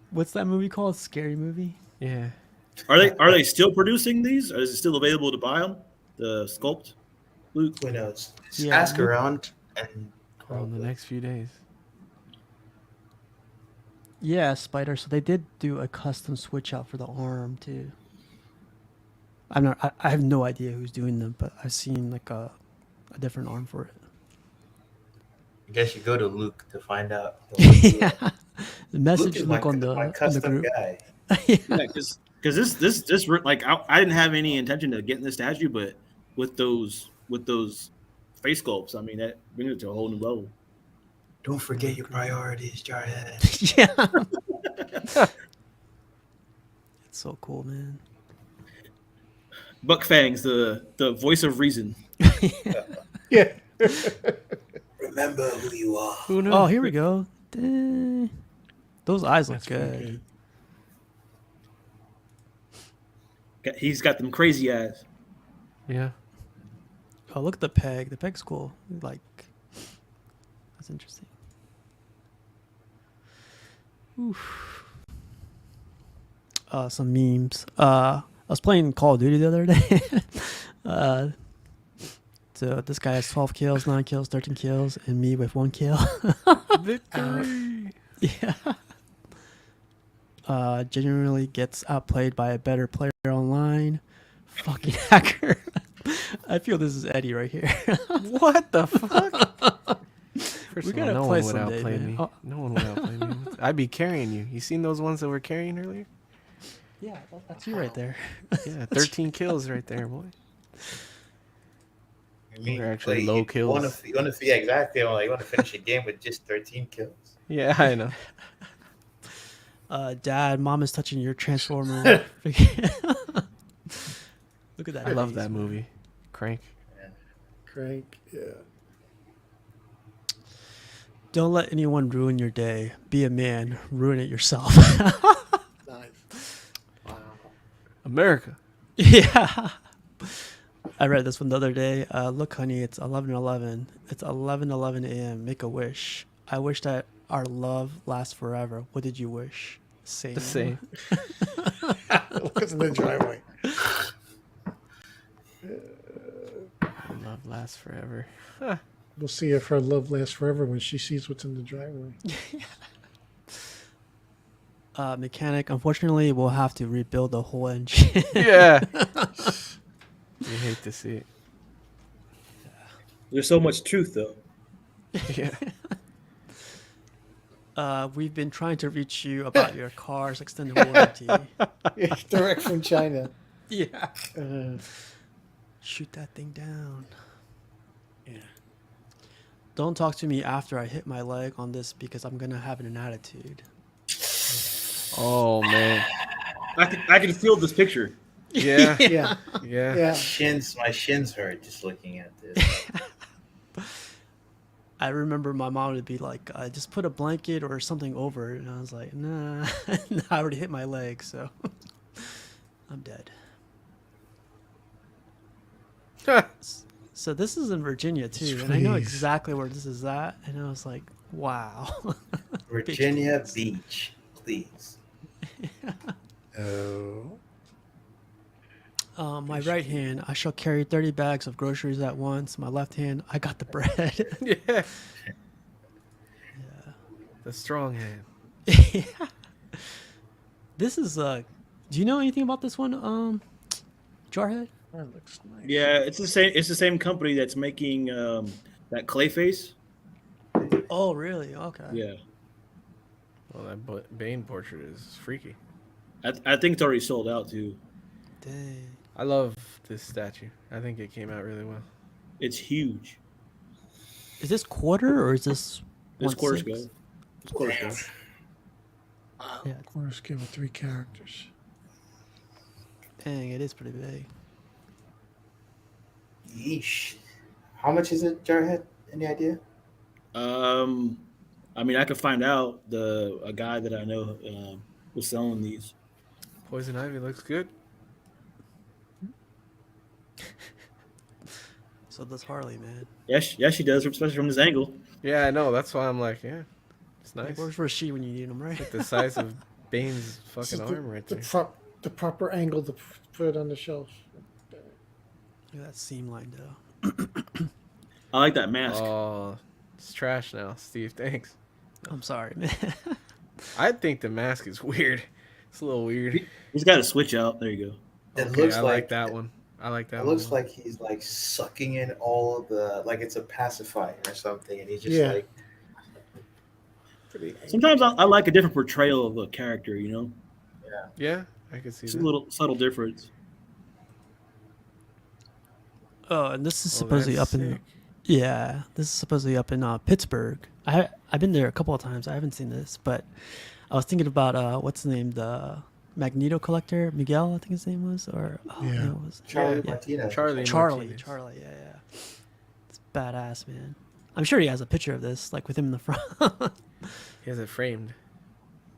What's that movie called? Scary movie. Yeah. Are they still producing these? Or is it still available to buy them? The sculpt, Luke. Who knows? Just Yeah. ask around and In the next few days. Yeah, Spider. So they did do a custom switch out for the arm too. I'm not. I have no idea who's doing them, but I've seen like a different arm for it. I guess you go to Luke to find out. Yeah. The Luke message is look on the my on the custom group. guy. Yeah. Because this like I didn't have any intention of getting this statue, but with those face sculpts, I mean that brings it to a whole new level. Don't forget your priorities, Jarhead. Yeah. It's so cool, man. Buck Fangs, the voice of reason. Yeah. Remember who you are. Who knows? Oh, here we go. Dang. Those eyes look good. He's got them crazy eyes. Yeah. Oh, look at the peg. The peg's cool. Like, that's interesting. Oof. Some memes. I was playing Call of Duty the other day. So this guy has 12 kills, 9 kills, 13 kills, and me with 1 kill. Victory. Yeah. Genuinely gets outplayed by a better player online. Fucking hacker. I feel this is Eddie right here. What the fuck? First We of all, gotta no play one would someday, outplay man. me. Oh. No one would outplay me. I'd be carrying you. You seen those ones that were carrying earlier? Yeah, that's you right there. Yeah, 13 kills right there, boy. I mean, They're actually like, low You kills. want to see exactly. Like, you want to finish a game with just 13 kills. Yeah, I know. Dad, Mom is touching your transformer. Look at that. I love face, that man. movie. Crank. Crank. Yeah. Don't let anyone ruin your day. Be a man. Ruin it yourself. Nice. Wow. America. Yeah. I read this one the other day. Look, honey, it's 11:11. It's 11:11 a.m. Make a wish. I wish that our love lasts forever. What did you wish? Same. The same. What's in the driveway? Love lasts forever. We'll see if her love lasts forever when she sees what's in the driveway. Mechanic, unfortunately, we'll have to rebuild the whole engine. Yeah. You hate to see it. There's so much truth, though. Yeah. We've been trying to reach you about your car's extended warranty. Direct from China. Yeah. Shoot that thing down. Yeah. Don't talk to me after I hit my leg on this because I'm gonna have an attitude. Oh man. I can feel this picture. Yeah. Yeah. Yeah. Yeah. My shins hurt just looking at this. I remember my mom would be like, just put a blanket or something over it. And I was like, nah, I already hit my leg, so I'm dead. So this is in Virginia too, and I know Jeez. exactly where this is at. And I was like, wow. Virginia Beach, please. Oh. My right hand, I shall carry 30 bags of groceries at once. My left hand, I got the bread. Yeah. The strong hand. Yeah. This is do you know anything about this one, Jarhead? That looks nice. Yeah, it's the same. It's the same company that's making that Clayface. Oh, really? Okay. Yeah, Well, that Bane portrait is freaky. I think it's already sold out too. Dang. I love this statue. I think it came out really well. It's huge. Is this quarter or is this It's quarter 1/6. scale. It's quarter scale. Yeah, Quarter scale with 3 characters. dang, it is pretty big. Yeesh. How much is it, Jarhead? Any idea? I mean, I could find out. A guy that I know was selling these. Poison Ivy looks good. So does Harley, man. Yeah, she does, especially from this angle. Yeah, I know. That's why I'm like, yeah, it's Like, nice. where's she when you need him, right? Like the size of Bane's This fucking is arm right the, there. the proper angle to put it on the shelf. Look at that seam line, though. I like that mask. Oh, it's trash now, Steve. Thanks. I'm sorry, man. I think the mask is weird. It's a little weird. He's got a switch out. There you go. It Okay, looks I like like that one. I like that It one. looks like he's like sucking in all of the like it's a pacifier or something, and he's just Yeah. like pretty. Sometimes I like a different portrayal of a character. You know, Yeah, I can see it's a that. little subtle difference. Oh, and this is Oh, supposedly that's up in. sick. Yeah, this is supposedly up in Pittsburgh. I've been there a couple of times. I haven't seen this, but I was thinking about what's the name, the Magneto collector, Miguel, I think his name was, or Yeah. no, it was Charlie Yeah. Martinez. Charlie. Charlie. Martinez. Charlie, yeah. It's badass, man. I'm sure he has a picture of this, like with him in the front. He has it framed.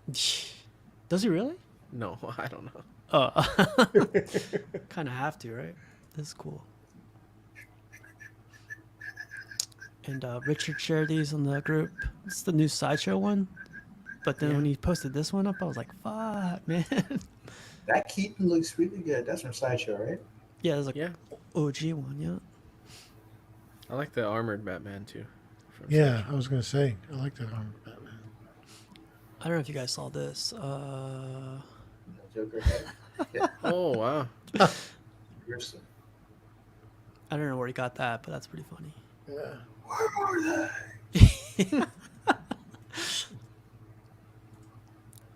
Does he really? No, I don't know. Oh, kind of have to, right? This is cool. And Richard shared these on the group. It's the new Sideshow one. But then when he posted this one up, I was like, fuck, man. That Keaton looks really good. That's from Sideshow, right? Yeah, there's like Yeah, OG one, yeah. I like the armored Batman too. from Yeah, I was gonna say I like that armor Batman. I don't know if you guys saw this. Joker head. Yeah, Oh wow. gruesome. I don't know where he got that, but that's pretty funny. Yeah. Where are they?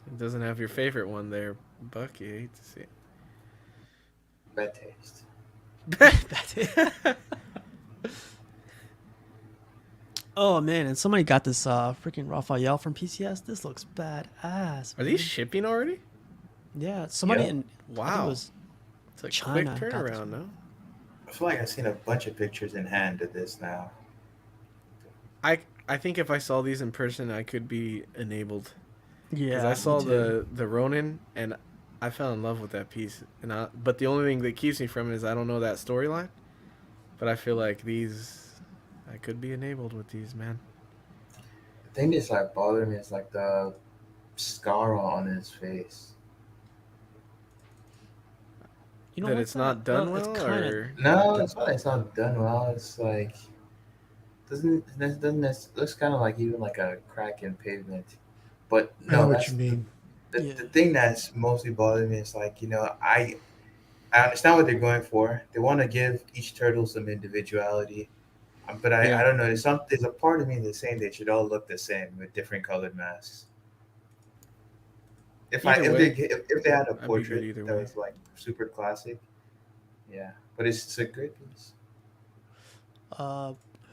It doesn't have your favorite one there, Buck. You hate to see it. Bad taste. That's it. Oh man, and somebody got this freaking Raphael from PCS. This looks badass. Are man. these shipping already? Yeah, somebody Yeah. in I think Wow. it was It's a China quick got this turnaround, one. no? I feel like I've seen a bunch of pictures in hand of this now. I think if I saw these in person, I could be enabled. Because Yeah, I saw me too. the Ronin, and I fell in love with that piece. But the only thing that keeps me from it is I don't know that storyline. But I feel like I could be enabled with these, man. The thing that's like bothering me is like the scar on his face. You know That what, it's not done it's well, kinda- or No, it's not. It's not done well. It's like doesn't it looks kind of like even like a crack in pavement. But I know no, what that's you mean. the, Yeah. the thing that's mostly bothering me is like I understand what they're going for. They want to give each turtle some individuality. But I Yeah. don't know. There's a part of me that's saying they should all look the same with different colored masks. If Either way, if they had a I'd be good portrait either that way. was like super classic, yeah. But it's a great piece.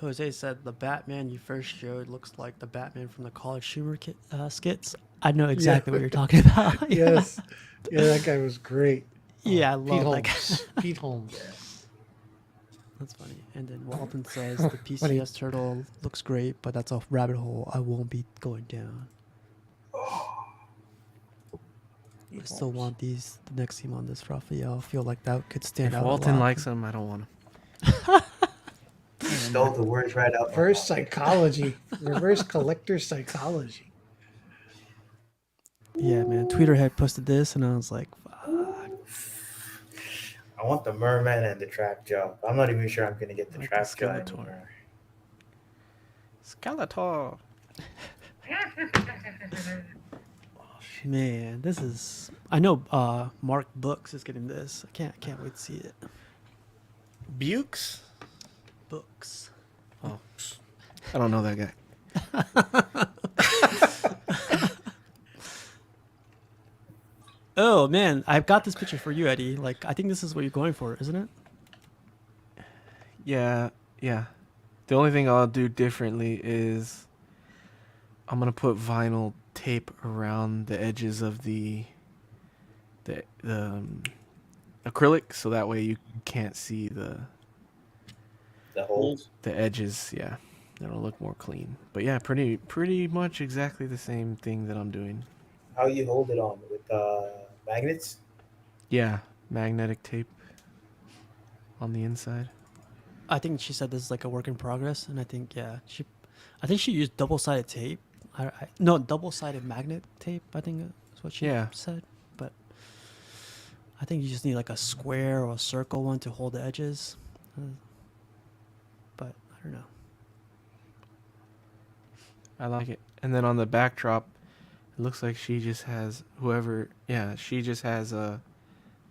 Jose said the Batman you first showed looks like the Batman from the College Humor skits. I know exactly what you're talking about. Yeah. Yes. Yeah, that guy was great. Yeah, I Pete love that guy. Holmes. Pete Holmes. That's funny. And then Walton says the Funny. PCS turtle looks great, but that's a rabbit hole I won't be going down. I still want the next team on this Raphael. I feel like that could stand if out. Walton a lot. likes them, I don't want them. He stole the words right out. my Reverse mouth. psychology. Reverse collector psychology. Yeah, man. Tweeter had posted this, and I was like, fuck. I want the merman and the trap jaw. I'm not even sure I'm gonna get the Like trap the jaw Skeletor. anymore. Skeletor. Man, this is. I know Mark Books is getting this. I can't wait to see it. Bukes? Books. Oh, I don't know that guy. Oh man, I've got this picture for you, Eddie. Like, I think this is what you're going for, isn't it? Yeah. The only thing I'll do differently is I'm gonna put vinyl tape around the edges of the acrylic, so that way you can't see the holes. edges. Yeah, it'll look more clean. But yeah, pretty much exactly the same thing that I'm doing. How you hold it on with magnets? Yeah, magnetic tape on the inside. I think she said this is like a work in progress, and I think I think she used double-sided tape. No, double-sided magnet tape. I think is what she said. But I think you just need like a square or a circle one to hold the edges. But I don't know. I like it. And then on the backdrop, it looks like she just has she just has the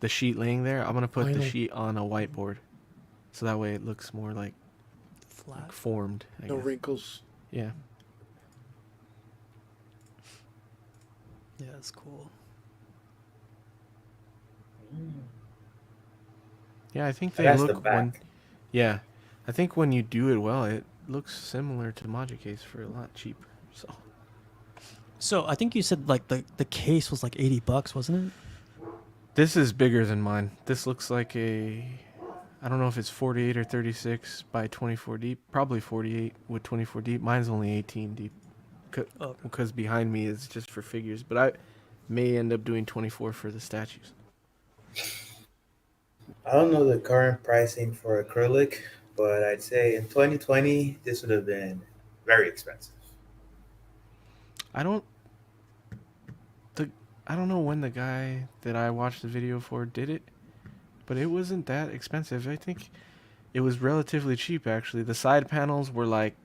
sheet laying there. I'm gonna put the sheet on a whiteboard, so that way it looks more like flat, like formed. I No guess. wrinkles. Yeah. Yeah, that's cool. Yeah, I think So they that's the look when. back. Yeah, I think when you do it well, it looks similar to Magic Case for a lot cheaper. So I think you said like the case was like $80, wasn't it? This is bigger than mine. This looks like I don't know if it's 48 or 36 by 24 deep. Probably 48 with 24 deep. Mine's only 18 deep. Because behind me is just for figures. But I may end up doing 24 for the statues. I don't know the current pricing for acrylic, but I'd say in 2020 this would have been very expensive. I don't know when the guy that I watched the video for did it, but it wasn't that expensive. I think it was relatively cheap actually. The side panels were like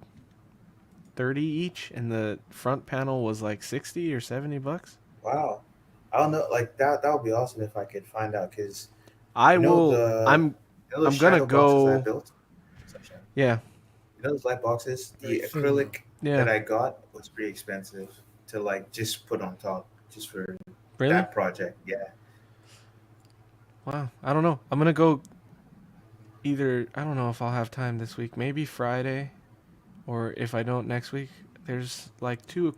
30 each, and the front panel was like 60 or $70. Wow, I don't know. Like that would be awesome if I could find out, because I will. the I'm gonna boxes I go. built. Yeah. You know those light boxes? The Very thin, acrylic Yeah. that I got was pretty expensive to like just put on top, just for Really? that project. Yeah. Wow. I don't know. I'm gonna go. Either I don't know if I'll have time this week. Maybe Friday, or if I don't next week. There's like 2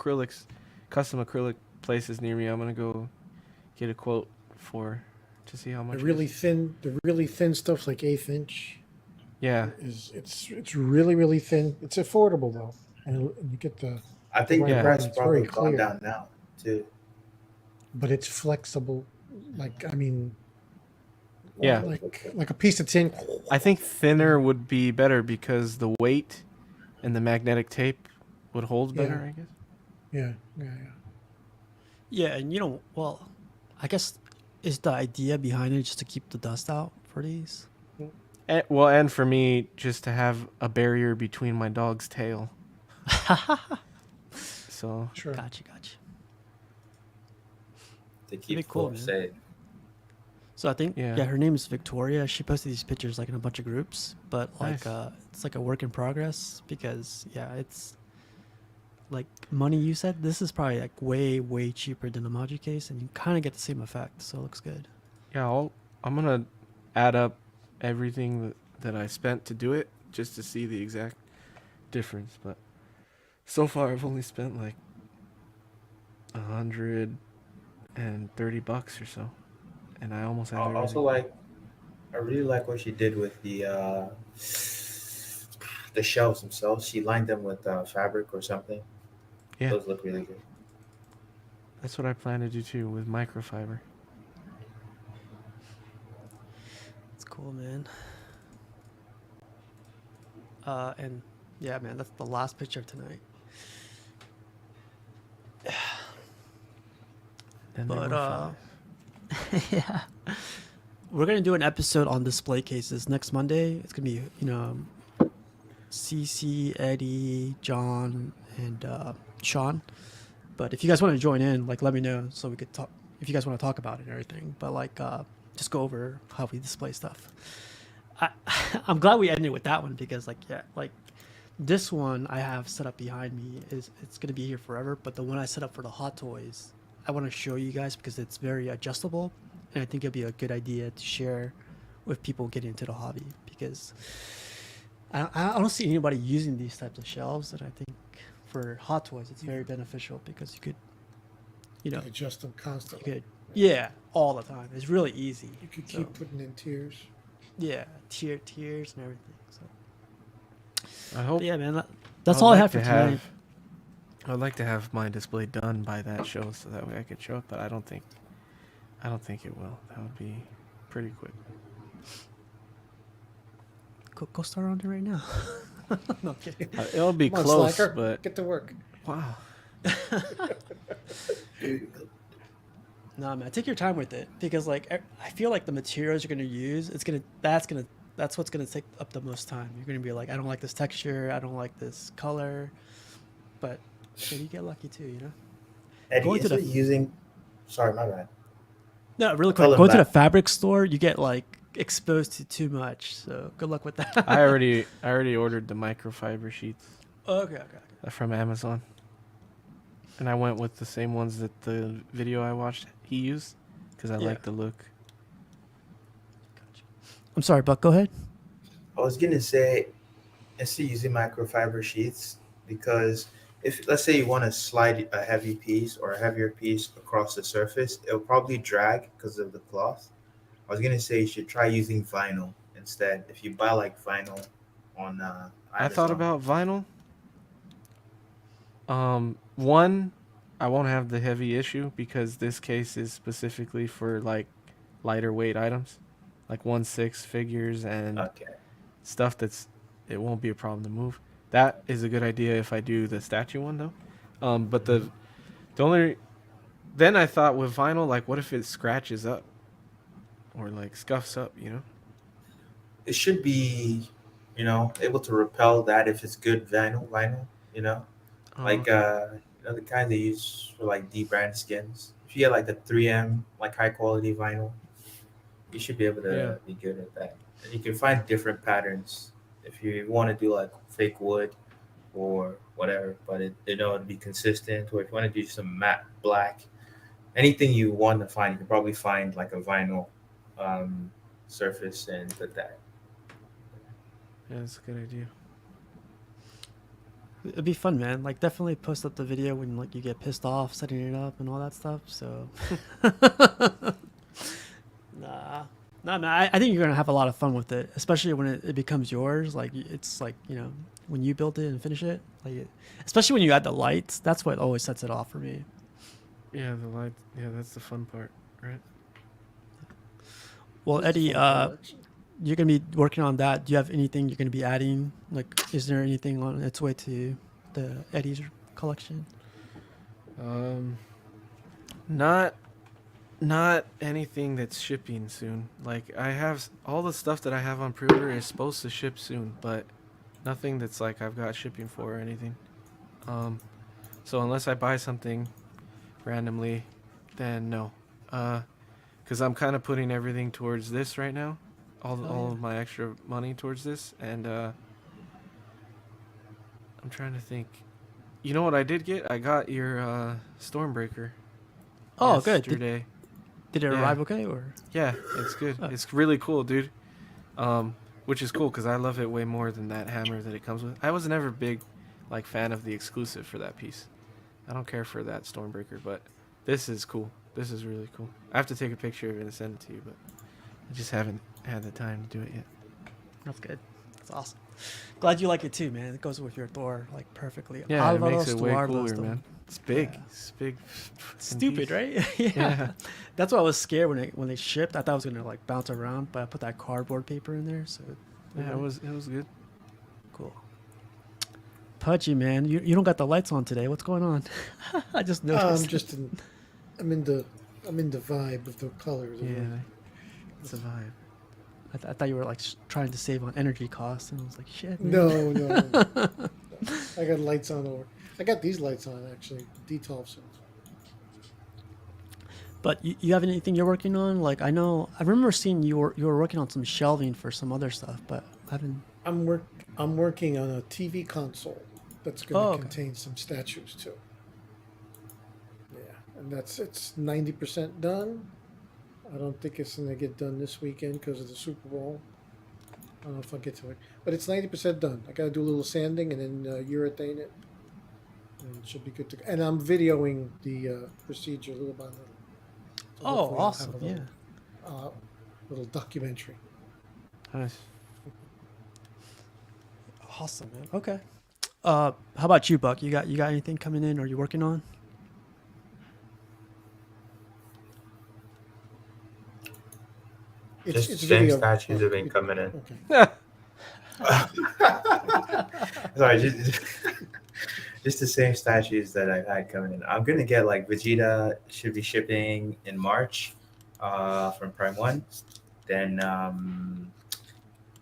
custom acrylic places near me. I'm gonna go get a quote for to see how much. The really thin stuff's like 1/8 inch. Yeah. It's really thin. It's affordable though, and you get the. I think the the right price one. It's probably very gone clear. down now too. But it's flexible, like I mean. Yeah. Like a piece of tin. I think thinner would be better because the weight and the magnetic tape would hold better, I guess. Yeah. Yeah, and well, I guess is the idea behind it just to keep the dust out for these? And for me, just to have a barrier between my dog's tail. So Sure. Gotcha. To keep Pretty cool, cool, man. say. So I think her name is Victoria. She posted these pictures like in a bunch of groups, but like Nice. it's like a work in progress because it's like money. You said this is probably like way cheaper than the Magic Case, and you kind of get the same effect. So it looks good. Yeah, I'm gonna add up everything that I spent to do it just to see the exact difference. But so far, I've only spent like $130 or so, and I almost have everything. Also, I really like what she did with the shelves themselves. She lined them with fabric or something. Yeah. Those look really good. That's what I plan to do too with microfiber. It's cool, man. And yeah, man, that's the last picture of tonight. Then there But were 5. yeah, we're gonna do an episode on display cases next Monday. It's gonna be CC, Eddie, John, and Sean. But if you guys want to join in, like, let me know so we could talk. If you guys want to talk about it and everything, but like, just go over how we display stuff. I'm glad we ended with that one because, like, this one I have set up behind me it's gonna be here forever. But the one I set up for the Hot Toys, I want to show you guys because it's very adjustable, and I think it'll be a good idea to share with people getting into the hobby because I don't see anybody using these types of shelves, and I think for Hot Toys, it's very beneficial because you could, you know, adjust them constantly. you could, yeah, all the time. It's really easy. You could So, keep putting in tiers. yeah, tiers and everything. So, I hope. but yeah, man, that's I'd all I like have for to tonight. I'd like to have my display done by that show so that way I could show it, but I don't think it will. That would be pretty quick. Go start on it right now. No, I'm kidding. It'll be Come on, close, slacker. but Get to work. wow. Nah, man, take your time with it because like I feel like the materials you're gonna use, that's what's gonna take up the most time. You're gonna be like, I don't like this texture, I don't like this color, but maybe you get lucky too, you know. Eddie, Going to instead the- of using, sorry, my bad. No, really Tell quick. them Go to the back. fabric store, you get like exposed to too much. So good luck with that. I already ordered the microfiber sheets Okay. from Amazon, and I went with the same ones that the video I watched he used because I Yeah. like the look. I'm sorry, Buck. Go ahead. I was gonna say, instead of using microfiber sheets, because if let's say you want to slide a heavy piece or a heavier piece across the surface, it'll probably drag because of the cloth. I was gonna say you should try using vinyl instead. If you buy like vinyl on I thought Amazon. about vinyl. One, I won't have the heavy issue because this case is specifically for like lighter weight items, like 1/6 figures and Okay. stuff it won't be a problem to move. That is a good idea if I do the statue one though. But the only then I thought with vinyl, like what if it scratches up or like scuffs up, you know? It should be, able to repel that if it's good vinyl, like the kind they use for like debrand skins. If you get like the 3M like high quality vinyl, you should be able to be good at that. And you can find different patterns if you want to do like fake wood or whatever, but it'll be consistent. Or if you want to do some matte black, anything you want to find, you can probably find like a vinyl surface and put that. Yeah, that's a good idea. It'd be fun, man. Like, definitely post up the video when like you get pissed off setting it up and all that stuff. So, nah, man. I think you're gonna have a lot of fun with it, especially when it becomes yours. Like, it's like, you know, when you build it and finish it. Like, especially when you add the lights. That's what always sets it off for me. Yeah, the light. Yeah, that's the fun part, right? Well, Eddie, you're gonna be working on that. Do you have anything you're gonna be adding? Like, is there anything on its way to the Eddie's collection? Not anything that's shipping soon. Like I have all the stuff that I have on pre-order is supposed to ship soon, but nothing that's like I've got shipping for or anything. So unless I buy something randomly, then no. Because I'm kind of putting everything towards this right now. All of my extra money towards this, and I'm trying to think. You know what I did get? I got your Stormbreaker. Oh, good. Yesterday. Did it arrive okay, or? Yeah, it's good. Oh. It's really cool, dude. Which is cool because I love it way more than that hammer that it comes with. I was never big, like, fan of the exclusive for that piece. I don't care for that Stormbreaker, but this is cool. This is really cool. I have to take a picture of it and send it to you, but I just haven't had the time to do it yet. That's good. That's awesome. Glad you like it too, man. It goes with your Thor like perfectly. Yeah, it Alvaro makes it way Stuardo cooler, stuff. man. It's big. Yeah. It's big. Stupid, piece. right? Yeah. Yeah. That's why I was scared when they shipped. I thought it was gonna like bounce around, but I put that cardboard paper in there, so Yeah, it was good. cool. Pudgy, man, you don't got the lights on today. What's going on? I just noticed. I'm in the vibe of the colors. Yeah, it's a vibe. I thought you were like trying to save on energy costs, and I was like, shit. Man. No. I got lights on over. I got these lights on actually. D12 cells. But you have anything you're working on? Like I remember seeing you were working on some shelving for some other stuff, but I haven't. I'm working on a TV console that's going to okay. contain some statues too. Yeah, and it's 90% done. I don't think it's going to get done this weekend because of the Super Bowl. I don't know if I'll get to it, but it's 90% done. I got to do a little sanding and then urethane it. and it should be good to go. And I'm videoing the procedure little by little. So Oh, hopefully I'll awesome! have a Yeah. little documentary. Nice. Awesome, man. Okay. How about you, Buck? You got anything coming in, or you working on? Just It's the same video. statues have been coming in. Okay. Sorry, just the same statues that I've had coming in. I'm gonna get like Vegeta should be shipping in March, from Prime One. Then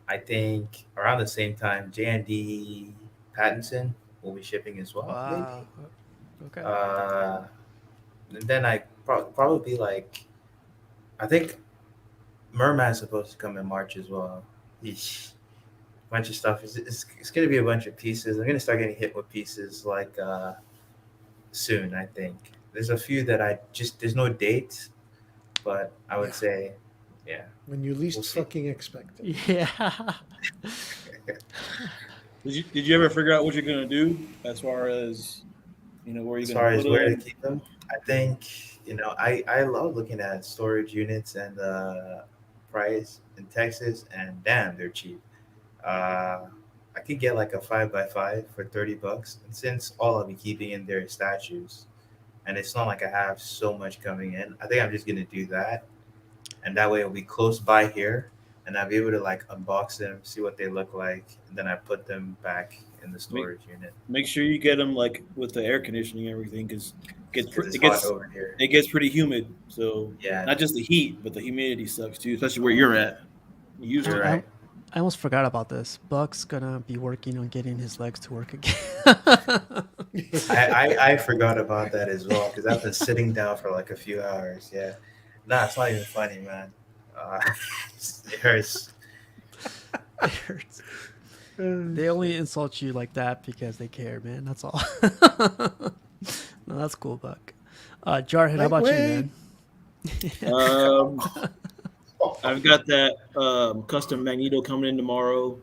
I think around the same time, JND Pattinson will be shipping as well. Wow. Maybe. Okay. And then I probably like I think Merman's supposed to come in March as well. Eesh. Bunch of stuff. It's gonna be a bunch of pieces. I'm gonna start getting hit with pieces like soon. I think there's a few that there's no date, but I would say, yeah. When you least We'll see. fucking expect it. Yeah. Did you ever figure out what you're gonna do as far as where you're As gonna far as put where to them? keep them, I think I love looking at storage units and price in Texas, and damn, they're cheap. I could get like a 5x5 for $30, and since all I'll be keeping in there is statues, and it's not like I have so much coming in, I think I'm just gonna do that, and that way it'll be close by here, and I'll be able to like unbox them, see what they look like, and then I put them back in the storage unit. Make sure you get them like with the air conditioning and everything, because It's hot over here. it gets pretty humid. So Yeah, not just the heat, but the humidity sucks too, especially where you're at. Usually, you're right. I almost forgot about this. Buck's gonna be working on getting his legs to work again. I forgot about that as well because I've been sitting down for like a few hours. Yeah, nah, it's not even funny, man. It hurts. It hurts. They only insult you like that because they care, man. That's all. No, that's cool, Buck. Jarhead, how about you, man? I've got that custom Magneto coming in tomorrow,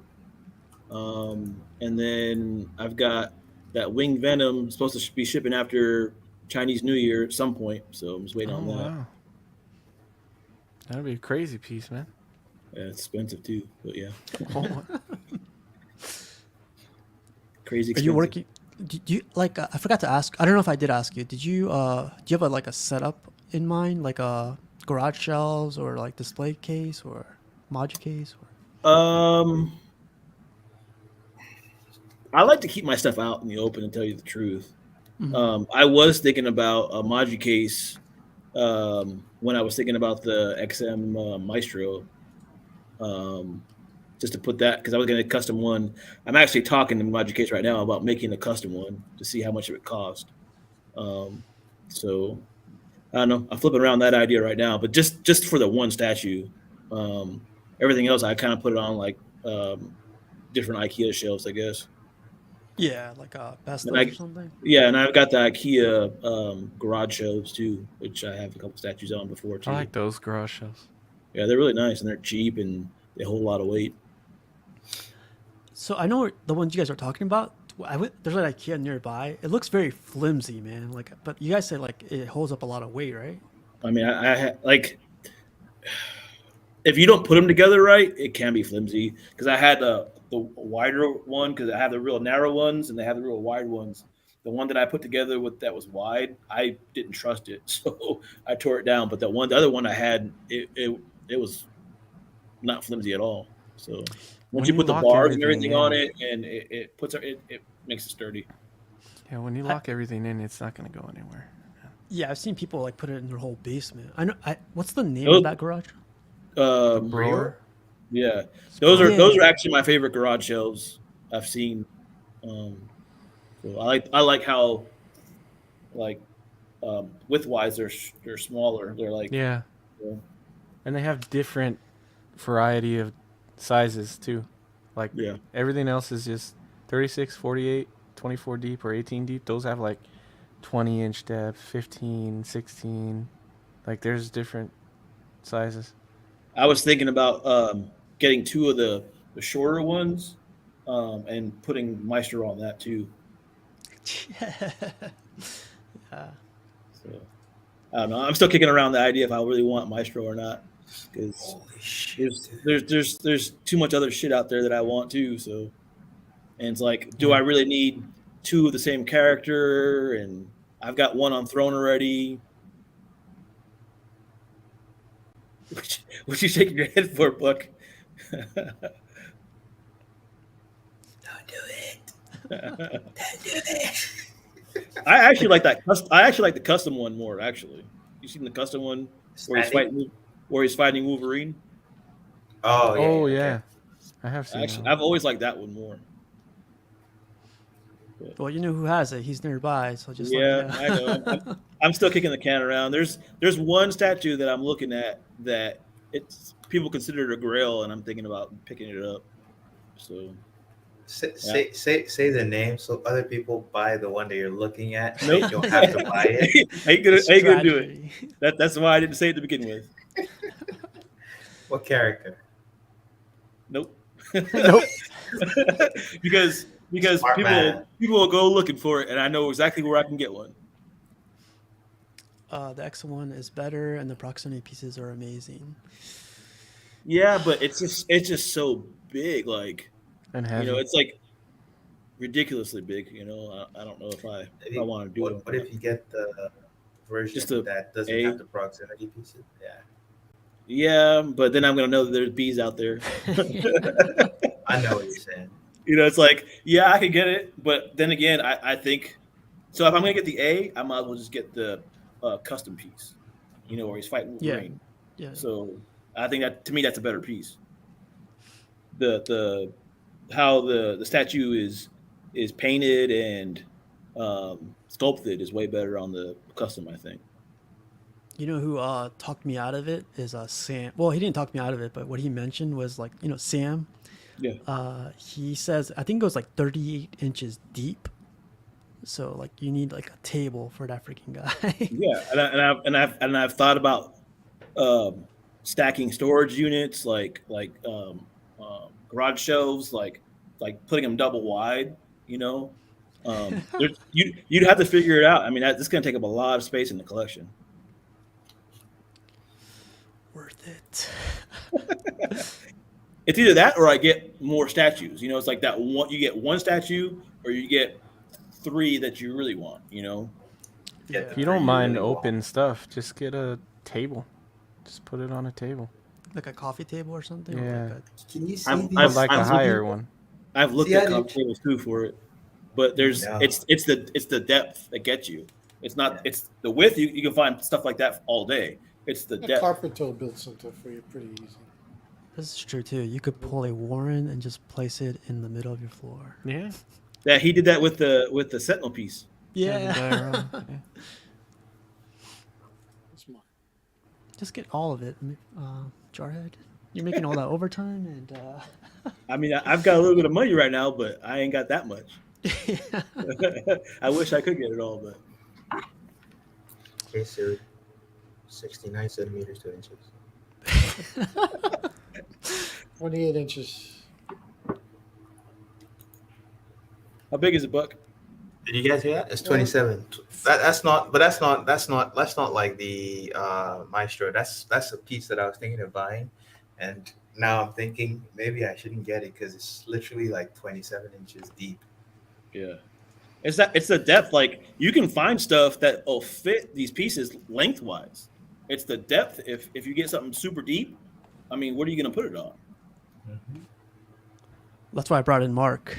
and then I've got that Wing Venom supposed to be shipping after Chinese New Year at some point. So I'm just waiting on that. Wow. That'd be a crazy piece, man. Yeah, it's expensive too, but yeah, Oh, crazy. Are you working? Do you like? I forgot to ask. I don't know if I did ask you. Did you? Do you have like a setup in mind, like a garage shelves or like display case or module case? Or? I like to keep my stuff out in the open and tell you the truth. Mhm. I was thinking about a module case when I was thinking about the XM Maestro, just to put that because I was going to custom one. I'm actually talking to module case right now about making a custom one to see how much it would cost. So I don't know. I'm flipping around that idea right now, but just for the one statue. Everything else I kind of put it on like different IKEA shelves, I guess. Yeah, like a best And of or something. yeah, and I've got the IKEA garage shelves too, which I have a couple statues on before too. I like those garage shelves. Yeah, they're really nice and they're cheap and they hold a lot of weight. So I know the ones you guys are talking about. There's an IKEA nearby. It looks very flimsy, man. Like, but you guys say like it holds up a lot of weight, right? I mean, I like if you don't put them together right, it can be flimsy. Because I had the wider one because I have the real narrow ones and they have the real wide ones. The one that I put together with that was wide, I didn't trust it, so I tore it down. But the other one I had, it was not flimsy at all. So once you put the lock bars and everything everything on in- it, and it makes it sturdy. Yeah, when you lock everything in, it's not going to go anywhere. Yeah, I've seen people like put it in their whole basement. I know. What's the name Those- of that garage? Brewer? Yeah, those are Yeah. actually my favorite garage shelves I've seen. So I like how like widthwise they're smaller. They're like Yeah. And they have different variety of sizes too. Like Yeah. everything else is just 36, 48, 24 deep or 18 deep. Those have like 20-inch depth, 15, 16. Like there's different sizes. I was thinking about getting two of the shorter ones and putting Meister on that too. So I don't know. I'm still kicking around the idea if I really want Maestro or not, because Holy shit, there's too much other shit out there that I want too. So, and it's like, do Yeah. I really need two of the same character? And I've got one on throne already. What you shaking your head for, Buck? Don't do it. Don't do it. I actually like that. I actually like the custom one more. Actually, you seen the custom one where he's fighting Wolverine? Oh yeah. Oh okay. yeah, I have seen Actually, that. I've always liked that one more. Well, you know who has it. He's nearby, so just Yeah, let me I know. I'm still kicking the can around. There's one statue that I'm looking at that it's people consider it a grail, and I'm thinking about picking it up. So Say the name so other people buy the one that you're looking at. So Nope. you don't have to buy it. ain't gonna do it. Strategy. That's why I didn't say it to begin with. What character? Nope. Nope. because Smart man. people will go looking for it, and I know exactly where I can get one. The X1 is better, and the proximity pieces are amazing. Yeah, but it's just so big, like And heavy. it's like ridiculously big. I don't know if I want to do it. What if you get the version Just a that doesn't A? have the proximity pieces? Yeah. Yeah, but then I'm gonna know that there's bees out there. I know what you're saying. It's like, yeah, I could get it, but then again, I think so. If I'm gonna get the A, I might as well just get the custom piece. Where he's fighting Wolverine. Yeah. So I think that to me that's a better piece. The how the statue is painted and sculpted is way better on the custom, I think. You know who talked me out of it is Sam. Well, he didn't talk me out of it, but what he mentioned was like, Sam. Yeah. He says I think it goes like 38 inches deep. So like you need like a table for that freaking guy. Yeah, and I've thought about stacking storage units like garage shelves, like putting them double wide. You'd have to figure it out. I mean, this is going to take up a lot of space in the collection. Worth it. It's either that or I get more statues. It's like that one. You get one statue, or you get 3 that you really want. Yeah. If you don't mind open stuff, just get a table. Just put it on a table. Like a coffee table or something. Yeah. Or like Can you see I'm- these? I'd like a I'm higher looking- one. I've looked See, at I coffee did- tables too for it, but there's No. it's the depth that gets you. It's not it's the width. You can find stuff like that all day. It's the A depth. carpenter will build something for you pretty easy. this is true too. You could pull a Warren and just place it in the middle of your floor. Yeah. Yeah, he did that with the Sentinel piece. Yeah. Yeah. That's mine. Just get all of it, Jarhead. You're making all that overtime and I mean, I've got a little bit of money right now, but I ain't got that much. I wish I could get it all, but Okay, so 69 centimeters, 2 inches. 28 inches. how big is it, Buck? Did you guys hear that? It's 27. That's not like the Maestro. That's a piece that I was thinking of buying, and now I'm thinking maybe I shouldn't get it because it's literally like 27 inches deep. Yeah, it's the depth. Like you can find stuff that will fit these pieces lengthwise. It's the depth. If you get something super deep, I mean, what are you gonna put it on? that's why I brought in Mark.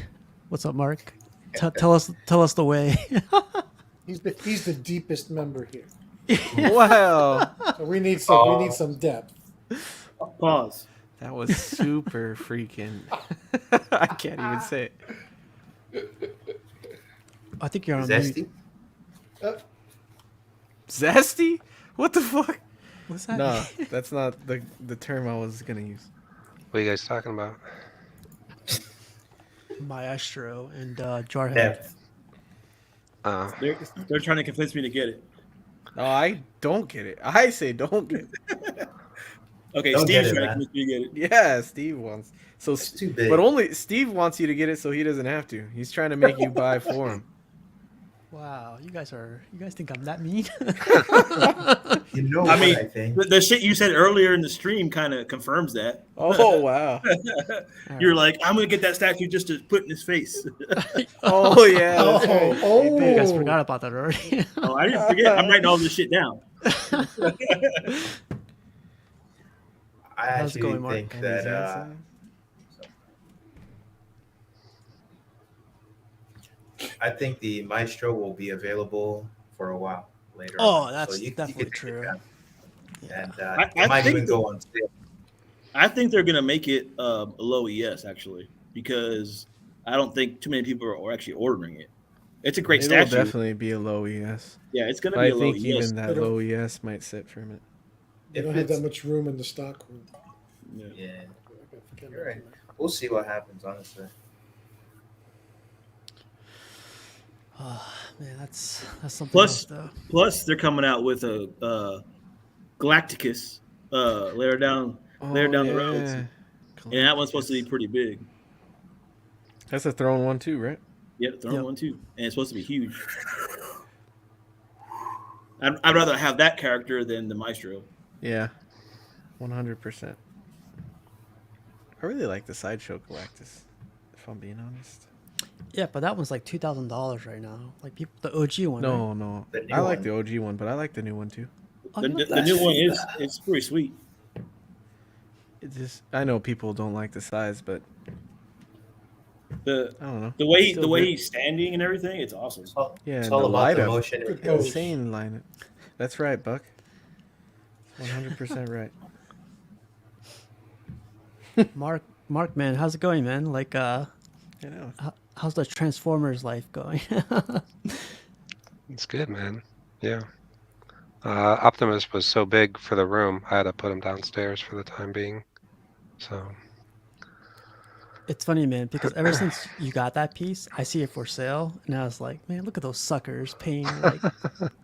What's up, Mark? Tell us the way. He's the deepest member here. Wow. So we need some depth. Pause. That was super freaking. I can't even say it. I think you're on mute. Zesty? Zesty? What the fuck? What's that? No, that's not the term I was gonna use. What are you guys talking about? Maestro and Jarhead. Depth. They're trying to convince me to get it. Oh, I don't get it. I say don't get it. Okay, Don't get Steve's it, trying to man. convince me to get it. Yeah, Steve wants. So, It's too big. but only Steve wants you to get it, so he doesn't have to. He's trying to make you buy for him. Wow, you guys think I'm that mean? You know I what mean, I think? the shit you said earlier in the stream kind of confirms that. Oh wow. You're like, I'm gonna get that statue just to put in his face. Oh yeah, that's right. You guys Oh, forgot about that already. Oh, I didn't forget. I'm writing all this shit down. I How's it going, actually Mark? think And he's that handsome. I think the Maestro will be available for a while later Oh, on. that's so you definitely could true. And I it might think even go on sale. I think they're gonna make it a low ES actually, because I don't think too many people are actually ordering it. It's a great It will statue. definitely be a low ES. Yeah, it's gonna But be I a low think ES. even that It'll- low ES might sit from it. they If don't have that it's- much room in the stock room. Yeah, you're right. We'll see what happens, honestly. Oh, man, that's something Plus, else, though. plus they're coming out with a Galacticus later down the road, and that one's supposed to be pretty big. That's a thrown one too, right? Yep, throwing Yep. one too, and it's supposed to be huge. I'd rather have that character than the Maestro. Yeah, 100%. I really like the sideshow Galactus, if I'm being honest. Yeah, but that one's like $2,000 right now. Like people, the OG one. No, right? no, The new I like one. the OG one, but I like the new one too. Oh, The, you like the that? new one it's pretty sweet. It just, I know people don't like the size, but The I don't know. the way Still the way good. he's standing and everything, it's awesome. Yeah, It's and all the about light the up. motion. Good It goes. Insane line it. That's right, Buck. 100% right. Mark, man, how's it going, man? Like, I know. how's the Transformers life going? It's good, man. Yeah. Optimus was so big for the room, I had to put him downstairs for the time being. So It's funny, man, because ever since you got that piece, I see it for sale, and I was like, man, look at those suckers paying like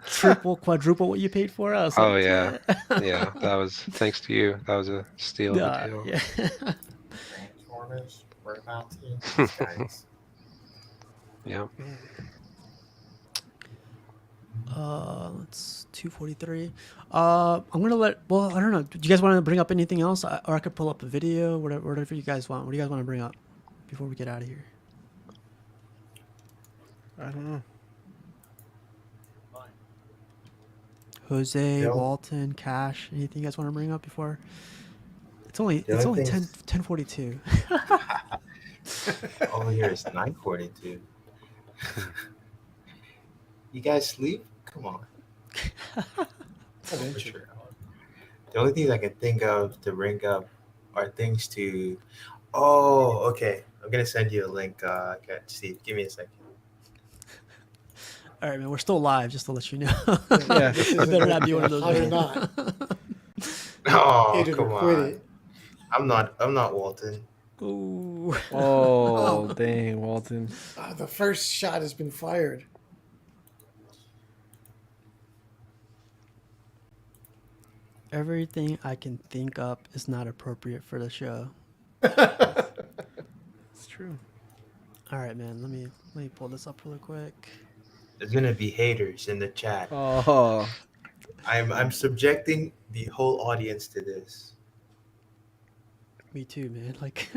triple, quadruple what you paid for. I was oh like, yeah, yeah. That was thanks to you. That was a steal of a deal. yeah. Transformers, we're about to these guys. Yeah. It's 2:43. I'm gonna let. Well, I don't know. Do you guys want to bring up anything else, or I could pull up a video, whatever you guys want. What do you guys want to bring up before we get out of here? I don't know. Jose, Yeah. Walton, Cash. Anything you guys want to bring up before? It's only The only thing is- 10:42. Over here it's 9:42. You guys sleep? Come on. For sure. The only things I can think of to bring up are things to. Oh, okay. I'm gonna send you a link. Okay, Steve, give me a second. All right, man. We're still live, just to let you know. Yeah. This It better not be one of those. How you're videos. not. Oh, Hit it come or quit on. it. I'm not Walton. Ooh. Oh, dang, Walton. The first shot has been fired. Everything I can think up is not appropriate for the show. It's true. All right, man. Let me pull this up really quick. There's gonna be haters in the chat. Oh, I'm subjecting the whole audience to this. Me too, man. Like,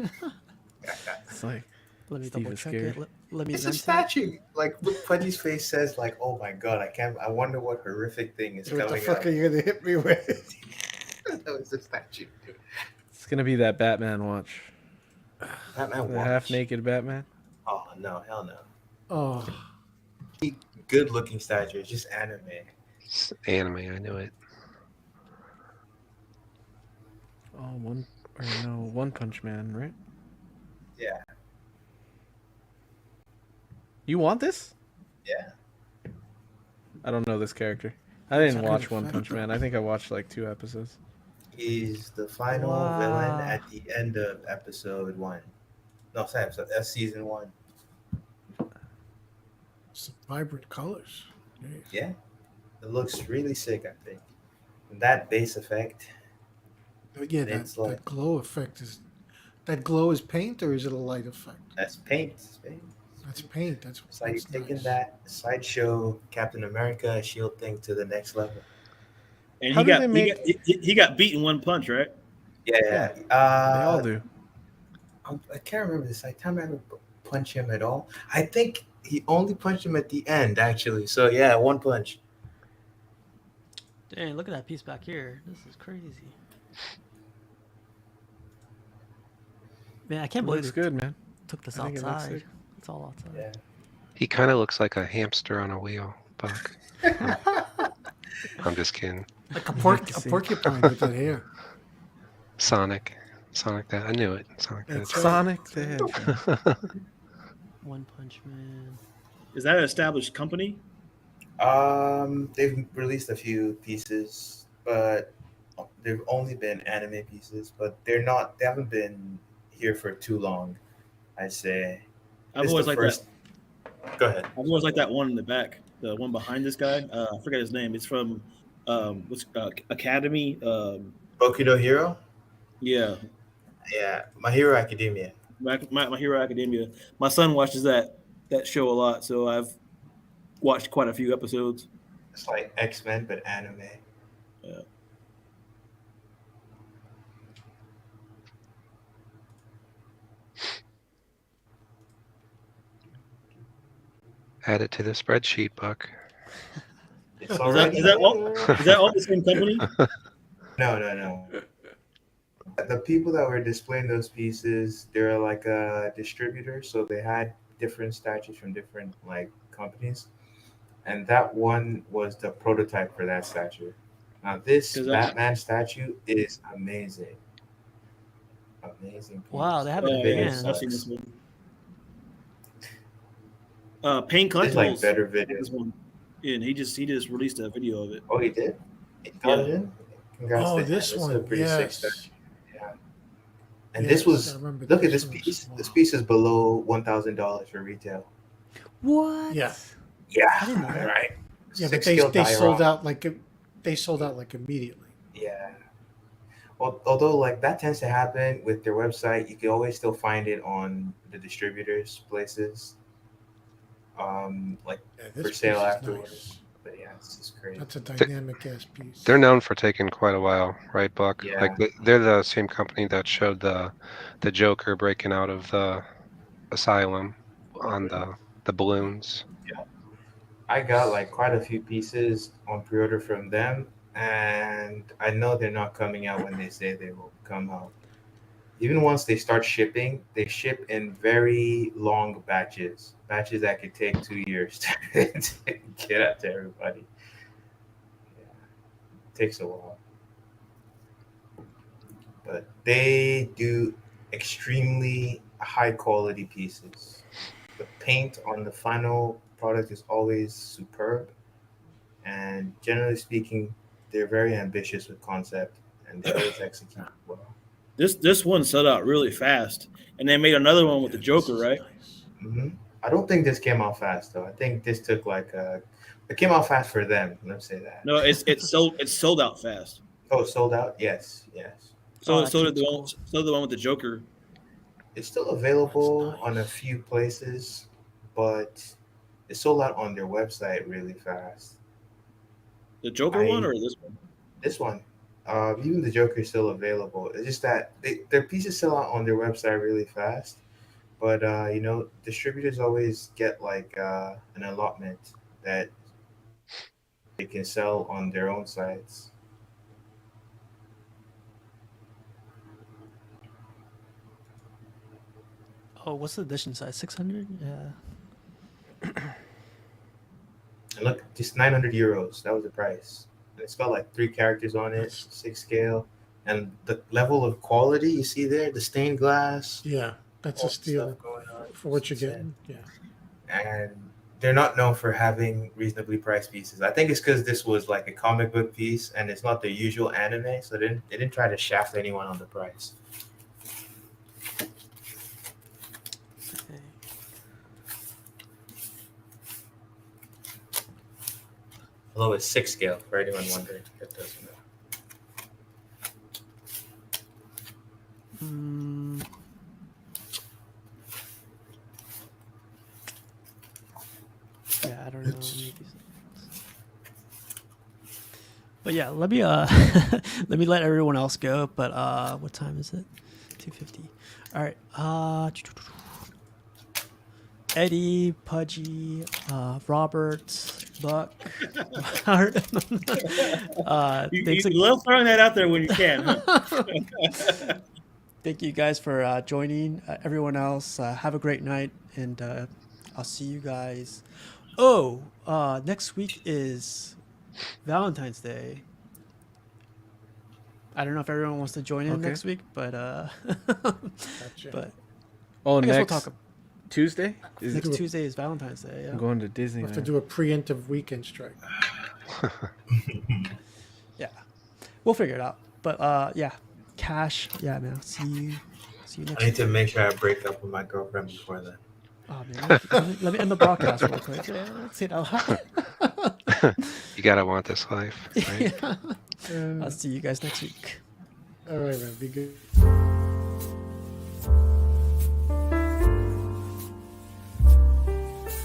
it's like let me Steve double is check scared. it. Let me It's a vent it. statue. Like look, Pudgy's face says, like, "Oh my god, I wonder what horrific thing is What the coming fuck up." are you gonna hit me with? That was a statue. it's gonna be that Batman watch. Batman The watch. half-naked Batman. Oh no, hell no. Oh, Good looking statue. It's just anime. It's anime, I knew it. Oh, One Punch Man, right? Yeah. You want this? Yeah. I don't know this character. I didn't It's watch not One gonna Punch Man. I think I watched like 2 episodes. He's the final villain at the end of episode 1. No, sorry, that's season 1. some vibrant colors. Nice. Yeah. It looks really sick, I think. And that base effect. But yeah, It's that like- glow effect is. That glow is paint or is it a light effect? That's paint. It's paint. That's paint. That's It's like you're that's taking nice. that sideshow Captain America shield thing to the next level. And How he do they got he make? got he got beat in one punch, right? Yeah. They all do. I can't remember this. I can't remember punch him at all. I think he only punched him at the end, actually. So yeah, one punch. Dang, look at that piece back here. This is crazy. Man, I can't It believe looks they good, man. took this I think it looks outside. sick. It's all outside. Yeah. He kind of looks like a hamster on a wheel, Buck. I'm just kidding. Like a See. porcupine with that hair. Sonic that. I knew it. Sonic That's that. right. Sonic the Hedgehog. One Punch Man. Is that an established company? They've released a few pieces, but they've only been anime pieces. But they haven't been here for too long. I'd say. I've This is always the liked first. Go ahead. I've always liked that one in the back, the one behind this guy. I forget his name. It's from what's Academy. Boku no Hero. Yeah, Yeah, My Hero Academia. My Hero Academia. My son watches that show a lot, so I've watched quite a few episodes. It's like X-Men but anime. Yeah. Add it to the spreadsheet, Buck. It's Is already that all? there. Is that all the same company? No. The people that were displaying those pieces, they're like a distributor, so they had different statues from different like companies, and that one was the prototype for that statue. Now this 'Cause Batman statue is amazing. Amazing piece. Wow, they have The it in video hand. I've seen sucks. this one. Paint It's like Collectibles. better has video. This one. Yeah, and he just released a video of it. Oh, he did? He got Yeah. it in? Congrats Oh, to him. this It's one, a pretty sick yes. statue. Yeah. And Yes, this was I remember look at this this one was- piece. This piece is below $1,000 for retail. What? Yeah. Yeah. I didn't know that. Right. Yeah, but Six they scale sold diorama. out like they sold out like immediately. Yeah. Well, although like that tends to happen with their website, you can always still find it on the distributors' places. Like Yeah, for this sale piece is afterwards. nice. But yeah, it's just crazy. That's a dynamic ass piece. They're known for taking quite a while, right, Buck? Yeah. Like they're the same company that showed the Joker breaking out of the asylum on the balloons. I got like quite a few pieces on pre-order from them, and I know they're not coming out when they say they will come out. Even once they start shipping, they ship in very long batches that could take 2 years to get out to everybody. Yeah, it takes a while, but they do extremely high quality pieces. The paint on the final product is always superb, and generally speaking, they're very ambitious with concept and they always execute well. This one sold out really fast, and they made another one with the Joker, right? hmm I don't think this came out fast though. I think this took like it came out fast for them. Let's say that. No, it's sold out fast. Oh, sold out. Yes. So Oh, so that did seems the one with the Joker. It's still available That's on a nice. few places, but it sold out on their website really fast. The Joker one or this one? This one, even the Joker is still available. It's just that their pieces sell out on their website really fast. But distributors always get like an allotment that they can sell on their own sites. Oh, what's the edition size? 600? Yeah. And look, just 900 euros. That was the price. And it's got like 3 characters on it, 6 scale, and the level of quality you see there, the stained glass. Yeah, that's all a the steal stuff going on. for what you're It's insane. getting. Yeah. And they're not known for having reasonably priced pieces. I think it's because this was like a comic book piece and it's not the usual anime, so they didn't try to shaft anyone on the price. Okay. Although it's 6 scale for anyone wondering. That doesn't know. But yeah, let me let me let everyone else go. But what time is it? 2:50. All right. Eddie, Pudgy, Robert, Buck, Howard. You love throwing that out there when you can. Huh? Thank you guys for joining. Everyone else, have a great night, and I'll see you guys. Oh, next week is Valentine's Day. I don't know if everyone wants to join in next week, but but oh, I guess next we'll talk. Tuesday? Next Tuesday is Valentine's Day. Yeah. I'm going to Disney. We'll have to do a preemptive weekend strike. Yeah, we'll figure it out. But yeah, Cash. Yeah, man. I'll see you next I need to week. make sure I break up with my girlfriend before then. Oh man, let me end the broadcast real quick. Yeah, let's see it out loud. You gotta want this life, right? Yeah. I'll see you guys next week. All right, man. Be good.